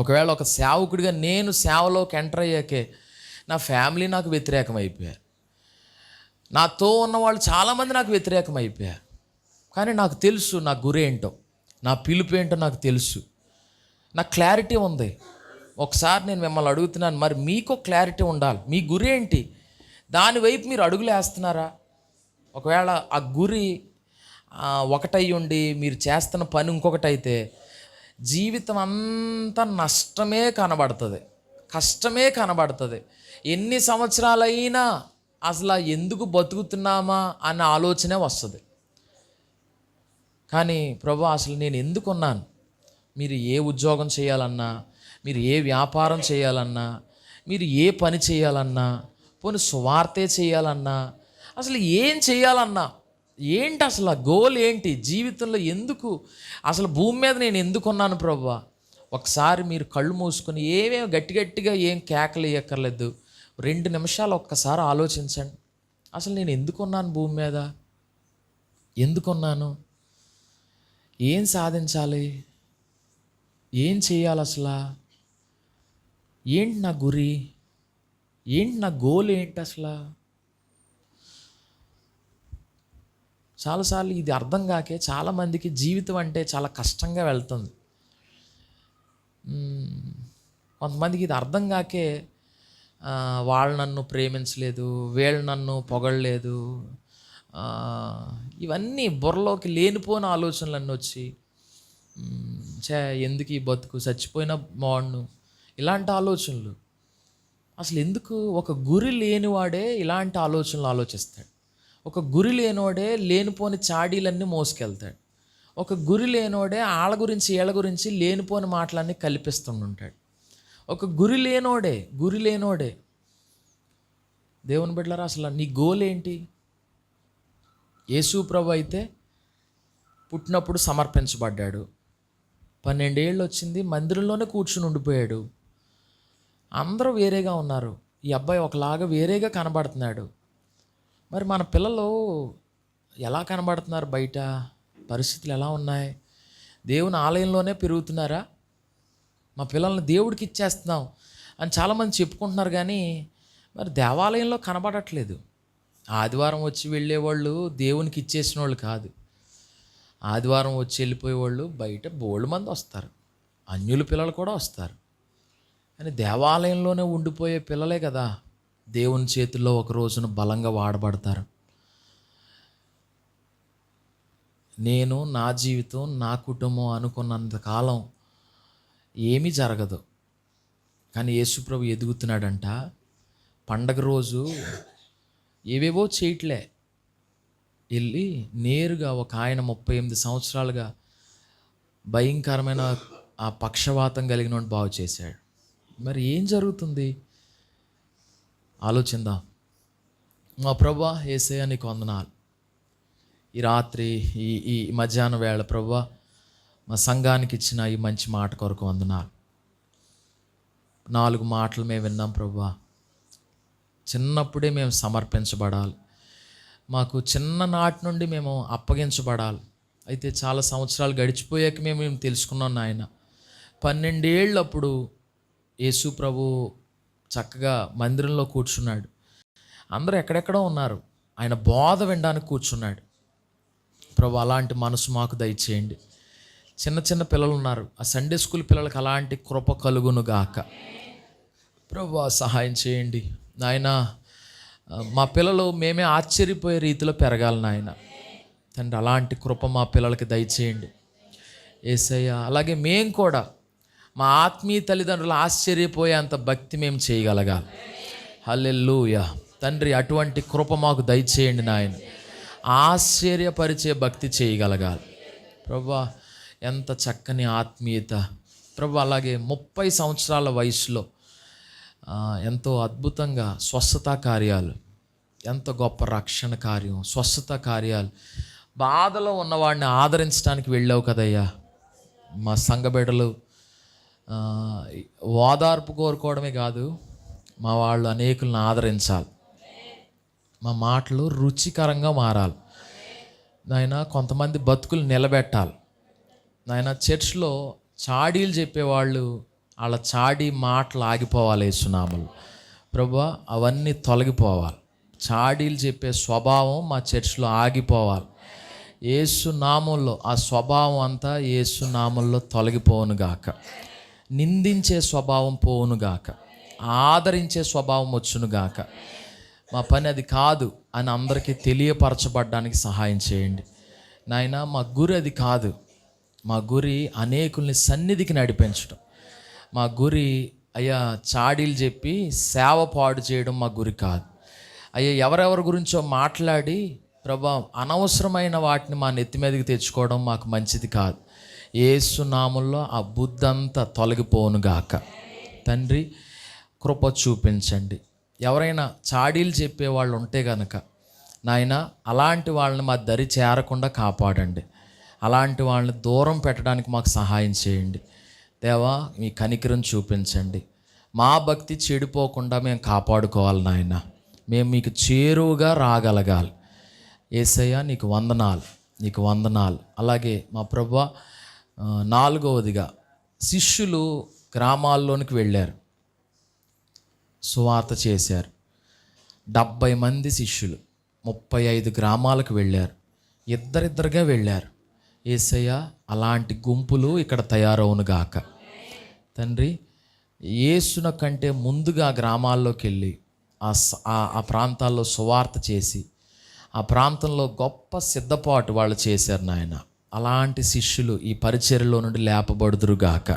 ఒకవేళ ఒక సేవకుడిగా నేను సేవలోకి ఎంటర్ అయ్యాకే నా ఫ్యామిలీ నాకు వ్యతిరేకం అయిపోయారు, నాతో ఉన్నవాళ్ళు చాలామంది నాకు వ్యతిరేకం అయిపోయారు. కానీ నాకు తెలుసు నా గురి ఏంటో, నా పిలుపు ఏంటో నాకు తెలుసు, నాకు క్లారిటీ ఉంది. ఒకసారి నేను మిమ్మల్ని అడుగుతున్నాను, మరి మీకు క్లారిటీ ఉండాలి. మీ గురి ఏంటి? దాని వైపు మీరు అడుగులు వేస్తున్నారా? ఒకవేళ ఆ గురి ఒకటై ఉండి మీరు చేస్తున్న పని ఇంకొకటి అయితే జీవితం అంతా నష్టమే కనబడుతుంది, కష్టమే కనబడుతుంది. ఎన్ని సంవత్సరాలైనా అసలు ఎందుకు బతుకుతున్నామా అన్న ఆలోచనే వస్తుంది. కానీ ప్రభు అసలు నేను ఎందుకున్నాను? మీరు ఏ ఉద్యోగం చేయాలన్నా, మీరు ఏ వ్యాపారం చేయాలన్నా, మీరు ఏ పని చేయాలన్నా, పోనీ సువార్తే చేయాలన్నా, అసలు ఏం చేయాలన్నా ఏంటి అసలు గోల్ ఏంటి? జీవితంలో ఎందుకు, అసలు భూమి మీద నేను ఎందుకున్నాను ప్రభువా? ఒకసారి మీరు కళ్ళు మూసుకొని ఏమేమి గట్టిగా ఏం కేకలు వేయక్కర్లేదు, 2 నిమిషాలు ఒక్కసారి ఆలోచించండి. అసలు నేను ఎందుకున్నాను భూమి మీద? ఎందుకున్నాను? ఏం సాధించాలి? ఏం చేయాలి? అసలు ఏంటి నా గురి? ఏంటి నా గోల్ ఏంటి అసలు? చాలాసార్లు ఇది అర్థం కాకే చాలామందికి జీవితం అంటే చాలా కష్టంగా వెళ్తుంది. కొంతమందికి ఇది అర్థం కాకే వాళ్ళు నన్ను ప్రేమించలేదు, వీళ్ళు నన్ను పొగడలేదు, ఇవన్నీ బుర్రలోకి లేనిపోయిన ఆలోచనలన్నీ వచ్చి ఎందుకు ఈ బతుకు, చచ్చిపోయినా బాగుండు, ఇలాంటి ఆలోచనలు. అసలు ఎందుకు? ఒక గురి లేనివాడే ఇలాంటి ఆలోచనలు ఆలోచిస్తాడు. ఒక గురి లేనివాడే లేనిపోని చాడీలన్నీ మోసుకెళ్తాడు. ఒక గురి లేనివాడే వాళ్ళ గురించి వీళ్ళ గురించి లేనిపోని మాటలన్నీ కల్పిస్తుంటాడు. ఒక గురి లేనోడే. దేవుని బిడ్డలారా, అసలు నీ గోల్ ఏంటి? యేసు ప్రభు అయితే పుట్టినప్పుడు సమర్పించబడ్డాడు, 12 ఏళ్ళు వచ్చింది, మందిరంలోనే కూర్చుని ఉండిపోయాడు. అందరూ వేరేగా ఉన్నారు, ఈ అబ్బాయి ఒకలాగా వేరేగా కనబడుతున్నాడు. మరి మన పిల్లలు ఎలా కనబడుతున్నారు? బయట పరిస్థితులు ఎలా ఉన్నాయి? దేవుని ఆలయంలోనే పెరుగుతున్నారా? మా పిల్లల్ని దేవుడికి ఇచ్చేస్తున్నాం అని చాలామంది చెప్పుకుంటున్నారు, కానీ మరి దేవాలయంలో కనబడట్లేదు. ఆదివారం వచ్చి వెళ్ళేవాళ్ళు దేవునికి ఇచ్చేసిన వాళ్ళు కాదు. ఆదివారం వచ్చి వెళ్ళిపోయేవాళ్ళు బయట బోల్డ్ మంది వస్తారు, అన్యుల పిల్లలు కూడా వస్తారు. కానీ దేవాలయంలోనే ఉండిపోయే పిల్లలే కదా దేవుని చేతుల్లో ఒక రోజున బలంగా వాడబడతారు. నేను నా జీవితం, నా కుటుంబం అనుకున్నంతకాలం ఏమీ జరగదు. కానీ యేసుప్రభు ఎదుగుతున్నాడంట. పండగ రోజు ఏవేవో చేయట్లే, వెళ్ళి నేరుగా ఒక ఆయన 38 సంవత్సరాలుగా భయంకరమైన ఆ పక్షవాతం కలిగిన వాడిని బాగు చేశాడు. మరి ఏం జరుగుతుంది ఆలోచిందాం. మా ప్రభువా యేసయ్య నీకు వందనాలు. ఈ రాత్రి ఈ మధ్యాహ్నం వేళ ప్రభువా మా సంఘానికి ఇచ్చిన ఈ మంచి మాట కొరకు వందనాలు. 4 మాటలు మేము విన్నాం ప్రభువా. చిన్నప్పుడే మేము సమర్పించబడాలి, మాకు చిన్ననాటి నుండి మేము అప్పగించబడాలి. అయితే చాలా సంవత్సరాలు గడిచిపోయాక మేము తెలుసుకున్నాం నాయన. 12 ఏళ్ళప్పుడు యేసు ప్రభు చక్కగా మందిరంలో కూర్చున్నాడు. అందరూ ఎక్కడెక్కడో ఉన్నారు, ఆయన బోధ వినడానికి కూర్చున్నాడు. ప్రభు అలాంటి మనసు మాకు దయచేయండి. చిన్న పిల్లలు ఉన్నారు, ఆ సండే స్కూల్ పిల్లలకు అలాంటి కృప కలుగును గాక. ప్రభువా సహాయం చేయండి నాయన. మా పిల్లలు మేమే ఆశ్చర్యపోయే రీతిలో పెరగాలి నాయన తండ్రి. అలాంటి కృప మా పిల్లలకి దయచేయండి యేసయ్య. అలాగే మేము కూడా మా ఆత్మీయ తల్లిదండ్రులు ఆశ్చర్యపోయే అంత భక్తి మేము చేయగలగాలి. హల్లెలూయా తండ్రి. అటువంటి కృప మాకు దయచేయండి నాయన. ఆశ్చర్యపరిచే భక్తి చేయగలగాలి ప్రభువా. ఎంత చక్కని ఆత్మీయత ప్రభు. అలాగే 30 సంవత్సరాల వయసులో ఎంతో అద్భుతంగా స్వస్థతా కార్యాలు, ఎంత గొప్ప రక్షణ కార్యం, స్వస్థత కార్యాలు. బాధలో ఉన్నవాడిని ఆదరించడానికి వెళ్ళావు కదయ్యా. మా సంఘ బిడ్డలు ఓదార్పు కోరుకోవడమే కాదు, మా వాళ్ళు అనేకులను ఆదరించాలి. మా మాటలు రుచికరంగా మారాలి నాయన. కొంతమంది బతుకులు నిలబెట్టాలి నాయన. చర్చ్లో చాడీలు చెప్పేవాళ్ళు వాళ్ళ చాడీ మాటలు ఆగిపోవాలి యేసునామములో ప్రభువా. అవన్నీ తొలగిపోవాలి. చాడీలు చెప్పే స్వభావం మా చర్చ్లో ఆగిపోవాలి యేసునామములో. ఆ స్వభావం అంతా యేసునామములో తొలగిపోవునుగాక. నిందించే స్వభావం పోవునుగాక. ఆదరించే స్వభావం వచ్చునుగాక. మా పని అది కాదు అని అందరికీ తెలియపరచబడ్డానికి సహాయం చేయండి నాయన. మా గురి అది కాదు. మా గురి అనేకుల్ని సన్నిధికి నడిపించడం. మా గురి అయ్యా చాడీలు చెప్పి సేవ పాడు చేయడం మా గురి కాదు అయ్యా. ఎవరెవరి గురించో మాట్లాడి ప్రభా అనవసరమైన వాటిని మా నెత్తి మీదకి తెచ్చుకోవడం మాకు మంచిది కాదు. యేసు నామములో ఆ బుద్ధంతా తొలగిపోనుగాక తండ్రి. కృప చూపించండి. ఎవరైనా చాడీలు చెప్పేవాళ్ళు ఉంటే కనుక నాయన అలాంటి వాళ్ళని మా దరి చేరకుండా కాపాడండి. అలాంటి వాళ్ళని దూరం పెట్టడానికి మాకు సహాయం చేయండి దేవా. మీ కనికరం చూపించండి. మా భక్తి చెడిపోకుండా మేము కాపాడుకోవాలి నాయన. మేము మీకు చేరువుగా రాగలగాలి యేసయ్య. నీకు వందనాలు, నీకు వందనాలు. అలాగే మా ప్రభువా 4వదిగా శిష్యులు గ్రామాల్లోనికి వెళ్ళారు, సువార్త చేశారు. 70 మంది శిష్యులు 35 గ్రామాలకు వెళ్ళారు. ఇద్దరిద్దరుగా వెళ్ళారు యేసయ్య. అలాంటి గుంపులు ఇక్కడ తయారవునుగాక తండ్రి. యేసున కంటే ముందుగా గ్రామాల్లోకి వెళ్ళి ఆ ప్రాంతాల్లో సువార్త చేసి ఆ ప్రాంతంలో గొప్ప సిద్ధపాటు వాళ్ళు చేశారు నాయన. అలాంటి శిష్యులు ఈ పరిచర్యలో నుండి లేపబడుదురుగాక.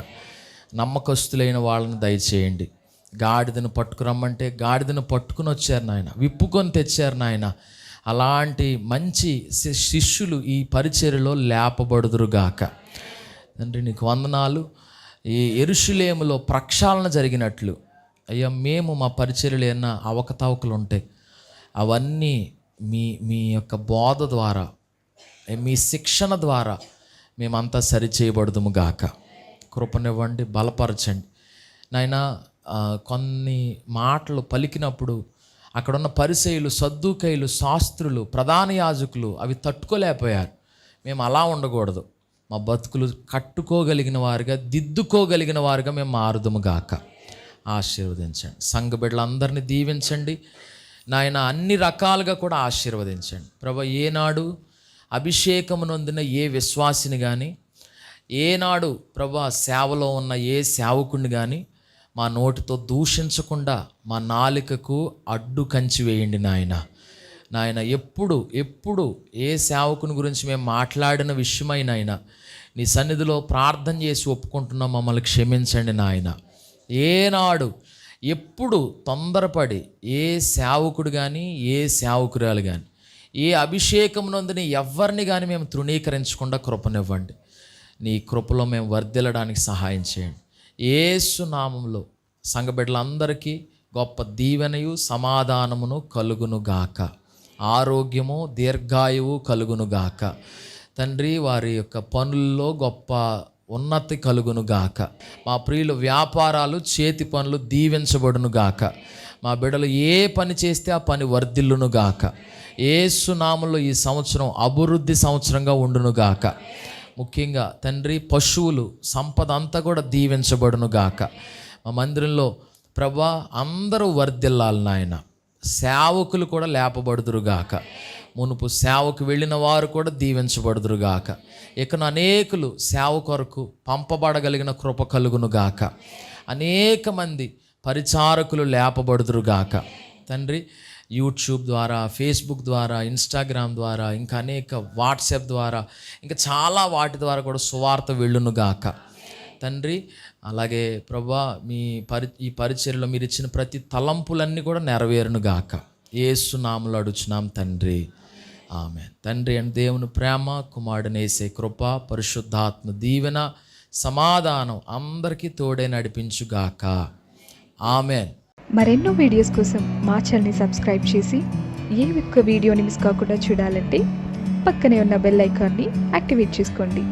నమ్మకస్తులైన వాళ్ళని దయచేయండి. గాడిదను పట్టుకురమ్మంటే గాడిదను పట్టుకుని వచ్చారు నాయన, విప్పుకొని తెచ్చారు నాయన. అలాంటి మంచి శిష్యులు ఈ పరిచర్యలో లేపబడుదురుగాక తండ్రి. నీకు వందనాలు. ఈ యెరూషలేములో ప్రక్షాళన జరిగినట్లు అయ్యా మేము మా పరిచర్యలు ఏమన్నా అవకతవకలు ఉంటే అవన్నీ మీ యొక్క బోధ ద్వారా, మీ శిక్షణ ద్వారా మేమంతా సరిచేయబడదుము గాక. కృపనివ్వండి, బలపరచండి నాయన. కొన్ని మాటలు పలికినప్పుడు అక్కడున్న పరిసయ్యులు, సద్దూకయ్యులు, శాస్త్రులు, ప్రధాన యాజకులు అవి తట్టుకోలేకపోయారు. మేము అలా ఉండకూడదు. మా బతుకులు కట్టుకోగలిగిన వారుగా, దిద్దుకోగలిగిన వారుగా మేము మారుదుము గాక. ఆశీర్వదించండి. సంఘ బిడ్డలందరినీ దీవించండి నాయన. అన్ని రకాలుగా కూడా ఆశీర్వదించండి ప్రభు. ఏనాడు అభిషేకము నొందిన ఏ విశ్వాసిని కానీ, ఏనాడు ప్రభు సేవలో ఉన్న ఏ సేవకుడిని కానీ మా నోటితో దూషించకుండా మా నాలుకకు అడ్డు కంచి వేయండి నాయన. ఎప్పుడు ఏ సేవకుని గురించి మేము మాట్లాడిన విషయమైనా నీ సన్నిధిలో ప్రార్థన చేసి ఒప్పుకుంటున్నాం, మమ్మల్ని క్షమించండి నాయన. ఏనాడు ఎప్పుడు తొందరపడి ఏ సేవకుడు కానీ, ఏ సేవకురాలు కానీ, ఏ అభిషేకం నొందిని ఎవరిని కానీ మేము తృణీకరించకుండా కృపనివ్వండి. నీ కృపలో మేము వర్ధిల్లడానికి సహాయం చేయండి. యేసు నామములో సంఘ బిడ్డలందరికీ గొప్ప దీవెనయు సమాధానమును కలుగునుగాక. ఆరోగ్యము దీర్ఘాయువు కలుగునుగాక తండ్రి. వారి యొక్క పనుల్లో గొప్ప ఉన్నతి కలుగునుగాక. మా ప్రియుల వ్యాపారాలు, చేతి పనులు దీవించబడునుగాక. మా బిడ్డలు ఏ పని చేస్తే ఆ పని వర్ధిల్లునుగాక. యేసు నామములో ఈ సంవత్సరం అభివృద్ధి సంవత్సరంగా ఉండునుగాక. ముఖ్యంగా తండ్రి పశువులు సంపద అంతా కూడా దీవించబడునుగాక. మా మందిరంలో ప్రభా అందరూ వర్ధిల్లాలి నాయన. సేవకులు కూడా లేపబడుదురుగాక. మునుపు సేవకు వెళ్ళిన వారు కూడా దీవించబడుదురుగాక. ఇకను అనేకులు సేవ కొరకు పంపబడగలిగిన కృప కలుగునుగాక. అనేక మంది పరిచారకులు లేపబడుదురుగాక. తండ్రి, యూట్యూబ్ ద్వారా, ఫేస్బుక్ ద్వారా, ఇన్స్టాగ్రామ్ ద్వారా, ఇంకా అనేక వాట్సాప్ ద్వారా, ఇంకా చాలా వాటి ద్వారా కూడా సువార్త వెళ్ళునుగాక తండ్రి. అలాగే ప్రభా, ఈ పరిచర్యలో మీరు ఇచ్చిన ప్రతి తలంపులన్నీ కూడా నెరవేరునుగాక. యేసు నామములో అడుగుచున్నాం తండ్రి, ఆమేన్. తండ్రి అని దేవుని ప్రేమ, కుమారుడిని యేసే కృప, పరిశుద్ధాత్మ దీవెన, సమాధానం అందరికీ తోడే నడిపించుగాక. ఆమేన్. మరెన్నో వీడియోస్ కోసం మా ఛానల్ని సబ్స్క్రైబ్ చేసి ఏ ఒక్క వీడియోని మిస్ కాకుండా చూడాలంటే పక్కనే ఉన్న బెల్ ఐకాన్ని యాక్టివేట్ చేసుకోండి.